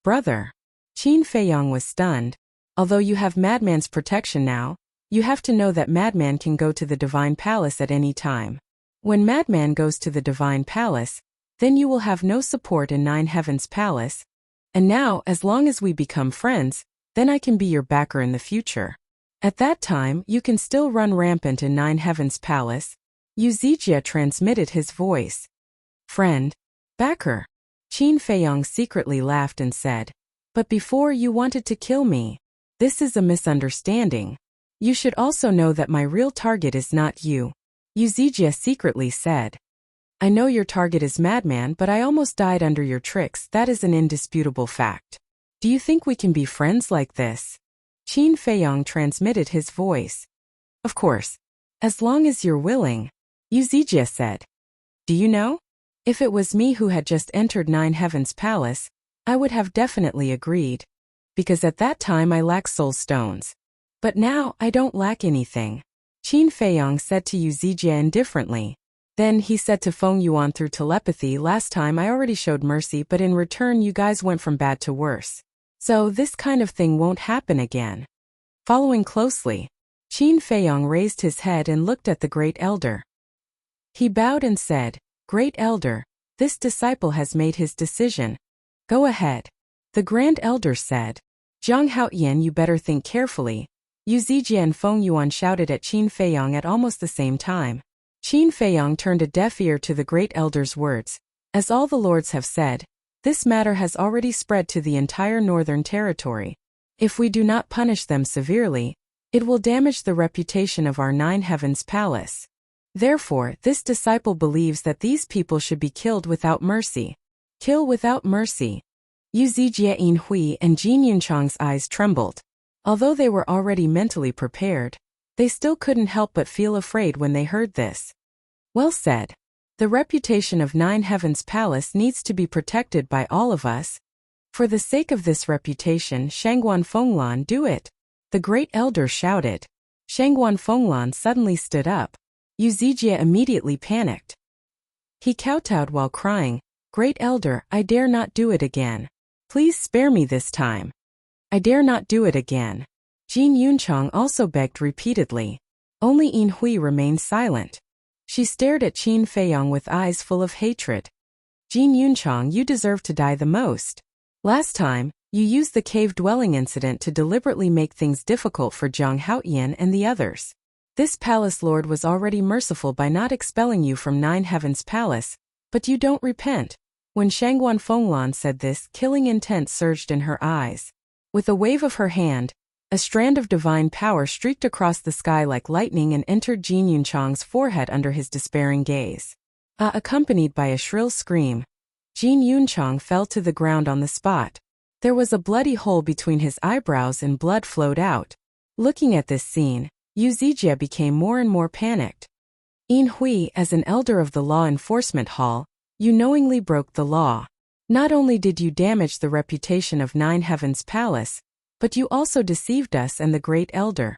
Brother? Qin Feiyong was stunned. Although you have Madman's protection now, you have to know that Madman can go to the Divine Palace at any time. When Madman goes to the Divine Palace, then you will have no support in Nine Heavens Palace. And now, as long as we become friends, then I can be your backer in the future. At that time, you can still run rampant in Nine Heavens Palace. Yu Zijie transmitted his voice. Friend? Backer? Qin Feiyong secretly laughed and said, But before you wanted to kill me. This is a misunderstanding. You should also know that my real target is not you. Yu Zijie secretly said. I know your target is Madman, but I almost died under your tricks. That is an indisputable fact. Do you think we can be friends like this? Qin Feiyong transmitted his voice. Of course. As long as you're willing. Yu Zijie said. Do you know? If it was me who had just entered Nine Heavens Palace, I would have definitely agreed. Because at that time I lacked soul stones. But now I don't lack anything. Qin Feiyong said to Yu Zijie indifferently. Then he said to Feng Yuan through telepathy, last time I already showed mercy, but in return you guys went from bad to worse. So this kind of thing won't happen again. Following closely, Qin Feiyong raised his head and looked at the Great Elder. He bowed and said, Great Elder, this disciple has made his decision. Go ahead. The Grand Elder said. Zhang Haoyan, you better think carefully. Yu Zijie and Feng Yuan shouted at Qin Feiyong at almost the same time. Qin Feiyong turned a deaf ear to the Great Elder's words. As all the lords have said, this matter has already spread to the entire northern territory. If we do not punish them severely, it will damage the reputation of our Nine Heavens Palace. Therefore, this disciple believes that these people should be killed without mercy. Kill without mercy. Yu Zijie, Yin Hui, and Jin Yunchang's eyes trembled. Although they were already mentally prepared, they still couldn't help but feel afraid when they heard this. Well said. The reputation of Nine Heavens Palace needs to be protected by all of us. For the sake of this reputation, Shangguan Fenglan, do it. The Great Elder shouted. Shangguan Fenglan suddenly stood up. Yu Zijie immediately panicked. He kowtowed while crying, Great Elder, I dare not do it again. Please spare me this time. I dare not do it again. Jin Yunchang also begged repeatedly. Only Yin Hui remained silent. She stared at Qin Feiyong with eyes full of hatred. Jin Yunchang, you deserve to die the most. Last time, you used the cave-dwelling incident to deliberately make things difficult for Zhang Haoyan and the others. This palace lord was already merciful by not expelling you from Nine Heavens Palace, but you don't repent. When Shangguan Fenglan said this, killing intent surged in her eyes. With a wave of her hand, a strand of divine power streaked across the sky like lightning and entered Jin Yunchang's forehead under his despairing gaze. Accompanied by a shrill scream, Jin Yunchang fell to the ground on the spot. There was a bloody hole between his eyebrows and blood flowed out. Looking at this scene, Yu Zijie became more and more panicked. Yin Hui, as an elder of the Law Enforcement Hall, you knowingly broke the law. Not only did you damage the reputation of Nine Heavens Palace, but you also deceived us and the Great Elder.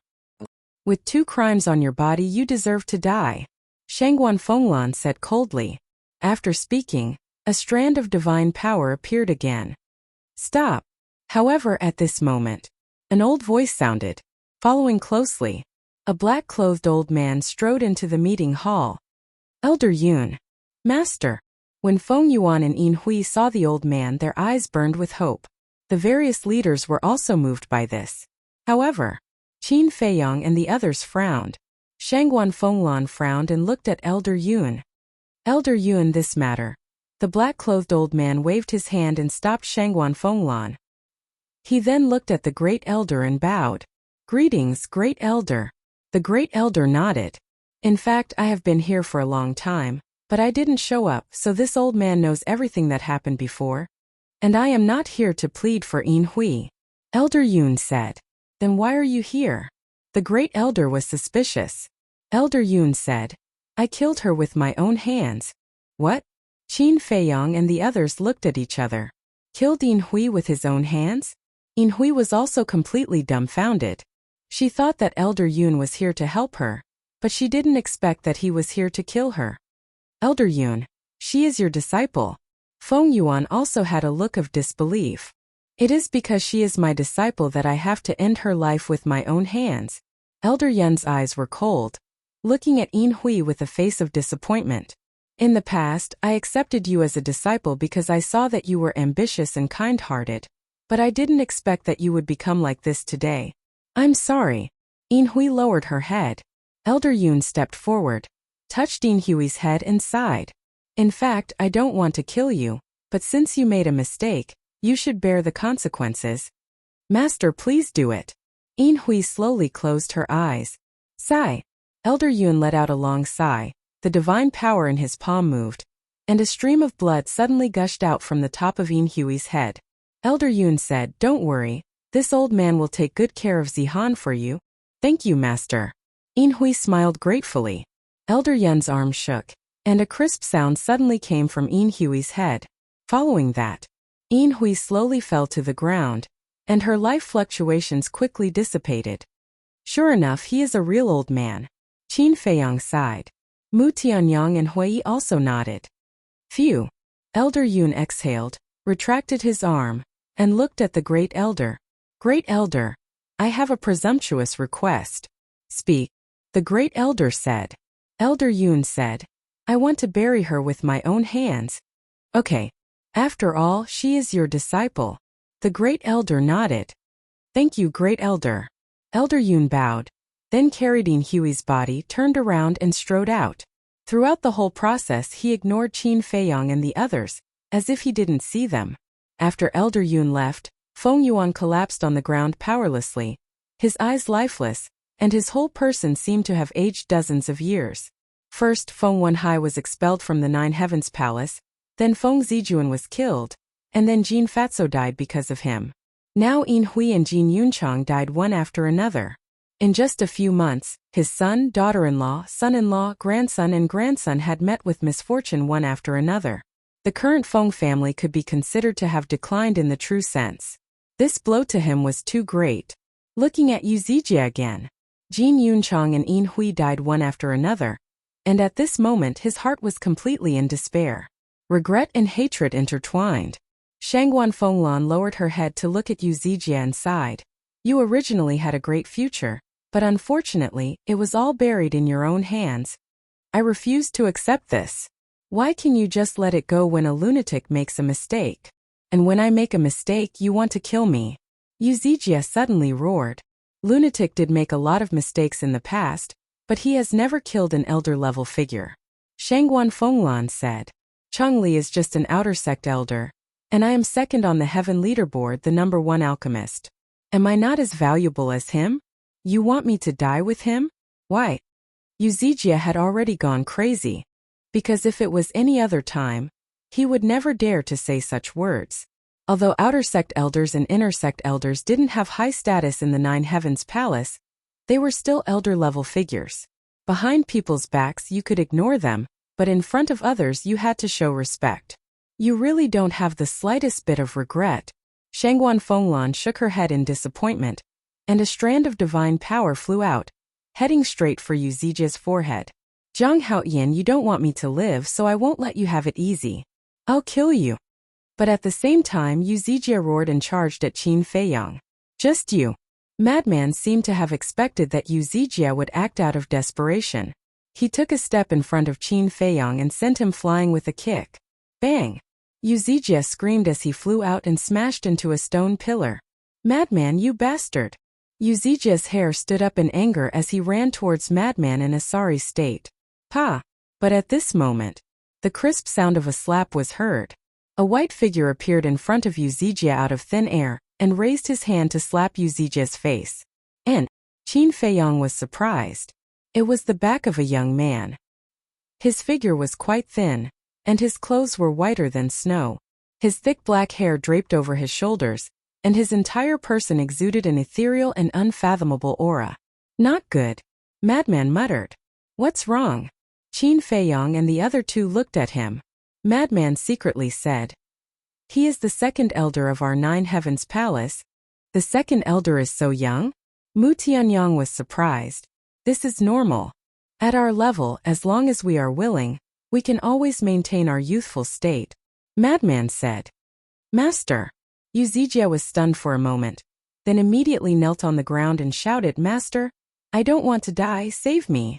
With 2 crimes on your body, you deserve to die. Shangguan Fenglan said coldly. After speaking, a strand of divine power appeared again. Stop. However, at this moment, an old voice sounded. Following closely, a black-clothed old man strode into the meeting hall. Elder Yun. Master. When Feng Yuan and Yin Hui saw the old man, their eyes burned with hope. The various leaders were also moved by this. However, Qin Feiyong and the others frowned. Shangguan Fenglan frowned and looked at Elder Yun. Elder Yun, this matter. The black-clothed old man waved his hand and stopped Shangguan Fenglan. He then looked at the Great Elder and bowed. Greetings, Great Elder. The Great Elder nodded. In fact, I have been here for a long time, but I didn't show up, so this old man knows everything that happened before. And I am not here to plead for Yin Hui. Elder Yun said. Then why are you here? The Great Elder was suspicious. Elder Yun said. I killed her with my own hands. What? Qin Feiyong and the others looked at each other. Killed Yin Hui with his own hands? Yin Hui was also completely dumbfounded. She thought that Elder Yun was here to help her, but she didn't expect that he was here to kill her. Elder Yun, she is your disciple. Feng Yuan also had a look of disbelief. It is because she is my disciple that I have to end her life with my own hands. Elder Yun's eyes were cold, looking at Yin Hui with a face of disappointment. In the past, I accepted you as a disciple because I saw that you were ambitious and kind-hearted, but I didn't expect that you would become like this today. I'm sorry. Yin Hui lowered her head. Elder Yun stepped forward, touched Yin Hui's head and sighed. In fact, I don't want to kill you, but since you made a mistake, you should bear the consequences. Master, please do it. Yin Hui slowly closed her eyes. Sigh. Elder Yun let out a long sigh. The divine power in his palm moved, and a stream of blood suddenly gushed out from the top of Yin Hui's head. Elder Yun said, Don't worry, this old man will take good care of Zihan for you. Thank you, Master. Yin Hui smiled gratefully. Elder Yun's arm shook, and a crisp sound suddenly came from Yin Hui's head. Following that, Yin Hui slowly fell to the ground, and her life fluctuations quickly dissipated. Sure enough, he is a real old man. Qin Feiyang sighed. Mu Tianyang and Hui also nodded. Phew. Elder Yun exhaled, retracted his arm, and looked at the Great Elder. Great Elder, I have a presumptuous request. Speak. The Great Elder said. Elder Yun said, I want to bury her with my own hands. Okay. After all, she is your disciple. The Great Elder nodded. Thank you, Great Elder. Elder Yun bowed, then carried Yin Hui's body, turned around and strode out. Throughout the whole process he ignored Qin Feiyang and the others, as if he didn't see them. After Elder Yun left, Feng Yuan collapsed on the ground powerlessly, his eyes lifeless, and his whole person seemed to have aged dozens of years. First, Feng Wenhai was expelled from the Nine Heavens Palace, then Feng Zijuan was killed, and then Jin Fatso died because of him. Now Yin Hui and Jin Yunchang died one after another. In just a few months, his son, daughter-in-law, son-in-law, grandson and grandson had met with misfortune one after another. The current Feng family could be considered to have declined in the true sense. This blow to him was too great. Looking at Yu Zijie again, Jin Yunchang and Yin Hui died one after another, and at this moment his heart was completely in despair. Regret and hatred intertwined. Shangguan Fenglan lowered her head to look at Yu Zijie and sighed. You originally had a great future, but unfortunately, it was all buried in your own hands. I refuse to accept this. Why can you just let it go when a lunatic makes a mistake? And when I make a mistake, you want to kill me? Yu Zijie suddenly roared. Lunatic did make a lot of mistakes in the past, but he has never killed an elder-level figure. Shangguan Fenglan said. Chengli is just an outer sect elder, and I am second on the heaven leaderboard, the number 1 alchemist. Am I not as valuable as him? You want me to die with him? Why? Yu Zijie had already gone crazy. Because if it was any other time, he would never dare to say such words. Although outer sect elders and inner sect elders didn't have high status in the Nine Heavens Palace, they were still elder-level figures. Behind people's backs you could ignore them, but in front of others you had to show respect. You really don't have the slightest bit of regret. Shangguan Fenglan shook her head in disappointment, and a strand of divine power flew out, heading straight for Yu Zijie's forehead. Zhang Haoyan, you don't want me to live, so I won't let you have it easy. I'll kill you. But at the same time Yu Zijie roared and charged at Qin Feiyang. Just you. Madman seemed to have expected that Yu Zijie would act out of desperation. He took a step in front of Qin Feiyang and sent him flying with a kick. Bang! Yu Zijie screamed as he flew out and smashed into a stone pillar. Madman, you bastard! Yu Zijie's hair stood up in anger as he ran towards Madman in a sorry state. Pa! But at this moment, the crisp sound of a slap was heard. A white figure appeared in front of Yu Zijie out of thin air, and raised his hand to slap Yu Zijie's face. And Qin Feiyang was surprised. It was the back of a young man. His figure was quite thin, and his clothes were whiter than snow. His thick black hair draped over his shoulders, and his entire person exuded an ethereal and unfathomable aura. Not good. Madman muttered. What's wrong? Qin Feiyang and the other two looked at him. Madman secretly said. He is the second elder of our Nine Heavens Palace. The second elder is so young? Mu Tianyang was surprised. This is normal. At our level, as long as we are willing, we can always maintain our youthful state. Madman said. Master. Yu Zijie was stunned for a moment, then immediately knelt on the ground and shouted, Master, I don't want to die, save me.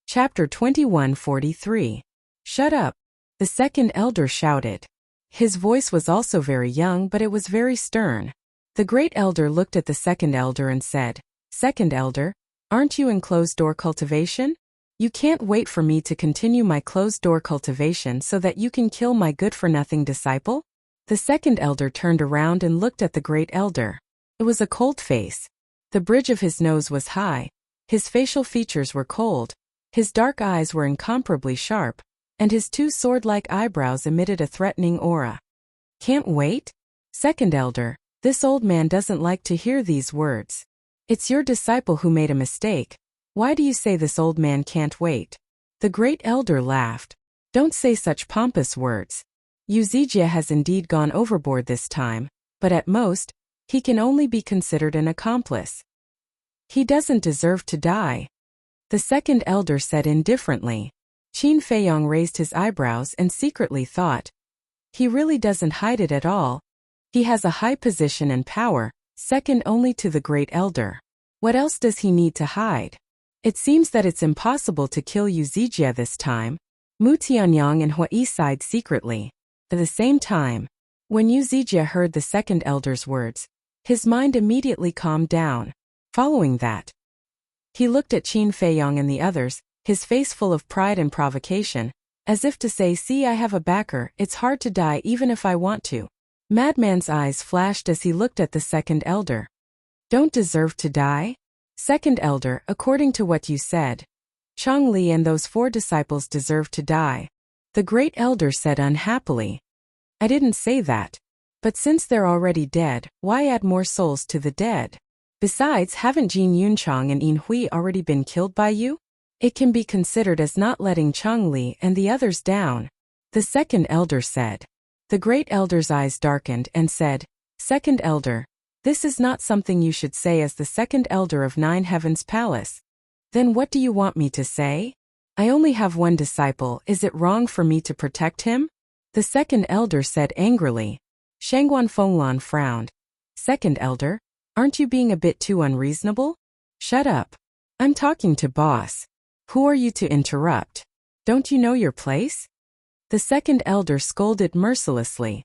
Chapter 21:43. Shut up. The second elder shouted. His voice was also very young, but it was very stern. The great elder looked at the second elder and said, Second elder, aren't you in closed-door cultivation? You can't wait for me to continue my closed-door cultivation so that you can kill my good-for-nothing disciple? The second elder turned around and looked at the great elder. It was a cold face. The bridge of his nose was high. His facial features were cold. His dark eyes were incomparably sharp, and his two sword-like eyebrows emitted a threatening aura. Can't wait? Second elder, this old man doesn't like to hear these words. It's your disciple who made a mistake. Why do you say this old man can't wait? The great elder laughed. Don't say such pompous words. Yu Zijie has indeed gone overboard this time, but at most, he can only be considered an accomplice. He doesn't deserve to die. The second elder said indifferently. Qin Feiyong raised his eyebrows and secretly thought. He really doesn't hide it at all. He has a high position and power, second only to the great elder. What else does he need to hide? It seems that it's impossible to kill Yu Zijie this time. Mu Tianyang and Hui sighed secretly. At the same time, when Yu Zijie heard the second elder's words, his mind immediately calmed down. Following that, he looked at Qin Feiyong and the others, his face full of pride and provocation, as if to say, see, I have a backer, it's hard to die even if I want to. Madman's eyes flashed as he looked at the second elder. Don't deserve to die? Second elder, according to what you said, Chong Li and those 4 disciples deserve to die. The great elder said unhappily. I didn't say that. But since they're already dead, why add more souls to the dead? Besides, haven't Jin Yunchang and Yin Hui already been killed by you? It can be considered as not letting Chong Li and the others down. The second elder said. The great elder's eyes darkened and said, Second elder, this is not something you should say as the second elder of 9 Heavens Palace. Then what do you want me to say? I only have 1 disciple, is it wrong for me to protect him? The second elder said angrily. Shangguan Fenglan frowned. Second elder, aren't you being a bit too unreasonable? Shut up. I'm talking to boss. Who are you to interrupt? Don't you know your place? The second elder scolded mercilessly.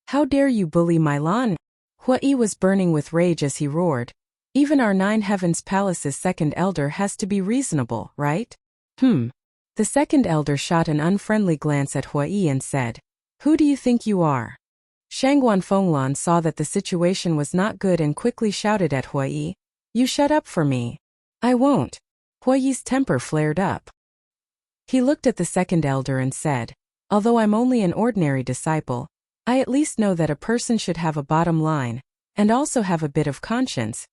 How dare you bully my Lan? Hui was burning with rage as he roared. Even our 9 Heavens Palace's second elder has to be reasonable, right? The second elder shot an unfriendly glance at Hui and said, Who do you think you are? Shangguan Fenglan saw that the situation was not good and quickly shouted at Hui, You shut up for me. I won't. Hui's temper flared up. He looked at the second elder and said, Although I'm only an ordinary disciple, I at least know that a person should have a bottom line, and also have a bit of conscience.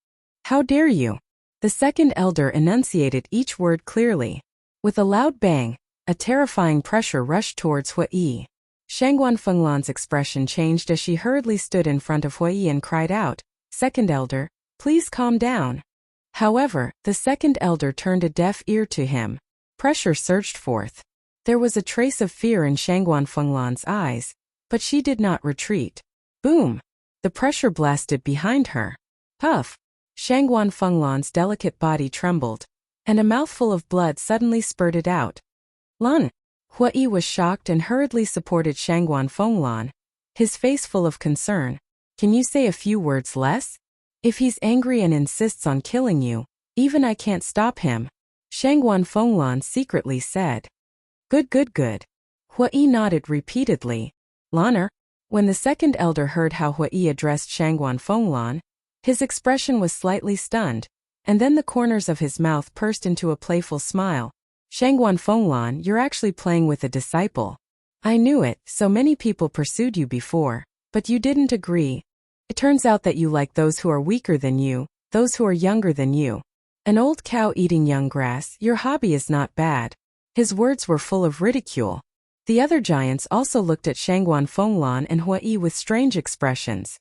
How dare you? The second elder enunciated each word clearly. With a loud bang, a terrifying pressure rushed towards Hui. Shangguan Fenglan's expression changed as she hurriedly stood in front of Hui and cried out, Second elder, please calm down. However, the second elder turned a deaf ear to him. Pressure surged forth. There was a trace of fear in Shangguan Fenglan's eyes, but she did not retreat. Boom! The pressure blasted behind her. Puff! Shangguan Fenglan's delicate body trembled, and a mouthful of blood suddenly spurted out. Lan! Hui was shocked and hurriedly supported Shangguan Fenglan, his face full of concern. Can you say a few words less? If he's angry and insists on killing you, even I can't stop him. Shangguan Fenglan secretly said. Good. Hui nodded repeatedly. Lanner. When the second elder heard how Hui addressed Shangguan Fenglan, his expression was slightly stunned, and then the corners of his mouth pursed into a playful smile. Shangguan Fenglan, you're actually playing with a disciple. I knew it, so many people pursued you before, but you didn't agree. It turns out that you like those who are weaker than you, those who are younger than you. An old cow eating young grass, your hobby is not bad. His words were full of ridicule. The other giants also looked at Shangguan Fenglan and Hua Yi with strange expressions.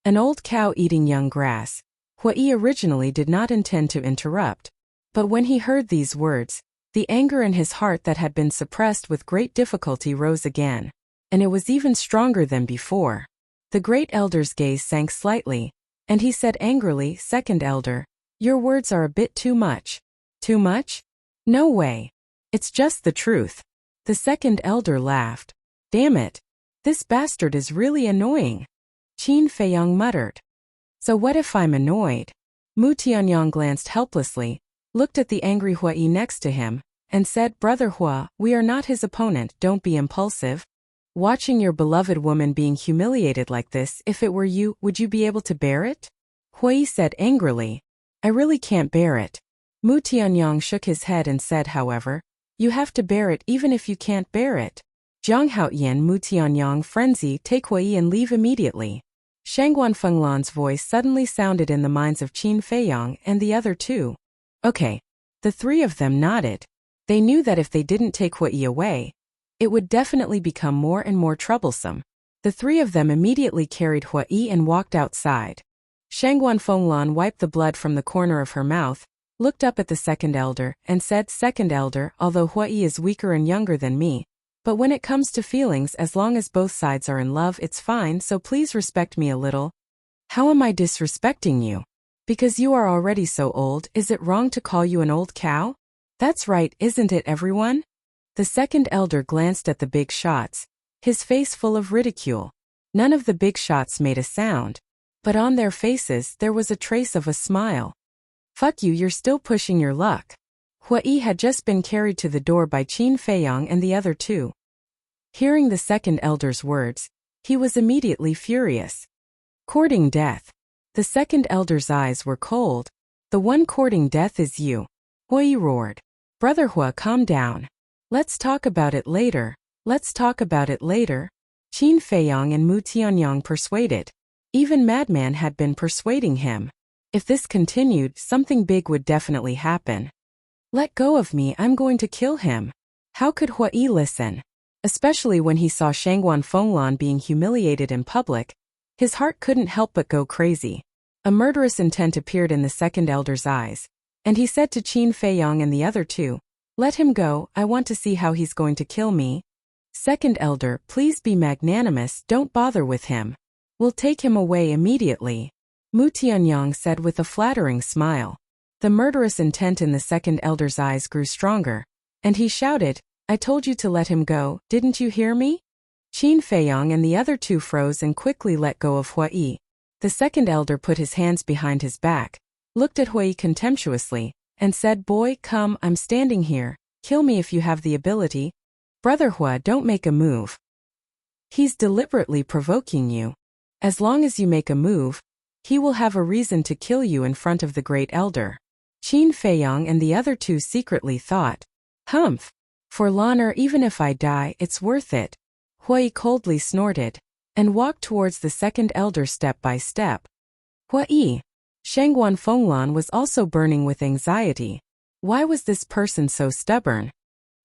An old cow eating young grass. Hua Yi originally did not intend to interrupt, but when he heard these words, the anger in his heart that had been suppressed with great difficulty rose again, and it was even stronger than before. The great elder's gaze sank slightly, and he said angrily, "Second elder, your words are a bit too much." "Too much? No way. It's just the truth." The second elder laughed. "Damn it. This bastard is really annoying," Qin Feiyang muttered. "So what if I'm annoyed?" Mu Tianyang glanced helplessly, looked at the angry Hua Yi next to him, and said, "Brother Hua, we are not his opponent, don't be impulsive. Watching your beloved woman being humiliated like this, if it were you, would you be able to bear it?" Hua Yi said angrily, "I really can't bear it." Mu Tianyang shook his head and said, "However, you have to bear it even if you can't bear it. Jiang Haoyan Mu Tianyang frenzy, take Hua Yi and leave immediately." Shangguan Fenglan's voice suddenly sounded in the minds of Qin Feiyang and the other two. Okay. The three of them nodded. They knew that if they didn't take Hua Yi away, it would definitely become more and more troublesome. The three of them immediately carried Hua Yi and walked outside. Shangguan Fenglan wiped the blood from the corner of her mouth, looked up at the second elder, and said, "Second elder, although Hua Yi is weaker and younger than me, but when it comes to feelings, as long as both sides are in love, it's fine, so please respect me a little." "How am I disrespecting you?" "Because you are already so old, is it wrong to call you an old cow?" "That's right, isn't it, everyone?" The second elder glanced at the big shots, his face full of ridicule. None of the big shots made a sound, but on their faces there was a trace of a smile. "Fuck you, you're still pushing your luck." Hua Yi had just been carried to the door by Qin Feiyang and the other two. Hearing the second elder's words, he was immediately furious. "Courting death." The second elder's eyes were cold. "The one courting death is you," Hua Yi roared. "Brother Hua, calm down. Let's talk about it later. Let's talk about it later." Qin Feiyang and Mu Tianyang persuaded. Even Madman had been persuading him. If this continued, something big would definitely happen. "Let go of me, I'm going to kill him." How could Hua Yi listen? Especially when he saw Shangguan Fenglan being humiliated in public, his heart couldn't help but go crazy. A murderous intent appeared in the second elder's eyes, and he said to Qin Feiyang and the other two, "Let him go, I want to see how he's going to kill me." "Second elder, please be magnanimous, don't bother with him. We'll take him away immediately," Mu Tianyang said with a flattering smile. The murderous intent in the second elder's eyes grew stronger, and he shouted, "I told you to let him go, didn't you hear me?" Qin Feiyang and the other two froze and quickly let go of Hua Yi. The second elder put his hands behind his back, looked at Hua Yi contemptuously, and said, "Boy, come, I'm standing here, kill me if you have the ability. Brother Hua, don't make a move. He's deliberately provoking you. As long as you make a move, he will have a reason to kill you in front of the great elder." Qin Feiyang and the other two secretly thought, "Humph. For Lanner, even if I die, it's worth it." Hua Yi coldly snorted, and walked towards the second elder step by step. Hua Yi. Shangguan Fenglan was also burning with anxiety. Why was this person so stubborn?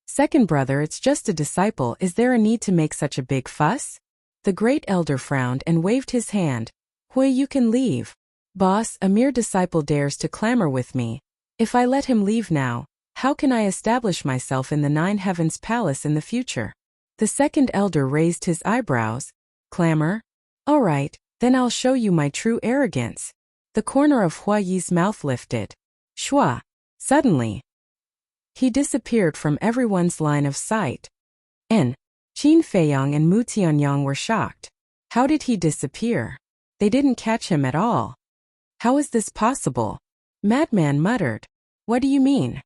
"Second brother, it's just a disciple, is there a need to make such a big fuss?" The great elder frowned and waved his hand. "Hua, you can leave." "Boss, a mere disciple dares to clamor with me. If I let him leave now, how can I establish myself in the Nine Heavens Palace in the future?" The second elder raised his eyebrows. "Clamor? All right, then I'll show you my true arrogance." The corner of Hua Yi's mouth lifted. Shua. Suddenly, he disappeared from everyone's line of sight. Qin Feiyang and Mu Tianyang were shocked. How did he disappear? They didn't catch him at all. How is this possible? Madman muttered. "What do you mean?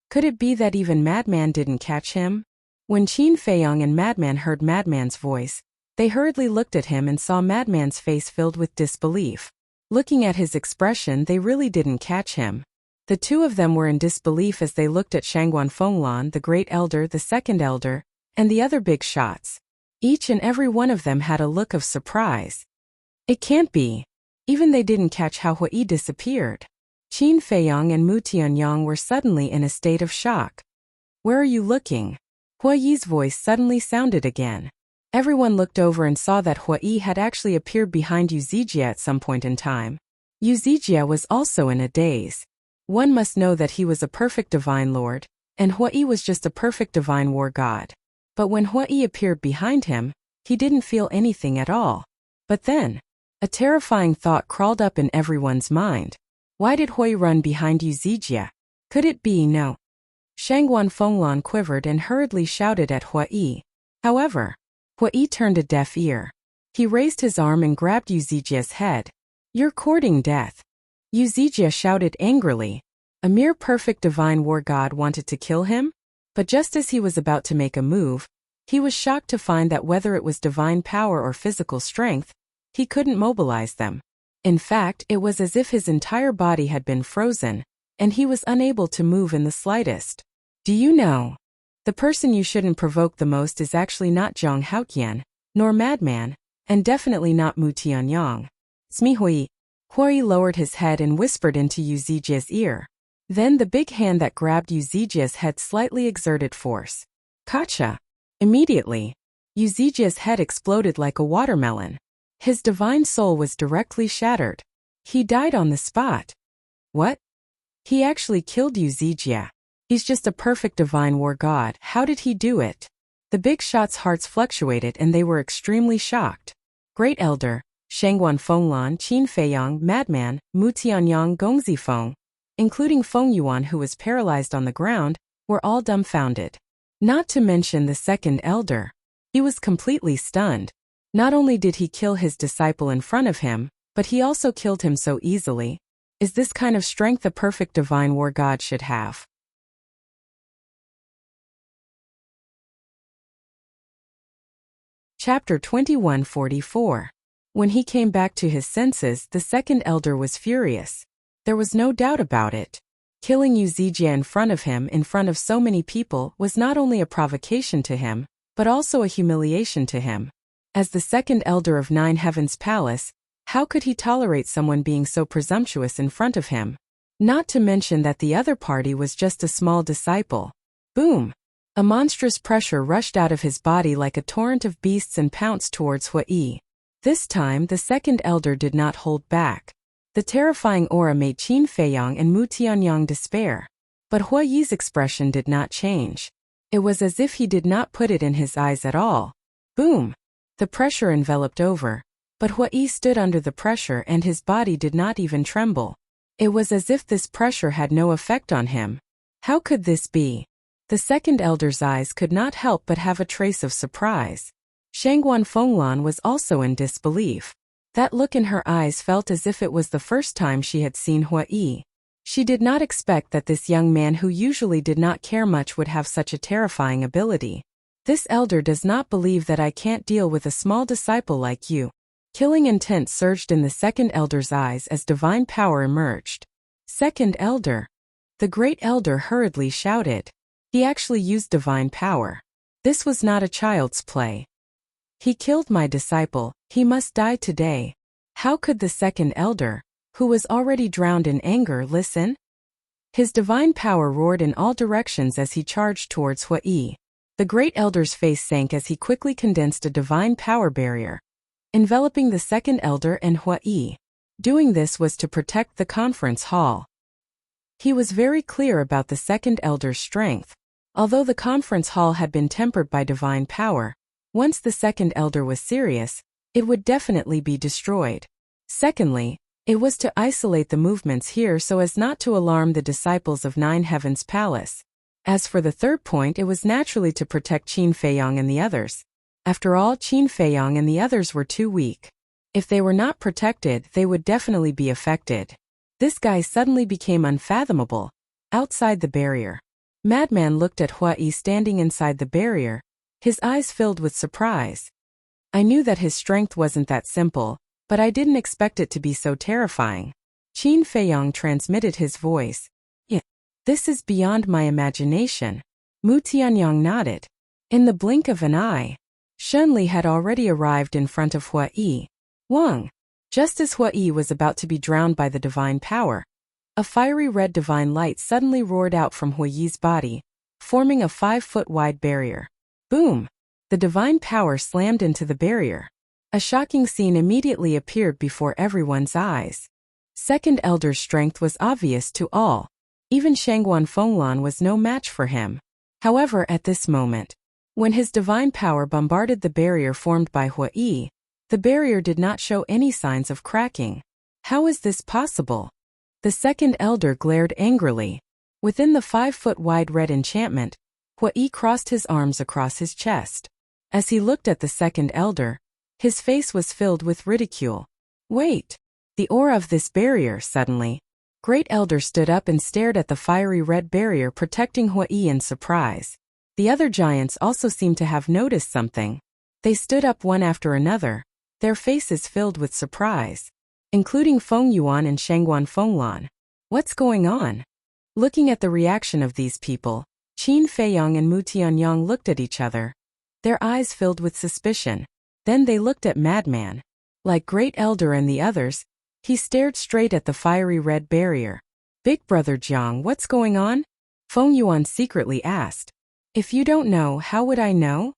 Could it be that even Madman didn't catch him?" When Qin Feiyang and Madman heard Madman's voice, they hurriedly looked at him and saw Madman's face filled with disbelief. Looking at his expression, they really didn't catch him. The two of them were in disbelief as they looked at Shangguan Fenglan, the great elder, the second elder, and the other big shots. Each and every one of them had a look of surprise. It can't be. Even they didn't catch how Hua Yi disappeared. Qin Feiyang and Mu Tianyang were suddenly in a state of shock. "Where are you looking?" Hua Yi's voice suddenly sounded again. Everyone looked over and saw that Hua Yi had actually appeared behind Yu Zijie at some point in time. Yu Zijie was also in a daze. One must know that he was a perfect divine lord, and Hua Yi was just a perfect divine war god. But when Hua Yi appeared behind him, he didn't feel anything at all. But then, a terrifying thought crawled up in everyone's mind. Why did Hua Yi run behind Yu Zijie? Could it be no? Shangguan Fenglan quivered and hurriedly shouted at Hua Yi. However, Hua Yi turned a deaf ear. He raised his arm and grabbed Yu Zijie's head. You're courting death. Yu Zijie shouted angrily. A mere perfect divine war god wanted to kill him? But just as he was about to make a move, he was shocked to find that whether it was divine power or physical strength, he couldn't mobilize them. In fact, it was as if his entire body had been frozen, and he was unable to move in the slightest. Do you know? The person you shouldn't provoke the most is actually not Zhang Haoqian, nor Madman, and definitely not Mu Tianyang. Smihui. Hua Yi lowered his head and whispered into Yu Zijie's ear. Then the big hand that grabbed Yu Zijie's head slightly exerted force. Kacha. Immediately, Yu Zijie's head exploded like a watermelon. His divine soul was directly shattered. He died on the spot. What? He actually killed Yu Zijie. He's just a perfect divine war god. How did he do it? The big shot's hearts fluctuated and they were extremely shocked. Great Elder, Shangguan Fenglan, Qin Feiyang, Madman, Mu Tianyang, Gongzi Feng, including Feng Yuan who was paralyzed on the ground, were all dumbfounded. Not to mention the second elder. He was completely stunned. Not only did he kill his disciple in front of him, but he also killed him so easily. Is this kind of strength a perfect divine war god should have? Chapter 2144. When he came back to his senses, the second elder was furious. There was no doubt about it. Killing Yu Zijie in front of so many people, was not only a provocation to him, but also a humiliation to him. As the second elder of Nine Heavens Palace, how could he tolerate someone being so presumptuous in front of him? Not to mention that the other party was just a small disciple. Boom! A monstrous pressure rushed out of his body like a torrent of beasts and pounced towards Hua Yi. This time the second elder did not hold back. The terrifying aura made Qin Feiyang and Mu Tianyang despair. But Hua Yi's expression did not change. It was as if he did not put it in his eyes at all. Boom! The pressure enveloped over. But Hua Yi stood under the pressure and his body did not even tremble. It was as if this pressure had no effect on him. How could this be? The second elder's eyes could not help but have a trace of surprise. Shangguan Fenglan was also in disbelief. That look in her eyes felt as if it was the first time she had seen Hua Yi. She did not expect that this young man who usually did not care much would have such a terrifying ability. This elder does not believe that I can't deal with a small disciple like you. Killing intent surged in the second elder's eyes as divine power emerged. Second elder. The great elder hurriedly shouted. He actually used divine power. This was not a child's play. He killed my disciple, he must die today. How could the second elder, who was already drowned in anger, listen? His divine power roared in all directions as he charged towards Hua Yi. The great elder's face sank as he quickly condensed a divine power barrier, enveloping the second elder and Hua Yi. Doing this was to protect the conference hall. He was very clear about the second elder's strength. Although the conference hall had been tempered by divine power, once the second elder was serious, it would definitely be destroyed. Secondly, it was to isolate the movements here so as not to alarm the disciples of Nine Heavens Palace. As for the third point, it was naturally to protect Qin Feiyang and the others. After all, Qin Feiyang and the others were too weak. If they were not protected, they would definitely be affected. This guy suddenly became unfathomable. Outside the barrier. Madman looked at Hua Yi standing inside the barrier, his eyes filled with surprise. I knew that his strength wasn't that simple, but I didn't expect it to be so terrifying. Qin Feiyang transmitted his voice. Yeah, this is beyond my imagination. Mu Tianyang nodded. In the blink of an eye, Shunli had already arrived in front of Hua Yi. Wang. Just as Hua Yi was about to be drowned by the divine power, a fiery red divine light suddenly roared out from Hua Yi's body, forming a 5-foot wide barrier. Boom! The divine power slammed into the barrier. A shocking scene immediately appeared before everyone's eyes. Second Elder's strength was obvious to all. Even Shangguan Fenglan was no match for him. However, at this moment, when his divine power bombarded the barrier formed by Hua Yi, the barrier did not show any signs of cracking. How is this possible? The Second Elder glared angrily. Within the 5-foot-wide red enchantment, Hua Yi crossed his arms across his chest. As he looked at the Second Elder, his face was filled with ridicule. Wait! The aura of this barrier, suddenly. Great Elder stood up and stared at the fiery red barrier protecting Hua Yi in surprise. The other giants also seemed to have noticed something. They stood up one after another, their faces filled with surprise, including Feng Yuan and Shangguan Fenglan. What's going on? Looking at the reaction of these people, Qin Feiyang and Mu Tianyang looked at each other, their eyes filled with suspicion. Then they looked at Madman. Like Great Elder and the others, he stared straight at the fiery red barrier. Big Brother Jiang, what's going on? Feng Yuan secretly asked. If you don't know, how would I know?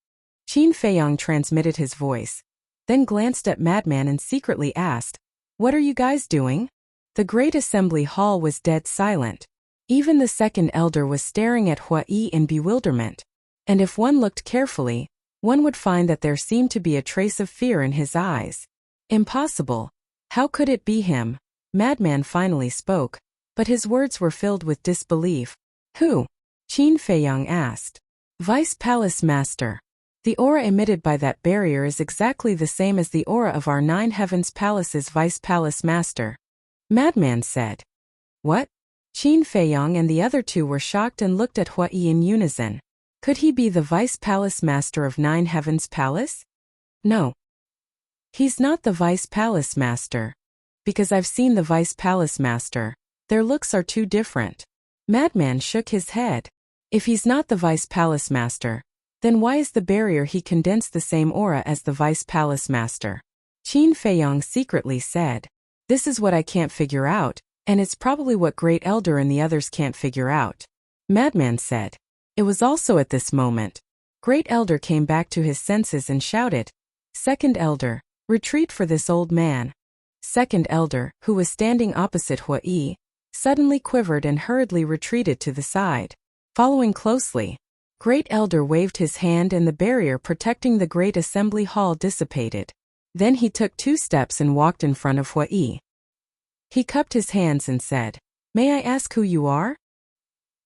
Qin Feiyang transmitted his voice, then glanced at Madman and secretly asked, what are you guys doing? The great assembly hall was dead silent. Even the Second Elder was staring at Hua Yi in bewilderment. And if one looked carefully, one would find that there seemed to be a trace of fear in his eyes. Impossible. How could it be him? Madman finally spoke, but his words were filled with disbelief. Who? Qin Feiyang asked. Vice Palace Master. The aura emitted by that barrier is exactly the same as the aura of our 9 Heavens Palace's Vice Palace Master. Madman said. What? Qin Feiyang and the other two were shocked and looked at Hua Yi in unison. Could he be the Vice Palace Master of 9 Heavens Palace? No. He's not the Vice Palace Master. Because I've seen the Vice Palace Master. Their looks are too different. Madman shook his head. If he's not the Vice Palace Master, then why is the barrier he condensed the same aura as the Vice Palace Master? Qin Feiyang secretly said. This is what I can't figure out, and it's probably what Great Elder and the others can't figure out. Madman said. It was also at this moment. Great Elder came back to his senses and shouted, Second Elder, retreat for this old man. Second Elder, who was standing opposite Hua Yi, suddenly quivered and hurriedly retreated to the side. Following closely, Great Elder waved his hand and the barrier protecting the great assembly hall dissipated. Then he took 2 steps and walked in front of Hua Yi. He cupped his hands and said, May I ask who you are?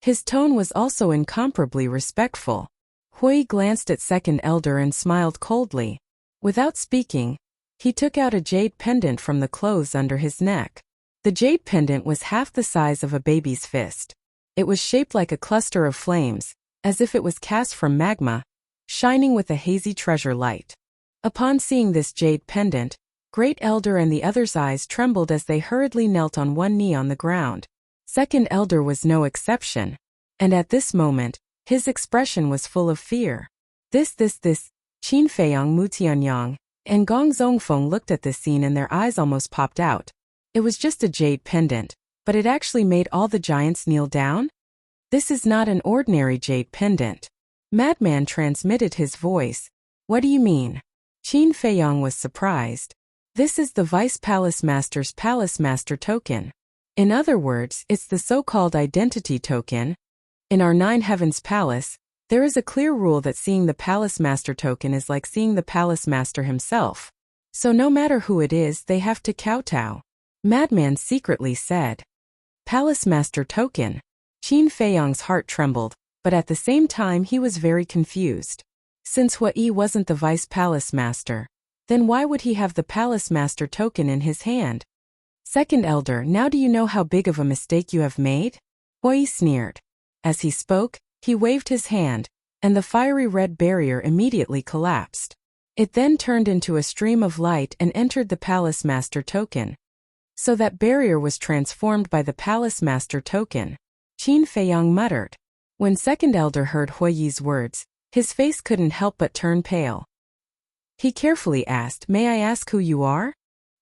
His tone was also incomparably respectful. Hua Yi glanced at Second Elder and smiled coldly. Without speaking, he took out a jade pendant from the clothes under his neck. The jade pendant was half the size of a baby's fist. It was shaped like a cluster of flames, as if it was cast from magma, shining with a hazy treasure light. Upon seeing this jade pendant, Great Elder and the others' eyes trembled as they hurriedly knelt on one knee on the ground. Second Elder was no exception, and at this moment, his expression was full of fear. This, Qin Feiyang, Mu Tianyang, and Gong Zongfeng looked at this scene and their eyes almost popped out. It was just a jade pendant, but it actually made all the giants kneel down? This is not an ordinary jade pendant. Madman transmitted his voice. What do you mean? Qin Feiyang was surprised. This is the Vice Palace Master's Palace Master token. In other words, it's the so-called identity token. In our 9 Heavens Palace, there is a clear rule that seeing the Palace Master token is like seeing the Palace Master himself. So no matter who it is, they have to kowtow. Madman secretly said. Palace Master token. Qin Feiyang's heart trembled, but at the same time he was very confused. Since Hua Yi wasn't the Vice Palace Master, then why would he have the Palace Master token in his hand? Second Elder, now do you know how big of a mistake you have made? Hua Yi sneered. As he spoke, he waved his hand, and the fiery red barrier immediately collapsed. It then turned into a stream of light and entered the Palace Master token. So that barrier was transformed by the Palace Master token. Qin Feiyang muttered. When Second Elder heard Hua Yi's words, his face couldn't help but turn pale. He carefully asked, May I ask who you are?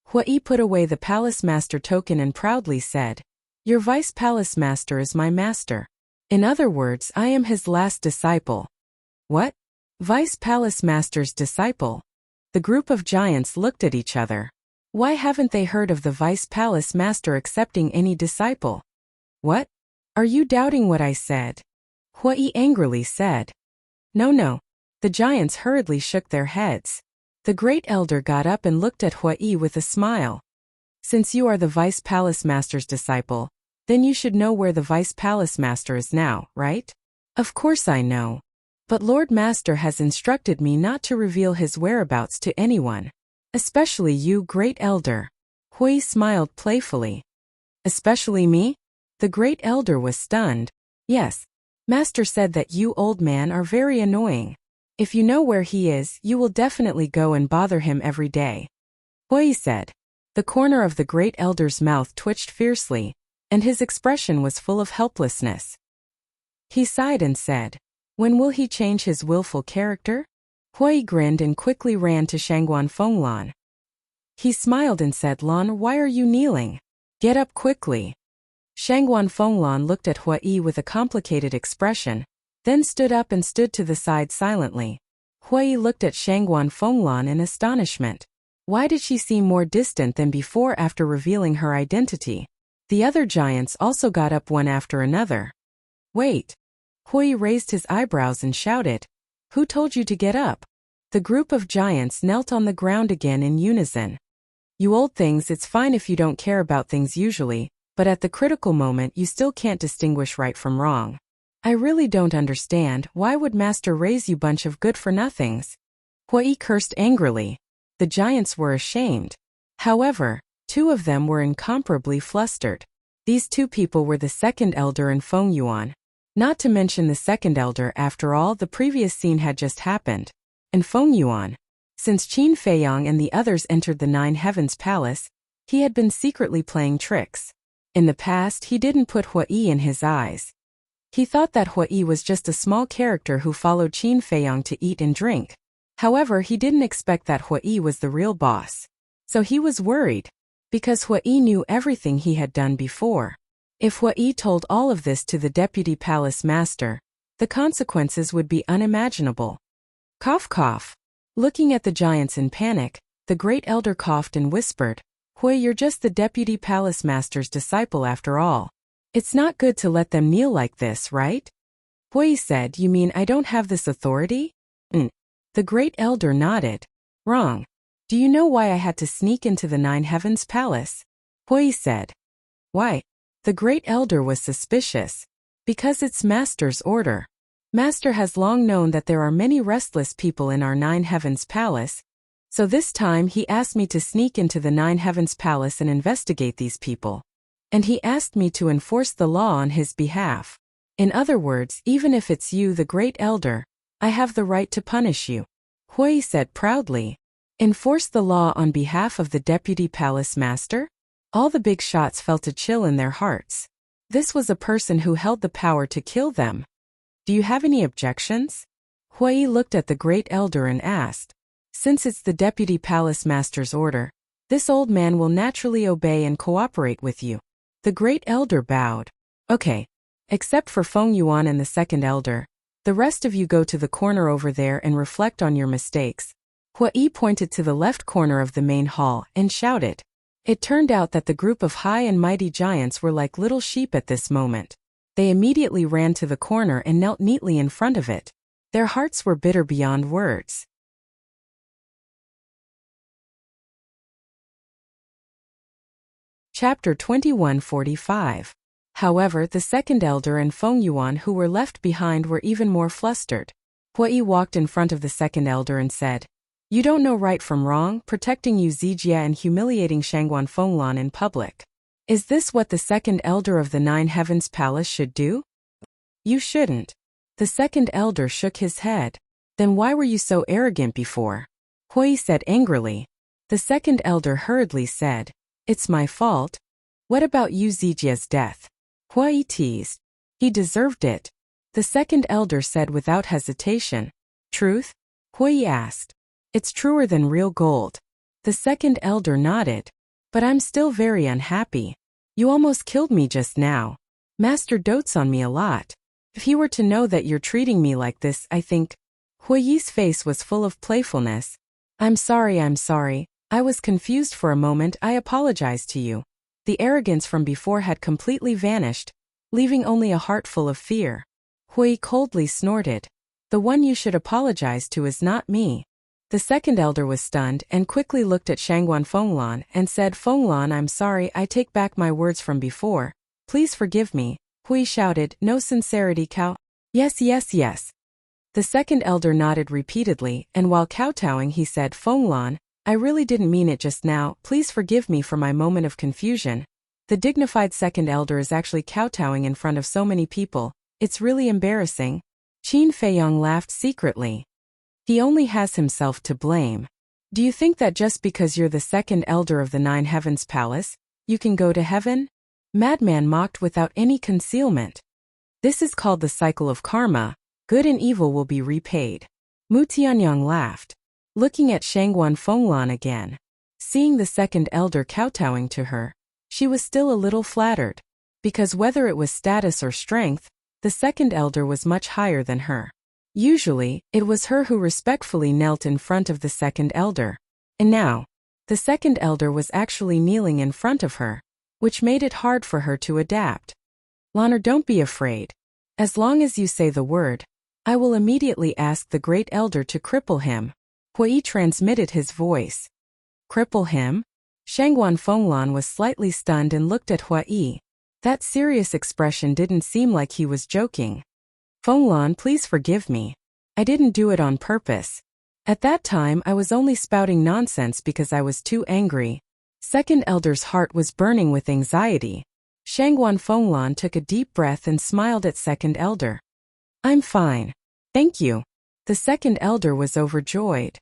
Hua Yi put away the Palace Master token and proudly said, Your Vice Palace Master is my master. In other words, I am his last disciple. What? Vice Palace Master's disciple. The group of giants looked at each other. Why haven't they heard of the Vice Palace Master accepting any disciple? What? Are you doubting what I said? Hui angrily said. No. The giants hurriedly shook their heads. The great elder got up and looked at Hui with a smile. Since you are the Vice Palace Master's disciple, then you should know where the Vice Palace Master is now, right? Of course I know. But Lord Master has instructed me not to reveal his whereabouts to anyone. Especially you, great elder. Hui smiled playfully. Especially me? The great elder was stunned. Yes. Master said that you old man are very annoying. If you know where he is, you will definitely go and bother him every day. Hui said. The corner of the great elder's mouth twitched fiercely, and his expression was full of helplessness. He sighed and said, when will he change his willful character? Hui grinned and quickly ran to Shangguan Fenglan. He smiled and said, Lan, why are you kneeling? Get up quickly. Shangguan Fenglan looked at Hui with a complicated expression, then stood up and stood to the side silently. Hui looked at Shangguan Fenglan in astonishment. Why did she seem more distant than before after revealing her identity? The other giants also got up one after another. Wait. Hui raised his eyebrows and shouted, who told you to get up? The group of giants knelt on the ground again in unison. You old things, it's fine if you don't care about things usually, but at the critical moment you still can't distinguish right from wrong. I really don't understand, why would Master raise you bunch of good-for-nothings? Hui cursed angrily. The giants were ashamed. However, two of them were incomparably flustered. These two people were the second elder and Feng Yuan. Not to mention the second elder, after all, the previous scene had just happened. And Feng Yuan. Since Qin Feiyang and the others entered the Nine Heavens Palace, he had been secretly playing tricks. In the past, he didn't put Hui in his eyes. He thought that Hui was just a small character who followed Qin Feiyang to eat and drink. However, he didn't expect that Hui was the real boss. So he was worried. Because Hui knew everything he had done before. If Hui told all of this to the Deputy Palace Master, the consequences would be unimaginable. Cough cough. Looking at the giants in panic, the great elder coughed and whispered, Hui, you're just the Deputy Palace Master's disciple after all. It's not good to let them kneel like this, right? Hui said, you mean I don't have this authority? The great elder nodded. Wrong. Do you know why I had to sneak into the Nine Heavens Palace? Hui said. Why? The great elder was suspicious. Because it's Master's order. Master has long known that there are many restless people in our Nine Heavens Palace, so this time he asked me to sneak into the Nine Heavens Palace and investigate these people. And he asked me to enforce the law on his behalf. In other words, even if it's you, the great elder, I have the right to punish you. Hui said proudly. Enforce the law on behalf of the Deputy Palace Master? All the big shots felt a chill in their hearts. This was a person who held the power to kill them. Do you have any objections? Hui looked at the great elder and asked. Since it's the Deputy Palace Master's order, this old man will naturally obey and cooperate with you. The great elder bowed. Okay. Except for Feng Yuan and the second elder, the rest of you go to the corner over there and reflect on your mistakes. Hui pointed to the left corner of the main hall and shouted. It turned out that the group of high and mighty giants were like little sheep at this moment. They immediately ran to the corner and knelt neatly in front of it. Their hearts were bitter beyond words. Chapter 21:45. However, the second elder and Feng Yuan who were left behind were even more flustered. Hui walked in front of the second elder and said, You don't know right from wrong, protecting Yu Zijia and humiliating Shangguan Fenglan in public. Is this what the second elder of the Nine Heavens Palace should do? You shouldn't. The second elder shook his head. Then why were you so arrogant before? Hui said angrily. The second elder hurriedly said, It's my fault. What about Yu Zijia's death? Hui teased. He deserved it. The second elder said without hesitation. Truth? Hui asked. It's truer than real gold. The second elder nodded. But I'm still very unhappy. You almost killed me just now. Master dotes on me a lot. If he were to know that you're treating me like this, I think. Hui's face was full of playfulness. I'm sorry. I was confused for a moment. I apologize to you. The arrogance from before had completely vanished, leaving only a heart full of fear. Hui coldly snorted. The one you should apologize to is not me. The second elder was stunned and quickly looked at Shangguan Fenglan and said, Fenglan, I'm sorry, I take back my words from before. Please forgive me. Hui shouted, no sincerity, cow. Yes. The second elder nodded repeatedly, and while kowtowing he said, Fenglan, I really didn't mean it just now, please forgive me for my moment of confusion. The dignified second elder is actually kowtowing in front of so many people, it's really embarrassing. Qin Feiyong laughed secretly. He only has himself to blame. Do you think that just because you're the second elder of the Nine Heavens Palace, you can go to heaven? Madman mocked without any concealment. This is called the cycle of karma, good and evil will be repaid. Mu Tianyang laughed, looking at Shangguan Fenglan again. Seeing the second elder kowtowing to her, she was still a little flattered, because whether it was status or strength, the second elder was much higher than her. Usually, it was her who respectfully knelt in front of the second elder. And now, the second elder was actually kneeling in front of her, which made it hard for her to adapt. Lanner, don't be afraid. As long as you say the word, I will immediately ask the great elder to cripple him. Hui transmitted his voice. Cripple him? Shangguan Fenglan was slightly stunned and looked at Hui. That serious expression didn't seem like he was joking. Fenglan, please forgive me. I didn't do it on purpose. At that time I was only spouting nonsense because I was too angry. Second elder's heart was burning with anxiety. Shangguan Fenglan took a deep breath and smiled at second elder. I'm fine. Thank you. The second elder was overjoyed.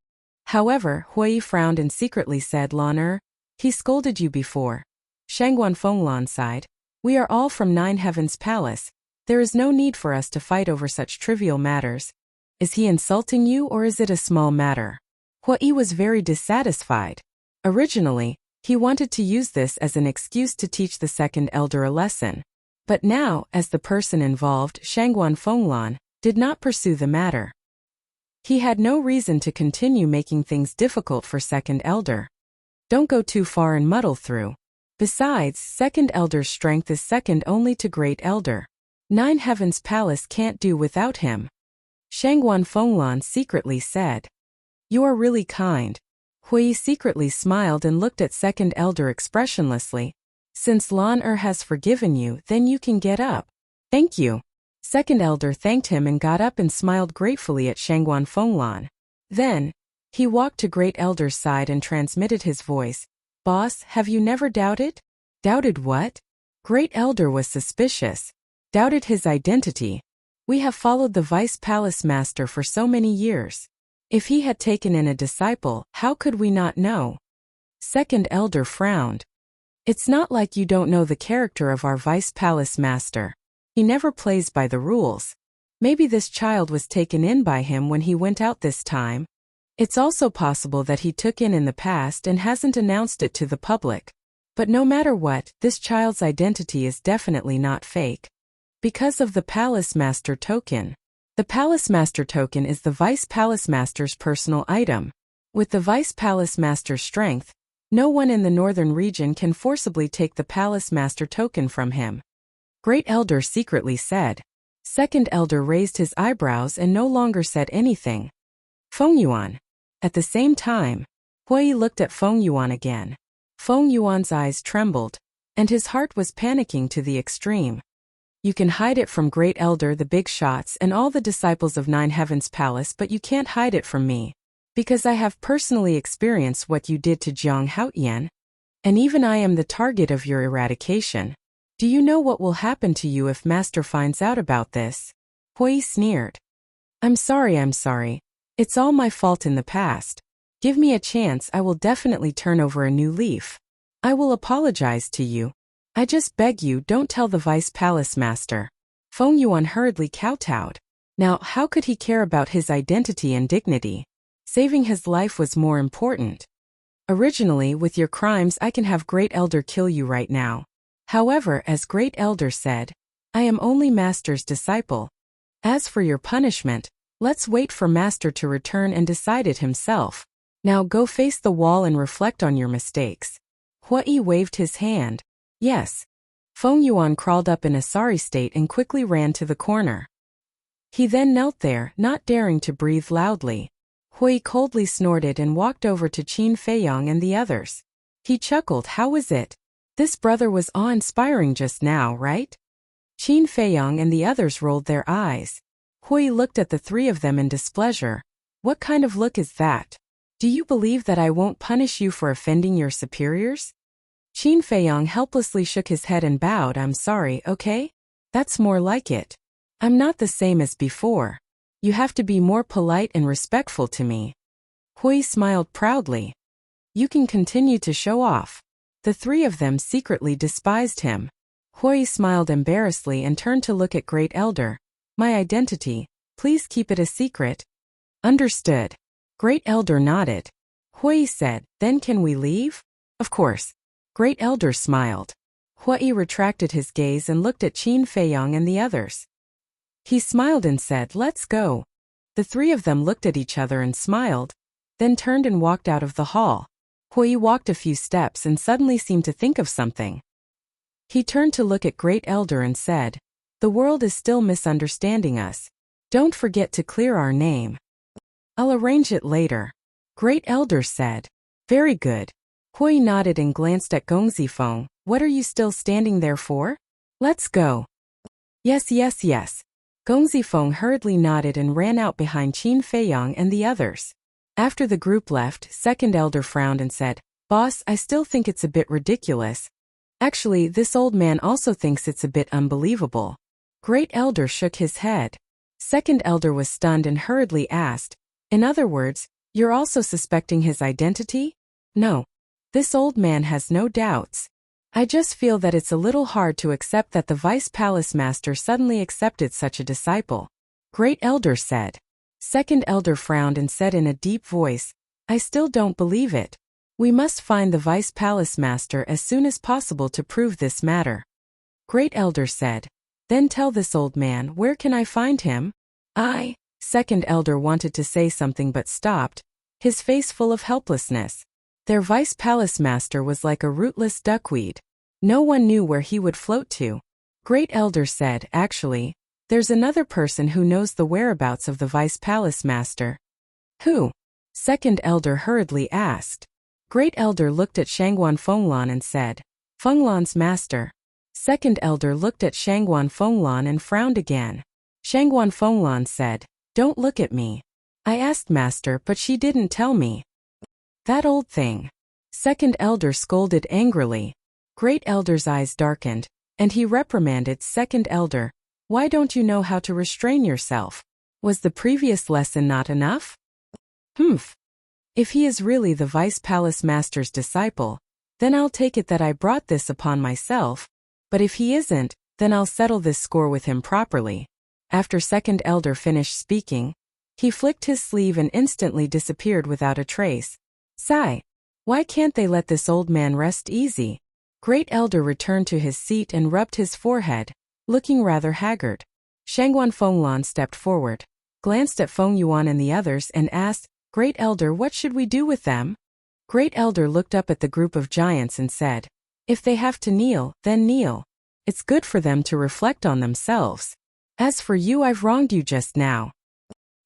However, Hui frowned and secretly said, Lanner, he scolded you before. Shangguan Fenglan sighed. We are all from Nine Heavens Palace. There is no need for us to fight over such trivial matters. Is he insulting you or is it a small matter? Hui was very dissatisfied. Originally, he wanted to use this as an excuse to teach the second elder a lesson. But now, as the person involved, Shangguan Fenglan, did not pursue the matter. He had no reason to continue making things difficult for second elder. Don't go too far and muddle through. Besides, second elder's strength is second only to great elder. Nine Heavens Palace can't do without him. Shangguan Fenglan secretly said. You are really kind. Hui secretly smiled and looked at second elder expressionlessly. Since Lan has forgiven you, then you can get up. Thank you. Second elder thanked him and got up and smiled gratefully at Shangguan Fenglan. Then, he walked to great elder's side and transmitted his voice. Boss, have you never doubted? Doubted what? Great elder was suspicious. Doubted his identity. We have followed the Vice Palace Master for so many years. If he had taken in a disciple, how could we not know? Second elder frowned. It's not like you don't know the character of our Vice Palace Master. He never plays by the rules. Maybe this child was taken in by him when he went out this time. It's also possible that he took in the past and hasn't announced it to the public. But no matter what, this child's identity is definitely not fake. Because of the Palace Master token. The Palace Master token is the Vice Palace Master's personal item. With the Vice Palace Master's strength, no one in the northern region can forcibly take the Palace Master token from him. Great Elder secretly said. Second Elder raised his eyebrows and no longer said anything. Feng Yuan. At the same time, Hui looked at Feng Yuan again. Feng Yuan's eyes trembled, and his heart was panicking to the extreme. You can hide it from Great Elder, the big shots, and all the disciples of Nine Heavens Palace, but you can't hide it from me. Because I have personally experienced what you did to Jiang Haotian. And even I am the target of your eradication. Do you know what will happen to you if Master finds out about this? Hui sneered. I'm sorry. It's all my fault in the past. Give me a chance, I will definitely turn over a new leaf. I will apologize to you. I just beg you, don't tell the Vice Palace Master. Feng Yuan hurriedly kowtowed. Now, how could he care about his identity and dignity? Saving his life was more important. Originally, with your crimes, I can have Great Elder kill you right now. However, as Great Elder said, I am only Master's disciple. As for your punishment, Let's wait for Master to return and decide it himself. Now go face the wall and reflect on your mistakes. Hui waved his hand. Yes. Feng Yuan crawled up in a sorry state and quickly ran to the corner. He then knelt there, not daring to breathe loudly. Hui coldly snorted and walked over to Qin Feiyong and the others. He chuckled. How was it? This brother was awe-inspiring just now, right? Qin Feiyong and the others rolled their eyes. Hui looked at the three of them in displeasure. What kind of look is that? Do you believe that I won't punish you for offending your superiors? Qin Feiyong helplessly shook his head and bowed. I'm sorry, okay? That's more like it. I'm not the same as before. You have to be more polite and respectful to me. Hui smiled proudly. You can continue to show off. The three of them secretly despised him. Hui smiled embarrassedly and turned to look at Great Elder. My identity, please keep it a secret. Understood. Great Elder nodded. Hui said, then can we leave? Of course. Great Elder smiled. Hui retracted his gaze and looked at Qin Feiyong and the others. He smiled and said, let's go. The three of them looked at each other and smiled, then turned and walked out of the hall. Hui walked a few steps and suddenly seemed to think of something. He turned to look at Great Elder and said, the world is still misunderstanding us. Don't forget to clear our name. I'll arrange it later. Great Elder said. Very good. Hui nodded and glanced at Gongzifeng. What are you still standing there for? Let's go. Yes. Gongzifeng hurriedly nodded and ran out behind Qin Feiyong and the others. After the group left, Second Elder frowned and said, Boss, I still think it's a bit ridiculous. Actually, this old man also thinks it's a bit unbelievable. Great Elder shook his head. Second Elder was stunned and hurriedly asked, in other words, you're also suspecting his identity? No. This old man has no doubts. I just feel that it's a little hard to accept that the Vice Palace Master suddenly accepted such a disciple. Great Elder said. Second Elder frowned and said in a deep voice, I still don't believe it. We must find the Vice Palace Master as soon as possible to prove this matter. Great Elder said. Then tell this old man, where can I find him? Second Elder wanted to say something but stopped, his face full of helplessness. Their Vice Palace Master was like a rootless duckweed. No one knew where he would float to. Great Elder said, actually, there's another person who knows the whereabouts of the Vice Palace Master. Who? Second Elder hurriedly asked. Great Elder looked at Shangguan Fenglan and said, Fenglan's master. Second Elder looked at Shangguan Fenglan and frowned again. Shangguan Fenglan said, don't look at me. I asked Master but she didn't tell me. That old thing. Second Elder scolded angrily. Great Elder's eyes darkened, and he reprimanded Second Elder. Why don't you know how to restrain yourself? Was the previous lesson not enough? If he is really the Vice Palace Master's disciple, then I'll take it that I brought this upon myself, but if he isn't, then I'll settle this score with him properly. After Second Elder finished speaking, he flicked his sleeve and instantly disappeared without a trace. Sigh. Why can't they let this old man rest easy? Great Elder returned to his seat and rubbed his forehead, looking rather haggard. Shangguan Fenglan stepped forward, glanced at Feng Yuan and the others and asked, Great Elder, what should we do with them? Great Elder looked up at the group of giants and said, if they have to kneel, then kneel. It's good for them to reflect on themselves. As for you, I've wronged you just now.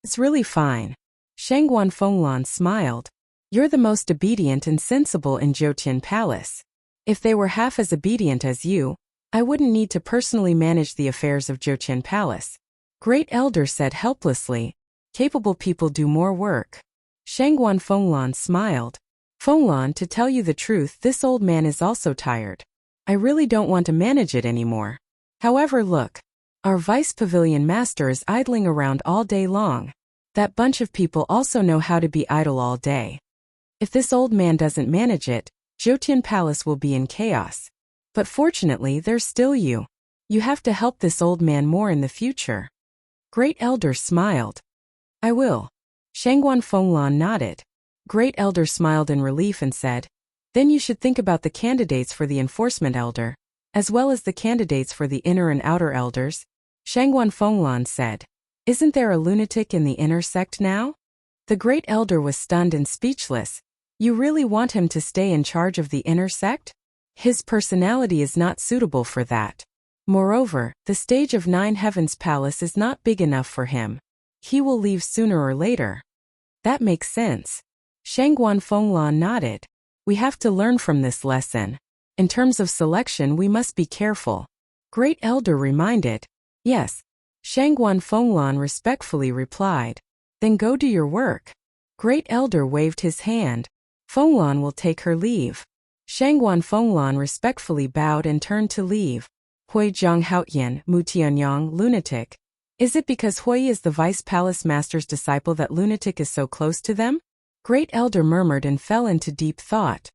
It's really fine. Shangguan Fenglan smiled. You're the most obedient and sensible in Jiutian Palace. If they were half as obedient as you, I wouldn't need to personally manage the affairs of Jiutian Palace. Great Elder said helplessly, capable people do more work. Shangguan Fenglan smiled. Fenglan, to tell you the truth, this old man is also tired. I really don't want to manage it anymore. However, look. Our Vice Pavilion Master is idling around all day long. That bunch of people also know how to be idle all day. If this old man doesn't manage it, Jiutian Palace will be in chaos. But fortunately, there's still you. You have to help this old man more in the future. Great Elder smiled. I will. Shangguan Fenglan nodded. Great Elder smiled in relief and said, then you should think about the candidates for the Enforcement Elder, as well as the candidates for the Inner and Outer Elders. Shangguan Fenglan said. Isn't there a lunatic in the inner sect now? The great elder was stunned and speechless. You really want him to stay in charge of the inner sect? His personality is not suitable for that. Moreover, the stage of Nine Heavens Palace is not big enough for him. He will leave sooner or later. That makes sense. Shangguan Fenglan nodded. We have to learn from this lesson. In terms of selection, we must be careful. Great Elder reminded. Yes. Shangguan Fenglan respectfully replied. Then go do your work. Great Elder waved his hand. Fenglan will take her leave. Shangguan Fenglan respectfully bowed and turned to leave. Hui Zhang Haotian, Mu Tianyang, lunatic. Is it because Hui is the Vice Palace Master's disciple that lunatic is so close to them? Great Elder murmured and fell into deep thought.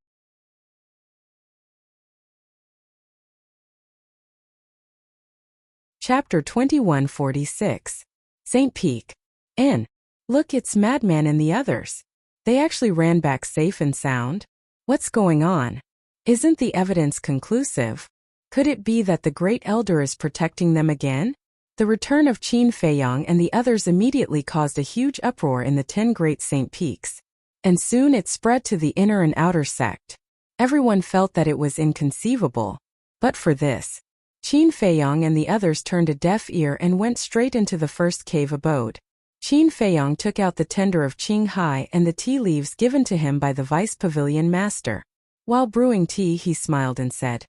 Chapter 2146. St. Peak. N. Look, it's Madman and the others. They actually ran back safe and sound? What's going on? Isn't the evidence conclusive? Could it be that the Great Elder is protecting them again? The return of Qin Feiyang and the others immediately caused a huge uproar in the 10 Great Saint Peaks. And soon it spread to the inner and outer sect. Everyone felt that it was inconceivable. But for this, Qin Feiyang and the others turned a deaf ear and went straight into the first cave abode. Qin Feiyang took out the tender of Qinghai and the tea leaves given to him by the Vice Pavilion Master. While brewing tea, he smiled and said,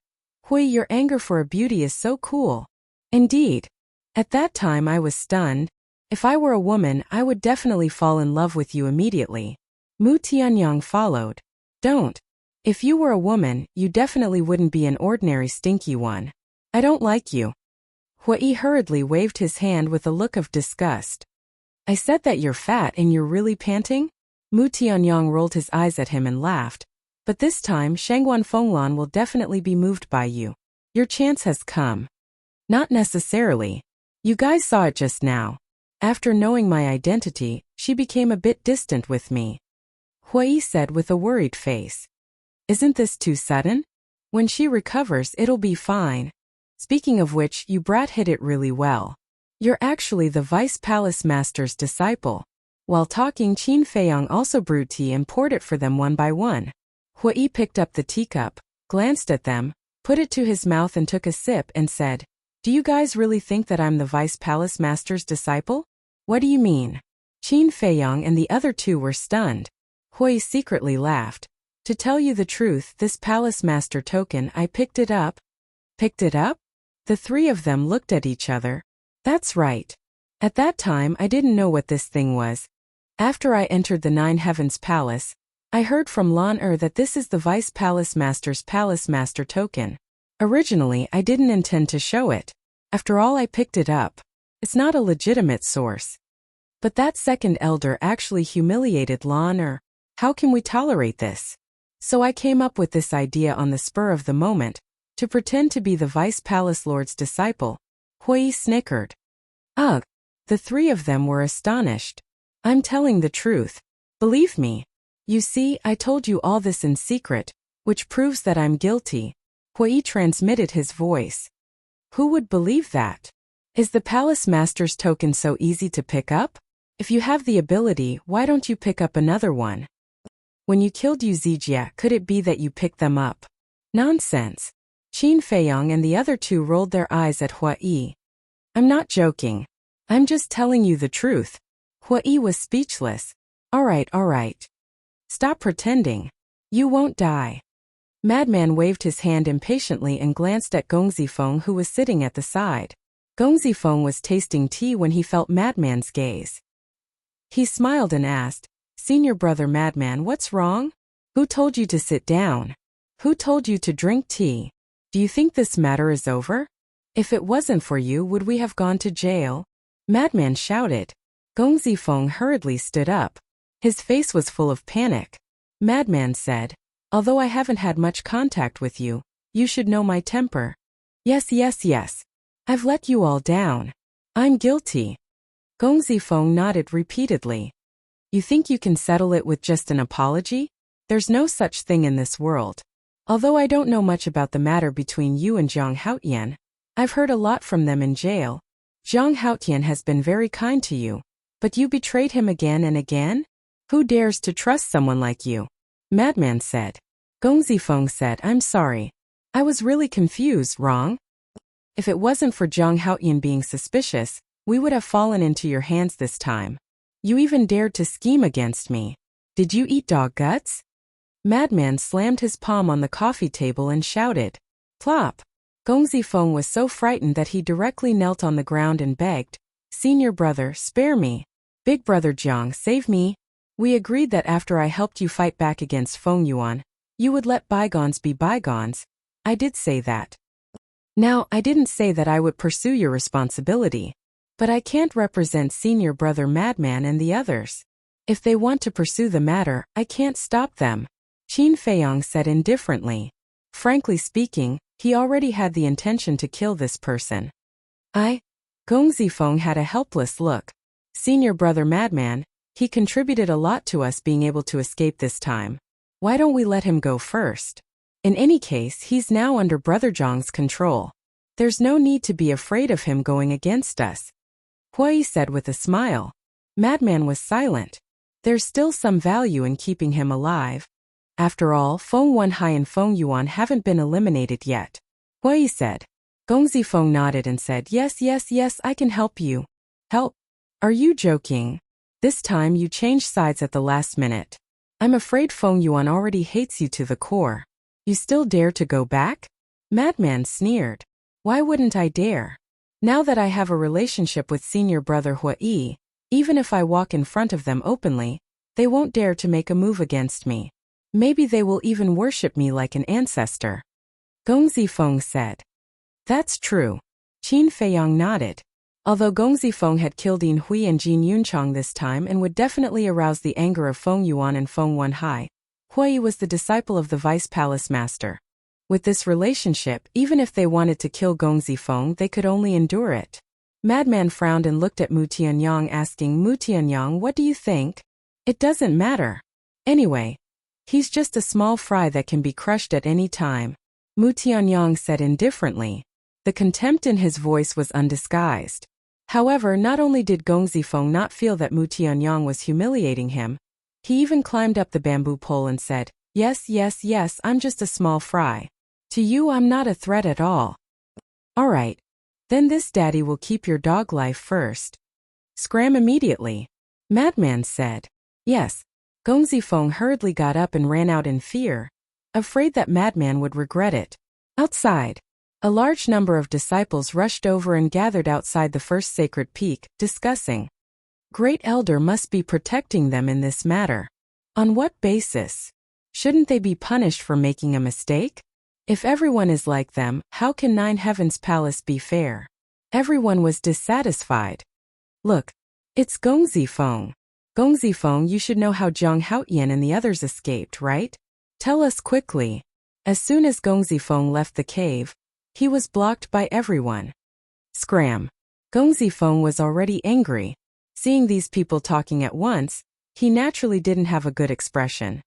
Hui, your anger for a beauty is so cool. Indeed. At that time I was stunned. If I were a woman, I would definitely fall in love with you immediately. Mu Tianyang followed. Don't. If you were a woman, you definitely wouldn't be an ordinary stinky one. I don't like you. Hui hurriedly waved his hand with a look of disgust. I said that you're fat and you're really panting? Mu Tianyang rolled his eyes at him and laughed. But this time Shangguan Fenglan will definitely be moved by you. Your chance has come. Not necessarily. You guys saw it just now. After knowing my identity, she became a bit distant with me. Hui said with a worried face. Isn't this too sudden? When she recovers, it'll be fine. Speaking of which, you brat hit it really well. You're actually the Vice Palace Master's disciple. While talking, Qin Feiyang also brewed tea and poured it for them one by one. Hui picked up the teacup, glanced at them, put it to his mouth and took a sip and said, Do you guys really think that I'm the Vice Palace Master's disciple? What do you mean? Qin Feiyang and the other two were stunned. Hui secretly laughed. To tell you the truth, this Palace Master token, I picked it up. Picked it up? The three of them looked at each other. That's right. At that time I didn't know what this thing was. After I entered the Nine Heavens Palace, I heard from Lan that this is the Vice Palace Master's Palace Master token. Originally I didn't intend to show it. After all, I picked it up. It's not a legitimate source. But that second elder actually humiliated Lan. How can we tolerate this? So I came up with this idea on the spur of the moment, to pretend to be the Vice Palace Lord's disciple. Hui snickered. Ugh. The three of them were astonished. I'm telling the truth. Believe me. You see, I told you all this in secret, which proves that I'm guilty. Hui transmitted his voice. Who would believe that? Is the Palace Master's token so easy to pick up? If you have the ability, why don't you pick up another one? When you killed Yu Zijia, could it be that you picked them up? Nonsense. Qin Feiyang and the other two rolled their eyes at Hui. I'm not joking. I'm just telling you the truth. Hui was speechless. All right. Stop pretending. You won't die. Madman waved his hand impatiently and glanced at Gongzifeng, who was sitting at the side. Gongzifeng was tasting tea when he felt Madman's gaze. He smiled and asked, Senior brother Madman, what's wrong? Who told you to sit down? Who told you to drink tea? Do you think this matter is over? If it wasn't for you, would we have gone to jail? Madman shouted. Gongzifeng hurriedly stood up. His face was full of panic. Madman said, Although I haven't had much contact with you, you should know my temper. Yes. I've let you all down. I'm guilty. Gongzifeng nodded repeatedly. You think you can settle it with just an apology? There's no such thing in this world. Although I don't know much about the matter between you and Zhang Haotian, I've heard a lot from them in jail. Zhang Haotian has been very kind to you, but you betrayed him again and again? Who dares to trust someone like you? Madman said. Gong Zifeng said, I'm sorry. I was really confused, wrong? If it wasn't for Zhang Haotian being suspicious, we would have fallen into your hands this time. You even dared to scheme against me. Did you eat dog guts? Madman slammed his palm on the coffee table and shouted. Plop! Gong Zifeng was so frightened that he directly knelt on the ground and begged, Senior brother, spare me. Big brother Jiang, save me. We agreed that after I helped you fight back against Feng Yuan, you would let bygones be bygones. I did say that. Now, I didn't say that I would pursue your responsibility. But I can't represent senior brother Madman and the others. If they want to pursue the matter, I can't stop them. Qin Feiyong said indifferently. Frankly speaking, he already had the intention to kill this person. Gong Zifeng had a helpless look. Senior brother Madman, he contributed a lot to us being able to escape this time. Why don't we let him go first? In any case, he's now under Brother Zhang's control. There's no need to be afraid of him going against us. Hui said with a smile. Madman was silent. There's still some value in keeping him alive. After all, Feng Wenhai and Feng Yuan haven't been eliminated yet. Hui said. Gong Zifeng nodded and said, yes, I can help you. Help? Are you joking? This time you changed sides at the last minute. I'm afraid Feng Yuan already hates you to the core. You still dare to go back? Madman sneered. Why wouldn't I dare? Now that I have a relationship with senior brother Hui, even if I walk in front of them openly, they won't dare to make a move against me. Maybe they will even worship me like an ancestor. Gong Zifeng said. That's true. Qin Feiyong nodded. Although Gong Zifeng had killed Yin Hui and Jin Yunchang this time and would definitely arouse the anger of Feng Yuan and Feng Wenhai, Hui was the disciple of the vice palace master. With this relationship, even if they wanted to kill Gong Zifeng, they could only endure it. Madman frowned and looked at Mu Tianyang, asking, Mu Tianyang, what do you think? It doesn't matter. Anyway, he's just a small fry that can be crushed at any time. Mu Tianyang said indifferently. The contempt in his voice was undisguised. However, not only did Gong Zifeng not feel that Mu Tianyang was humiliating him, he even climbed up the bamboo pole and said, yes, I'm just a small fry. To you I'm not a threat at all. Alright. Then this daddy will keep your dog life first. Scram immediately. Madman said. Yes. Gong Zifeng hurriedly got up and ran out in fear, afraid that Madman would regret it. Outside, a large number of disciples rushed over and gathered outside the first sacred peak, discussing. Great Elder must be protecting them in this matter. On what basis? Shouldn't they be punished for making a mistake? If everyone is like them, how can Nine Heavens Palace be fair? Everyone was dissatisfied. Look, it's Gong Zifeng. Gong Zifeng, you should know how Zhang Haotian and the others escaped, right? Tell us quickly. As soon as Gong Zifeng left the cave, he was blocked by everyone. Scram. Gong Zifeng was already angry. Seeing these people talking at once, he naturally didn't have a good expression.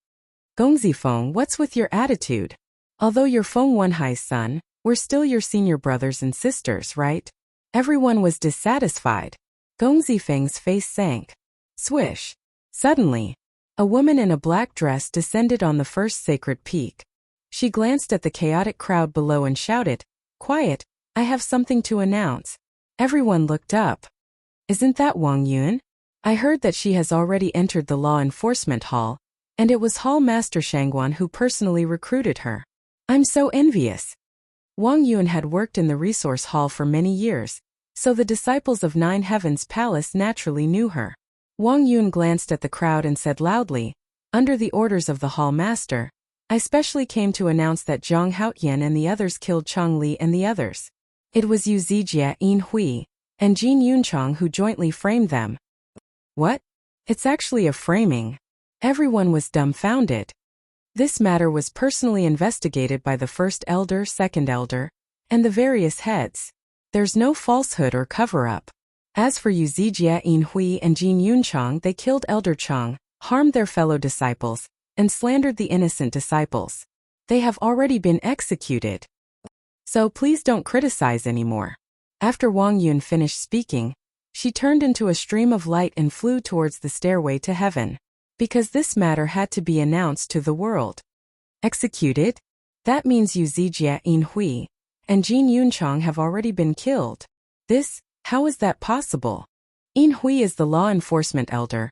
Gong Zifeng, what's with your attitude? Although you're Feng Wenhai's son, we're still your senior brothers and sisters, right? Everyone was dissatisfied. Gong Zifeng's face sank. Swish. Suddenly, a woman in a black dress descended on the first sacred peak. She glanced at the chaotic crowd below and shouted, Quiet, I have something to announce. Everyone looked up. Isn't that Wang Yun? I heard that she has already entered the law enforcement hall, and it was Hall Master Shangguan who personally recruited her. I'm so envious. Wang Yun had worked in the resource hall for many years, so the disciples of Nine Heavens Palace naturally knew her. Wang Yun glanced at the crowd and said loudly, Under the orders of the hall master, I specially came to announce that Zhang Haotian and the others killed Cheng Li and the others. It was Yu Zijie, Yin Hui, and Jin Yunchang who jointly framed them. What? It's actually a framing. Everyone was dumbfounded. This matter was personally investigated by the first elder, second elder, and the various heads. There's no falsehood or cover-up. As for Yu Zijie, Yin Hui, and Jin Yunchang, they killed Elder Cheng, harmed their fellow disciples, and slandered the innocent disciples. They have already been executed. So please don't criticize anymore. After Wang Yun finished speaking, she turned into a stream of light and flew towards the stairway to heaven. Because this matter had to be announced to the world. Executed? That means Yu Zijie, Yin Hui, and Jin Yunchang have already been killed. How is that possible? Yin Hui is the law enforcement elder,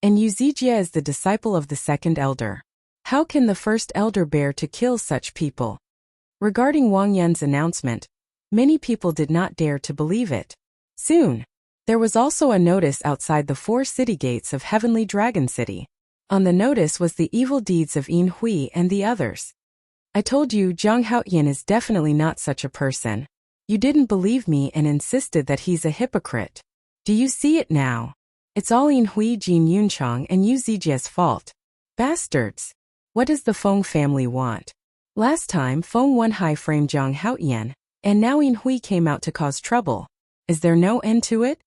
and Yu Zijie is the disciple of the second elder. How can the first elder bear to kill such people? Regarding Wang Yun's announcement, many people did not dare to believe it. Soon, there was also a notice outside the 4 city gates of Heavenly Dragon City. On the notice was the evil deeds of Yin Hui and the others. I told you Zhang Haoyan is definitely not such a person. You didn't believe me and insisted that he's a hypocrite. Do you see it now? It's all Yin Hui, Jin Yunchang and Yu Zijie's fault. Bastards! What does the Feng family want? Last time Feng Wenhai framed Zhang Haoyan, and now Yin Hui came out to cause trouble. Is there no end to it?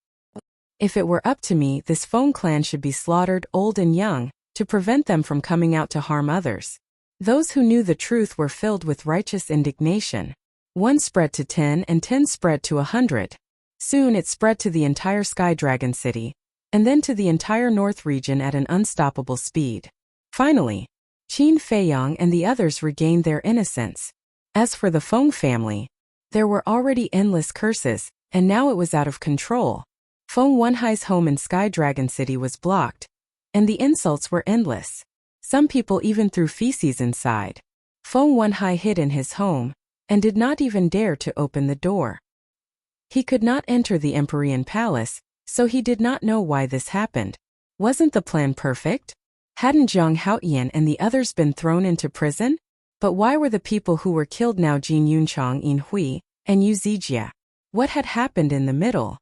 If it were up to me, this Feng clan should be slaughtered, old and young, to prevent them from coming out to harm others. Those who knew the truth were filled with righteous indignation. 1 spread to 10 and 10 spread to 100. Soon it spread to the entire Sky Dragon City, and then to the entire North region at an unstoppable speed. Finally, Qin Feiyang and the others regained their innocence. As for the Feng family, there were already endless curses, and now it was out of control. Feng Wenhai's home in Sky Dragon City was blocked, and the insults were endless. Some people even threw feces inside. Feng Wenhai hid in his home, and did not even dare to open the door. He could not enter the Empyrean Palace, so he did not know why this happened. Wasn't the plan perfect? Hadn't Zhang Haoyan and the others been thrown into prison? But why were the people who were killed now Jin Yunchang, Yin Hui, and Yu Zijie? What had happened in the middle?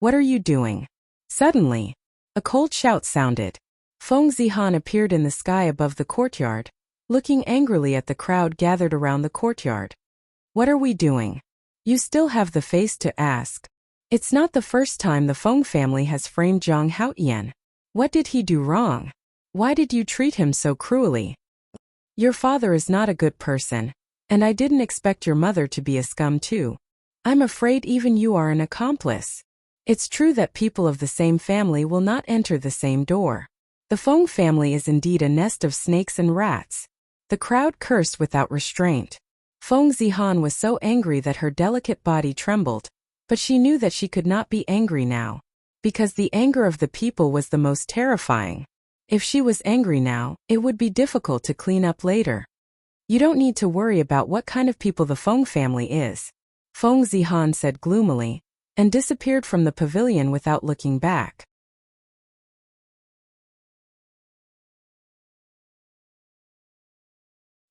What are you doing? Suddenly, a cold shout sounded. Feng Zihan appeared in the sky above the courtyard, looking angrily at the crowd gathered around the courtyard. What are we doing? You still have the face to ask. It's not the first time the Feng family has framed Zhang Haoyan. What did he do wrong? Why did you treat him so cruelly? Your father is not a good person, and I didn't expect your mother to be a scum too. I'm afraid even you are an accomplice. It's true that people of the same family will not enter the same door. The Feng family is indeed a nest of snakes and rats. The crowd cursed without restraint. Feng Zihan was so angry that her delicate body trembled, but she knew that she could not be angry now, because the anger of the people was the most terrifying. If she was angry now, it would be difficult to clean up later. You don't need to worry about what kind of people the Feng family is, Feng Zihan said gloomily, and disappeared from the pavilion without looking back.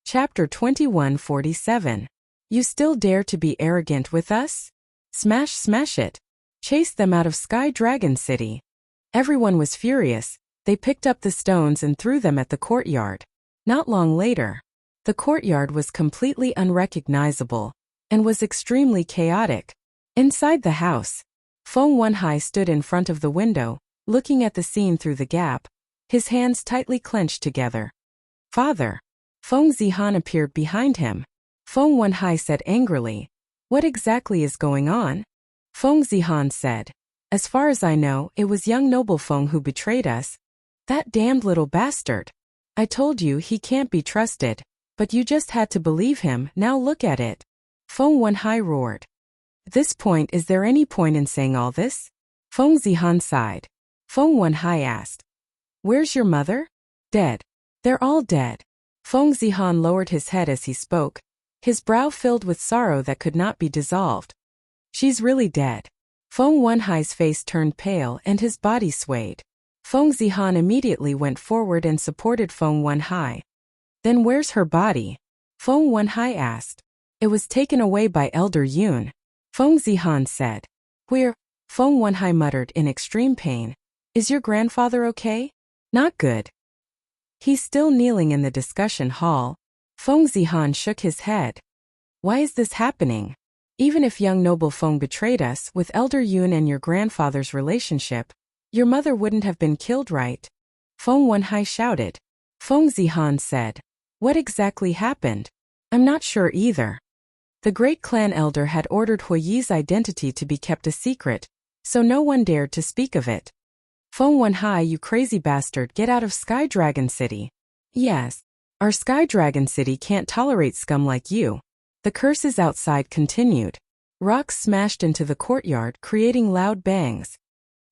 Chapter 2147. You still dare to be arrogant with us? Smash, smash it. Chase them out of Sky Dragon City. Everyone was furious. They picked up the stones and threw them at the courtyard. Not long later, the courtyard was completely unrecognizable and was extremely chaotic. Inside the house, Feng Wenhai stood in front of the window, looking at the scene through the gap, his hands tightly clenched together. Father! Feng Zihan appeared behind him. Feng Wenhai said angrily, What exactly is going on? Feng Zihan said, As far as I know, it was young noble Feng who betrayed us. That damned little bastard. I told you he can't be trusted, but you just had to believe him, now look at it. Feng Wenhai roared. At this point, is there any point in saying all this? Feng Zihan sighed. Feng Wenhai asked, Where's your mother? Dead. They're all dead. Feng Zihan lowered his head as he spoke, his brow filled with sorrow that could not be dissolved. She's really dead. Feng Wenhai's face turned pale and his body swayed. Feng Zihan immediately went forward and supported Feng Wenhai. Then where's her body? Feng Wenhai asked. It was taken away by Elder Yun. Feng Zihan said. Where? Feng Wenhai muttered in extreme pain. Is your grandfather okay? Not good. He's still kneeling in the discussion hall. Feng Zihan shook his head. Why is this happening? Even if young noble Feng betrayed us with Elder Yun and your grandfather's relationship, your mother wouldn't have been killed, right? Feng Wenhai shouted. Feng Zihan said. What exactly happened? I'm not sure either. The great clan elder had ordered Hui's identity to be kept a secret, so no one dared to speak of it. Feng Wenhai, you crazy bastard, get out of Sky Dragon City. Yes. Our Sky Dragon City can't tolerate scum like you. The curses outside continued. Rocks smashed into the courtyard, creating loud bangs.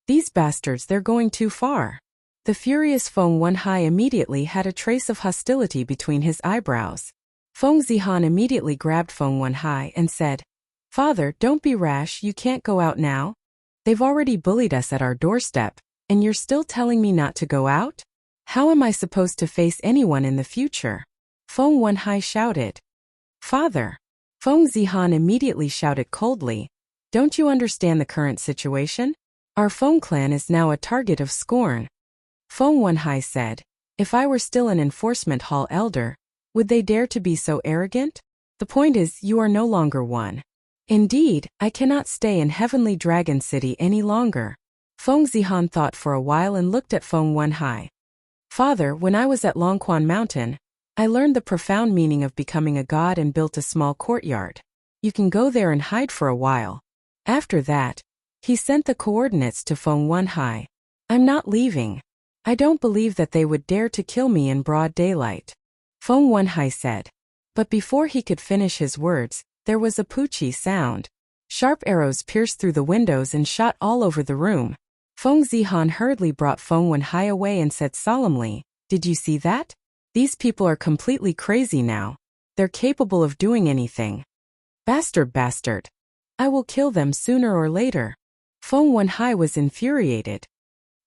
These bastards, they're going too far. The furious Feng Wenhai immediately had a trace of hostility between his eyebrows. Feng Zihan immediately grabbed Feng Wenhai and said, Father, don't be rash, you can't go out now. They've already bullied us at our doorstep, and you're still telling me not to go out? How am I supposed to face anyone in the future? Feng Wenhai shouted. Father. Feng Zihan immediately shouted coldly, don't you understand the current situation? Our Feng clan is now a target of scorn. Feng Wenhai said, if I were still an enforcement hall elder, would they dare to be so arrogant? The point is, you are no longer one. Indeed, I cannot stay in Heavenly Dragon City any longer. Feng Zihan thought for a while and looked at Feng Wenhai. Father, when I was at Longquan Mountain, I learned the profound meaning of becoming a god and built a small courtyard. You can go there and hide for a while. After that, he sent the coordinates to Feng Wenhai. I'm not leaving. I don't believe that they would dare to kill me in broad daylight. Feng Wenhai said. But before he could finish his words, there was a poochie sound. Sharp arrows pierced through the windows and shot all over the room. Feng Zihan hurriedly brought Feng Wenhai away and said solemnly, did you see that? These people are completely crazy now. They're capable of doing anything. Bastard, bastard. I will kill them sooner or later. Feng Wenhai was infuriated.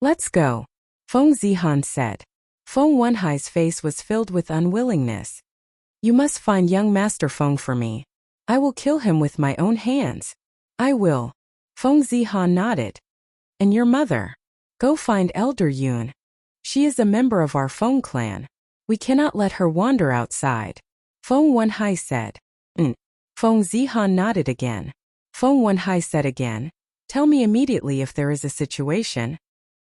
Let's go. Feng Zihan said. Feng Wenhai's face was filled with unwillingness. You must find young Master Feng for me. I will kill him with my own hands. I will. Feng Zihan nodded. And your mother? Go find Elder Yun. She is a member of our Feng clan. We cannot let her wander outside. Feng Wenhai said. Feng Zihan nodded again. Feng Wenhai said again, tell me immediately if there is a situation.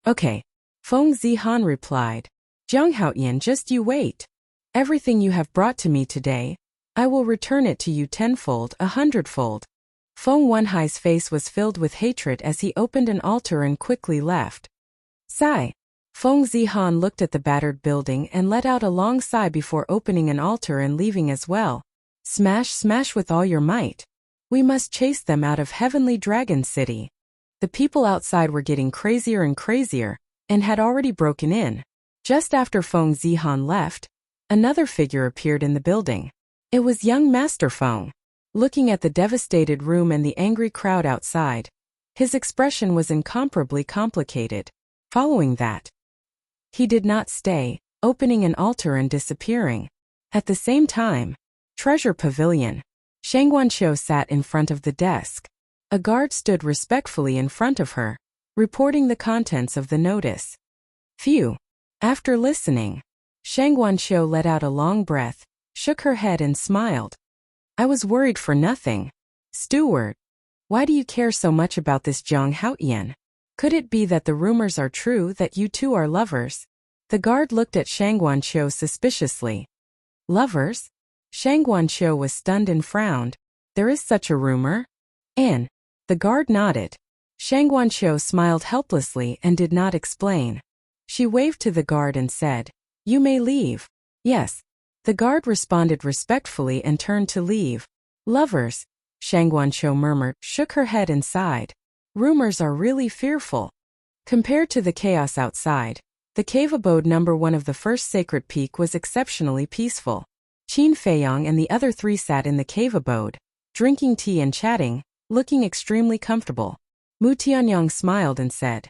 Okay. Feng Zihan replied. Jiang Haoyan, just you wait. Everything you have brought to me today, I will return it to you tenfold, 100-fold. Feng Wenhai's face was filled with hatred as he opened an altar and quickly left. Sigh. Feng Zihan looked at the battered building and let out a long sigh before opening an altar and leaving as well. Smash, smash with all your might. We must chase them out of Heavenly Dragon City. The people outside were getting crazier and crazier, and had already broken in. Just after Feng Zihan left, another figure appeared in the building. It was young Master Feng. Looking at the devastated room and the angry crowd outside, his expression was incomparably complicated. Following that, he did not stay, opening an altar and disappearing. At the same time, Treasure Pavilion. Shang Guanqiu sat in front of the desk. A guard stood respectfully in front of her, reporting the contents of the notice. Phew. After listening, Shang Guanqiu let out a long breath, shook her head and smiled. I was worried for nothing. Steward, why do you care so much about this Jiang Haoyan? Could it be that the rumors are true that you two are lovers? The guard looked at Shang Guanqiu suspiciously. Lovers? Shang Guanqiu was stunned and frowned. There is such a rumor? And the guard nodded. Shang Guanqiu smiled helplessly and did not explain. She waved to the guard and said, you may leave. Yes. The guard responded respectfully and turned to leave. Lovers, Shang Guanqiu murmured, shook her head and sighed. Rumors are really fearful. Compared to the chaos outside, the cave abode number 1 of the first sacred peak was exceptionally peaceful. Qin Feiyang and the other 3 sat in the cave abode, drinking tea and chatting, looking extremely comfortable. Mu Tianyang smiled and said,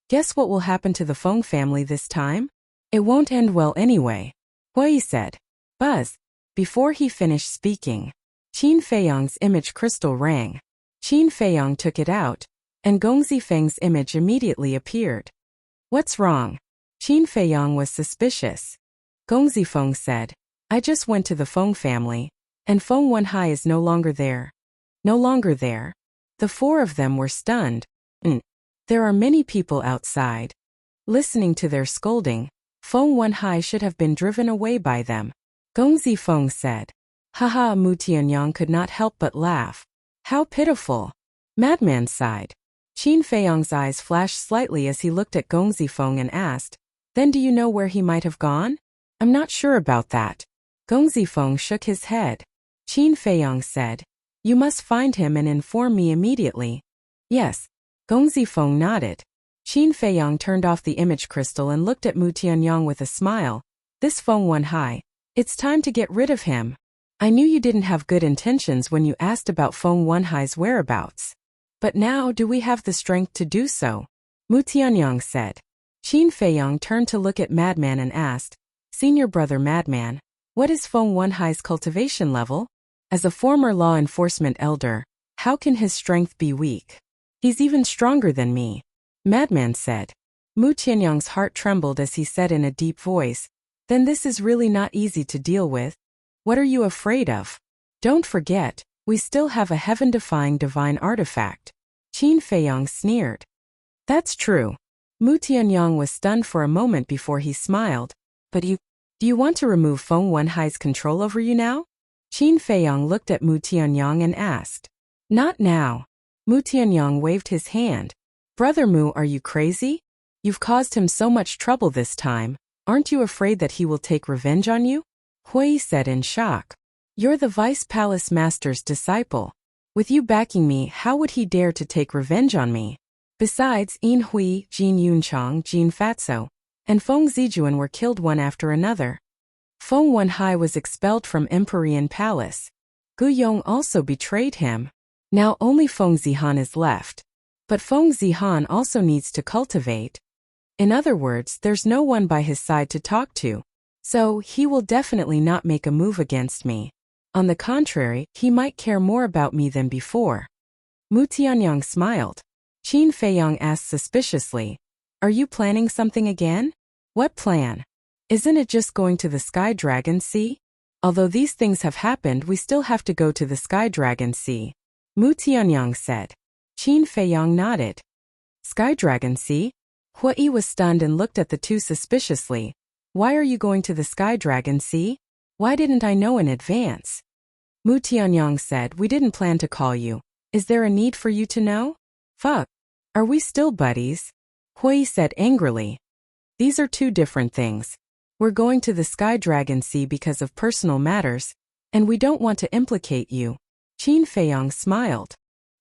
guess what will happen to the Feng family this time? It won't end well anyway. Hui said. Buzz. Before he finished speaking, Qin Feiyang's image crystal rang. Qin Feiyang took it out, and Gong Zifeng's image immediately appeared. What's wrong? Qin Feiyang was suspicious. Gong Zifeng said, I just went to the Feng family, and Feng Wenhai is no longer there. No longer there? The 4 of them were stunned. There are many people outside. Listening to their scolding, Feng Wenhai should have been driven away by them. Gong Zifeng said. Haha, Mu Tianyang could not help but laugh. How pitiful. Madman sighed. Qin Feiyong's eyes flashed slightly as he looked at Gong Zifeng and asked, then do you know where he might have gone? I'm not sure about that. Gong Zifeng shook his head. Qin Feiyong said, you must find him and inform me immediately. Yes. Gong Zifeng nodded. Qin Feiyong turned off the image crystal and looked at Mu Tianyang with a smile. This Feng Wenhai. It's time to get rid of him. I knew you didn't have good intentions when you asked about Feng Wenhai's whereabouts. But now do we have the strength to do so? Mu Tianyang said. Qin Feiyong turned to look at Madman and asked, Senior Brother Madman, what is Feng Wenhai's cultivation level? As a former law enforcement elder, how can his strength be weak? He's even stronger than me. Madman said. Mu Tianyang's heart trembled as he said in a deep voice, then this is really not easy to deal with. What are you afraid of? Don't forget, we still have a heaven-defying divine artifact. Qin Feiyong sneered. That's true. Mu Tianyang was stunned for a moment before he smiled. But do you want to remove Feng Wenhai's control over you now? Qin Feiyong looked at Mu Tianyang and asked. Not now. Mu Tianyang waved his hand. Brother Mu, are you crazy? You've caused him so much trouble this time. Aren't you afraid that he will take revenge on you? Hui said in shock. You're the Vice Palace Master's disciple. With you backing me, how would he dare to take revenge on me? Besides, Yin Hui, Jin Yunchang, Jin Fatso, and Feng Zijuan were killed one after another. Feng Wenhai was expelled from Empyrean Palace. Gu Yong also betrayed him. Now only Feng Zihan is left. But Feng Zihan also needs to cultivate. In other words, there's no one by his side to talk to. So, he will definitely not make a move against me. On the contrary, he might care more about me than before. Mu Tianyang smiled. Qin Feiyong asked suspiciously, are you planning something again? What plan? Isn't it just going to the Sky Dragon Sea? Although these things have happened, we still have to go to the Sky Dragon Sea. Mu Tianyang said. Qin Feiyong nodded. Sky Dragon Sea? Hui was stunned and looked at the two suspiciously. Why are you going to the Sky Dragon Sea? Why didn't I know in advance? Mu Tianyang said, we didn't plan to call you. Is there a need for you to know? Fuck. Are we still buddies? Hui said angrily. These are two different things. We're going to the Sky Dragon Sea because of personal matters, and we don't want to implicate you. Qin Feiyong smiled.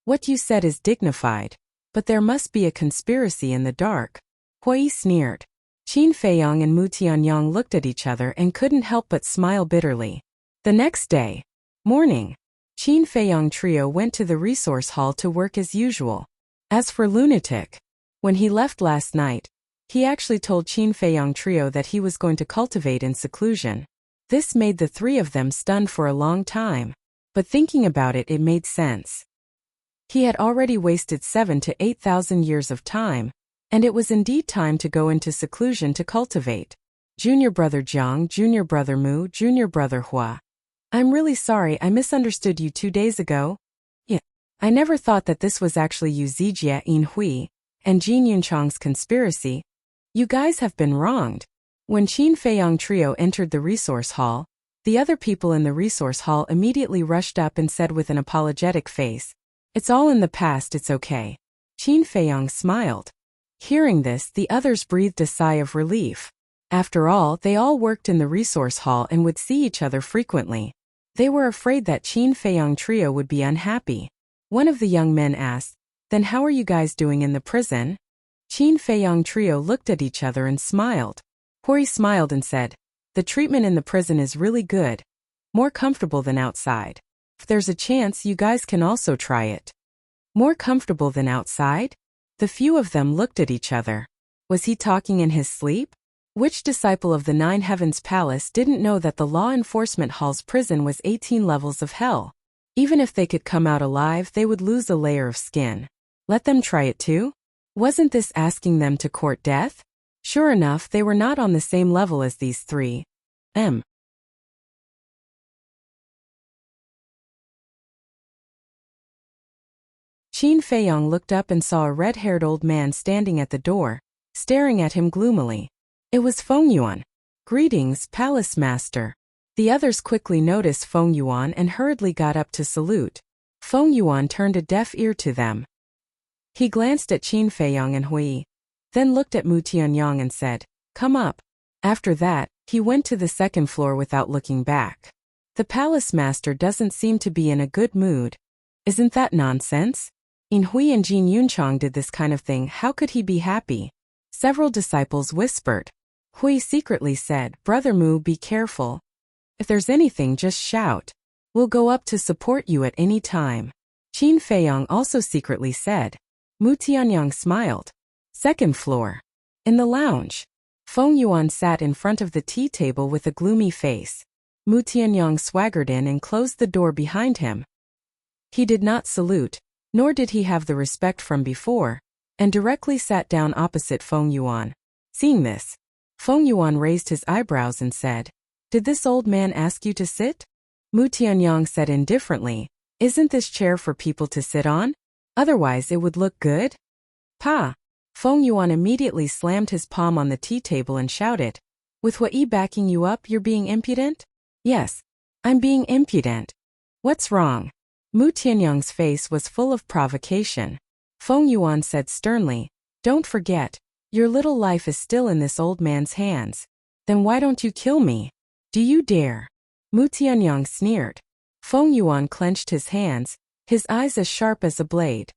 What you said is dignified, but there must be a conspiracy in the dark. Hui sneered. Qin Feiyong and Mu Tianyang looked at each other and couldn't help but smile bitterly. The next day, morning, Qin Feiyong trio went to the resource hall to work as usual. As for Lunatic, when he left last night, he actually told Qin Feiyong trio that he was going to cultivate in seclusion. This made the three of them stunned for a long time. But thinking about it, it made sense. He had already wasted 7,000 to 8,000 years of time, and it was indeed time to go into seclusion to cultivate. Junior Brother Jiang, Junior Brother Mu, Junior Brother Hua. I'm really sorry, I misunderstood you 2 days ago. Yeah. I never thought that this was actually you Zijie Yin Hui and Jin Yunchang's conspiracy. You guys have been wronged. When Qin Feiyong trio entered the resource hall, the other people in the resource hall immediately rushed up and said with an apologetic face, it's all in the past, it's okay. Qin Feiyong smiled. Hearing this, the others breathed a sigh of relief. After all, they all worked in the resource hall and would see each other frequently. They were afraid that Qin Feiyong trio would be unhappy. One of the young men asked, then how are you guys doing in the prison? Qin Feiyong trio looked at each other and smiled. Hori smiled and said, the treatment in the prison is really good. More comfortable than outside. If there's a chance, you guys can also try it. More comfortable than outside? The few of them looked at each other. Was he talking in his sleep? Which disciple of the Nine Heavens Palace didn't know that the Law Enforcement Hall's prison was 18 levels of hell? Even if they could come out alive, they would lose a layer of skin. Let them try it too? Wasn't this asking them to court death? Sure enough, they were not on the same level as these three. Qin Feiyong looked up and saw a red-haired old man standing at the door, staring at him gloomily. It was Feng Yuan. Greetings, Palace Master. The others quickly noticed Feng Yuan and hurriedly got up to salute. Feng Yuan turned a deaf ear to them. He glanced at Qin Feiyang and Hui, then looked at Mu Tianyang and said, "Come up." After that, he went to the second floor without looking back. The palace master doesn't seem to be in a good mood. Isn't that nonsense? In Hui and Jin Yunchang did this kind of thing, how could he be happy? Several disciples whispered. Hui secretly said, "Brother Mu, be careful. If there's anything, just shout. We'll go up to support you at any time." Qin Feiyang also secretly said. Mu Tianyang smiled. Second floor. In the lounge. Feng Yuan sat in front of the tea table with a gloomy face. Mu Tianyang swaggered in and closed the door behind him. He did not salute, nor did he have the respect from before, and directly sat down opposite Feng Yuan. Seeing this, Feng Yuan raised his eyebrows and said, "Did this old man ask you to sit?" Mu Tianyang said indifferently, "Isn't this chair for people to sit on? Otherwise it would look good." "Pa!" Feng Yuan immediately slammed his palm on the tea table and shouted, "With Hui backing you up, you're being impudent?" "Yes, I'm being impudent. What's wrong?" Mu Tianyang's face was full of provocation. Feng Yuan said sternly, "Don't forget, your little life is still in this old man's hands. Then why don't you kill me? Do you dare?" Mu Tianyang sneered. Feng Yuan clenched his hands, his eyes as sharp as a blade.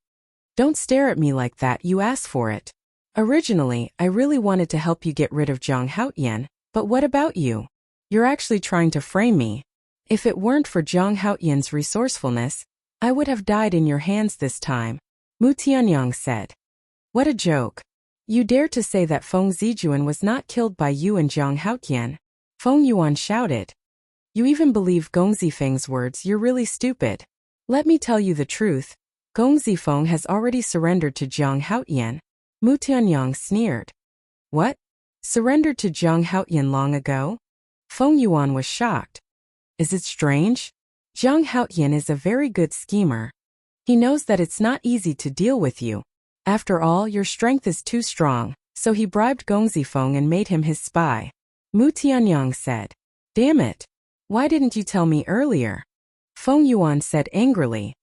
"Don't stare at me like that, you asked for it. Originally, I really wanted to help you get rid of Zhang Haotian, but what about you? You're actually trying to frame me. If it weren't for Zhang Haotian's resourcefulness, I would have died in your hands this time," Mu Tianyang said. "What a joke. You dare to say that Feng Zijuan was not killed by you and Zhang Haotian?" Feng Yuan shouted. "You even believe Gong Zifeng's words, you're really stupid. Let me tell you the truth. Gong Zifeng has already surrendered to Zhang Haotian." Mu Tianyang sneered. "What? Surrendered to Zhang Haotian long ago?" Feng Yuan was shocked. "Is it strange? Zhang Haotian is a very good schemer. He knows that it's not easy to deal with you. After all, your strength is too strong, so he bribed Gong Zifeng and made him his spy." Mu Tianyang said. "Damn it. Why didn't you tell me earlier?" Feng Yuan said angrily.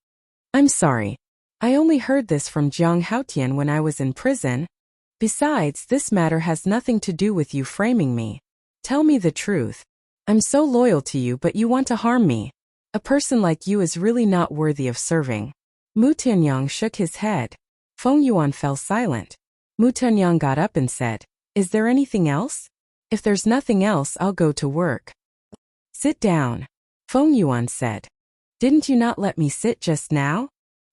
"I'm sorry. I only heard this from Zhang Haotian when I was in prison. Besides, this matter has nothing to do with you framing me. Tell me the truth. I'm so loyal to you, but you want to harm me. A person like you is really not worthy of serving." Mu Tianyang shook his head. Feng Yuan fell silent. Mu Tianyang got up and said, "Is there anything else? If there's nothing else, I'll go to work." "Sit down," Feng Yuan said. "Didn't you not let me sit just now?"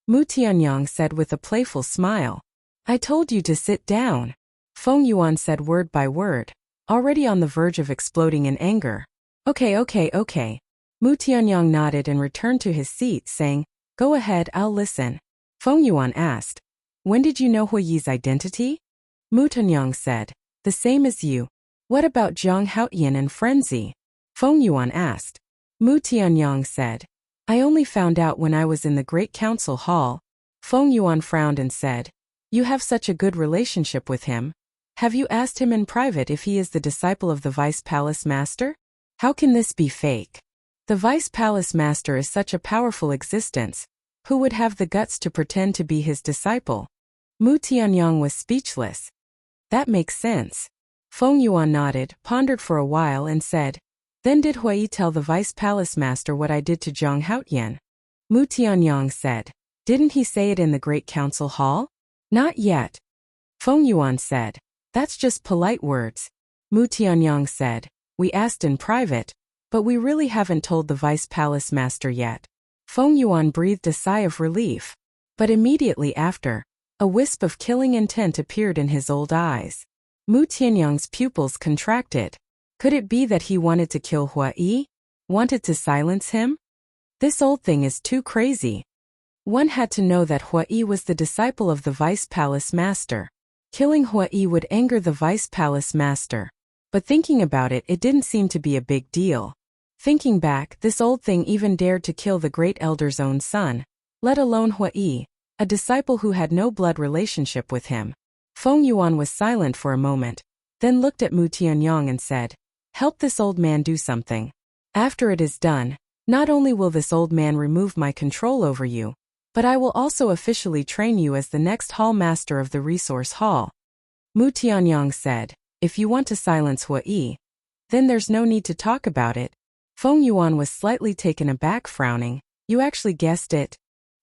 Mu Tianyang said with a playful smile. "I told you to sit down," Feng Yuan said word by word, already on the verge of exploding in anger. Okay. Mu Tianyang nodded and returned to his seat, saying, "Go ahead, I'll listen." Feng Yuan asked, "When did you know Hui's identity?" Mu Tianyang said, "The same as you." "What about Zhang Haotian and Frenzy?" Feng Yuan asked. Mu Tianyang said, "I only found out when I was in the Great Council Hall." Feng Yuan frowned and said, "You have such a good relationship with him. Have you asked him in private if he is the disciple of the Vice Palace Master? How can this be fake? The Vice Palace Master is such a powerful existence. Who would have the guts to pretend to be his disciple?" Mu Tianyang was speechless. "That makes sense." Feng Yuan nodded, pondered for a while and said, "Then did Hui tell the Vice Palace Master what I did to Zhang Haotian?" Mu Tianyang said, "Didn't he say it in the Great Council Hall?" "Not yet." Feng Yuan said, "That's just polite words." Mu Tianyang said, "We asked in private, but we really haven't told the Vice Palace Master yet." Feng Yuan breathed a sigh of relief. But immediately after, a wisp of killing intent appeared in his old eyes. Mu Tianyang's pupils contracted. Could it be that he wanted to kill Hui? Wanted to silence him? This old thing is too crazy. One had to know that Hui was the disciple of the Vice Palace Master. Killing Hui would anger the Vice Palace Master. But thinking about it, it didn't seem to be a big deal. Thinking back, this old thing even dared to kill the Great Elder's own son, let alone Hui, a disciple who had no blood relationship with him. Feng Yuan was silent for a moment, then looked at Mu Tianyang and said, "Help this old man do something." After it is done, not only will this old man remove my control over you, but I will also officially train you as the next hall master of the resource hall. Mu Tianyang said, if you want to silence Hua Yi, then there's no need to talk about it. Feng Yuan was slightly taken aback, frowning. You actually guessed it.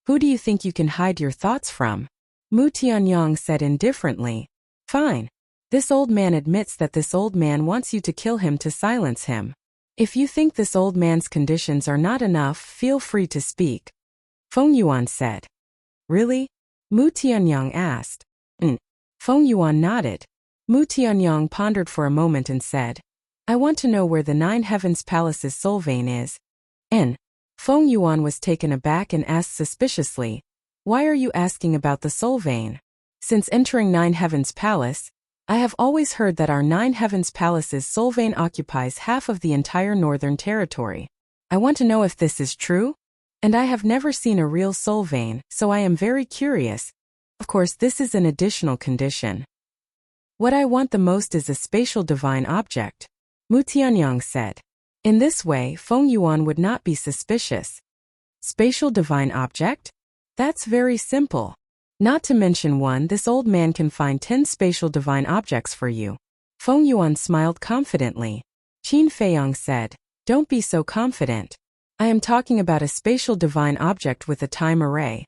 Who do you think you can hide your thoughts from? Mu Tianyang said indifferently. Fine. This old man admits that this old man wants you to kill him to silence him. If you think this old man's conditions are not enough, feel free to speak. Feng Yuan said. Really? Mu Tianyang asked. Feng Yuan nodded. Mu Tianyang pondered for a moment and said, I want to know where the Nine Heavens Palace's soul vein is. Feng Yuan was taken aback and asked suspiciously, why are you asking about the soul vein? Since entering Nine Heavens Palace, I have always heard that our Nine Heavens Palace's soul vein occupies half of the entire northern territory. I want to know if this is true? And I have never seen a real soul vein, so I am very curious. Of course, this is an additional condition. What I want the most is a spatial divine object, Mu Tianyang said. In this way, Feng Yuan would not be suspicious. Spatial divine object? That's very simple. Not to mention one, this old man can find 10 spatial divine objects for you. Feng Yuan smiled confidently. Qin Feiyang said, don't be so confident. I am talking about a spatial divine object with a time array.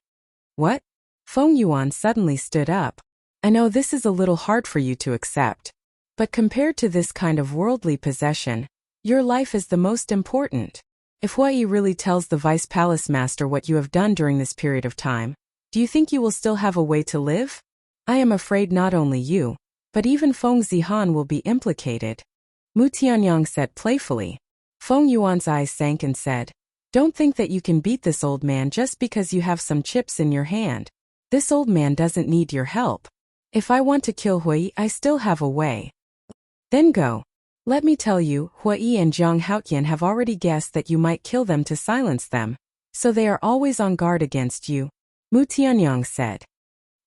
What? Feng Yuan suddenly stood up. I know this is a little hard for you to accept. But compared to this kind of worldly possession, your life is the most important. If Hua Yi really tells the Vice Palace Master what you have done during this period of time, do you think you will still have a way to live? I am afraid not only you, but even Feng Zihan will be implicated. Mu Tianyang said playfully. Feng Yuan's eyes sank and said, don't think that you can beat this old man just because you have some chips in your hand. This old man doesn't need your help. If I want to kill Hua Yi, I still have a way. Then go. Let me tell you, Hua Yi and Jiang Haotian have already guessed that you might kill them to silence them, so they are always on guard against you, Mu Tianyang said.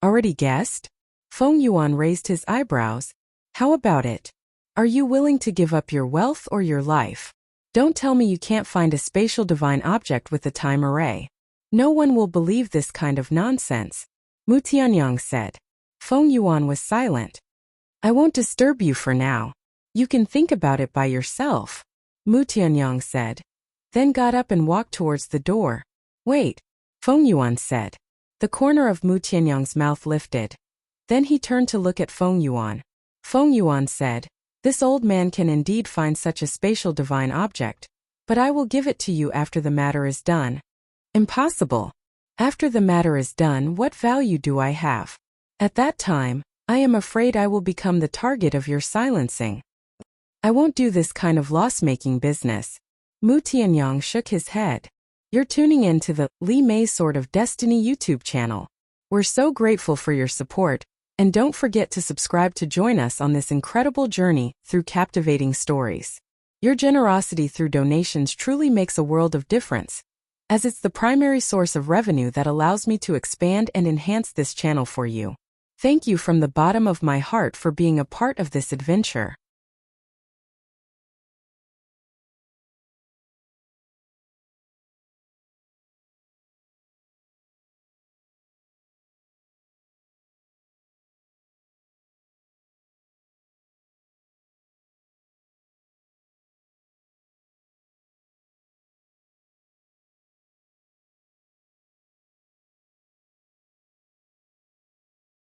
Already guessed? Feng Yuan raised his eyebrows. How about it? Are you willing to give up your wealth or your life? Don't tell me you can't find a spatial divine object with a time array. No one will believe this kind of nonsense, Mu Tianyang said. Feng Yuan was silent. I won't disturb you for now. You can think about it by yourself, Mu Tianyang said. Then got up and walked towards the door. Wait, Feng Yuan said. The corner of Mu Tianyang's mouth lifted. Then he turned to look at Feng Yuan. Feng Yuan said, this old man can indeed find such a spatial divine object, but I will give it to you after the matter is done. Impossible. After the matter is done, what value do I have? At that time, I am afraid I will become the target of your silencing. I won't do this kind of loss-making business. Mu Tianyang shook his head. You're tuning in to the Li Mei Sword of Destiny YouTube channel. We're so grateful for your support, and don't forget to subscribe to join us on this incredible journey through captivating stories. Your generosity through donations truly makes a world of difference, as it's the primary source of revenue that allows me to expand and enhance this channel for you. Thank you from the bottom of my heart for being a part of this adventure.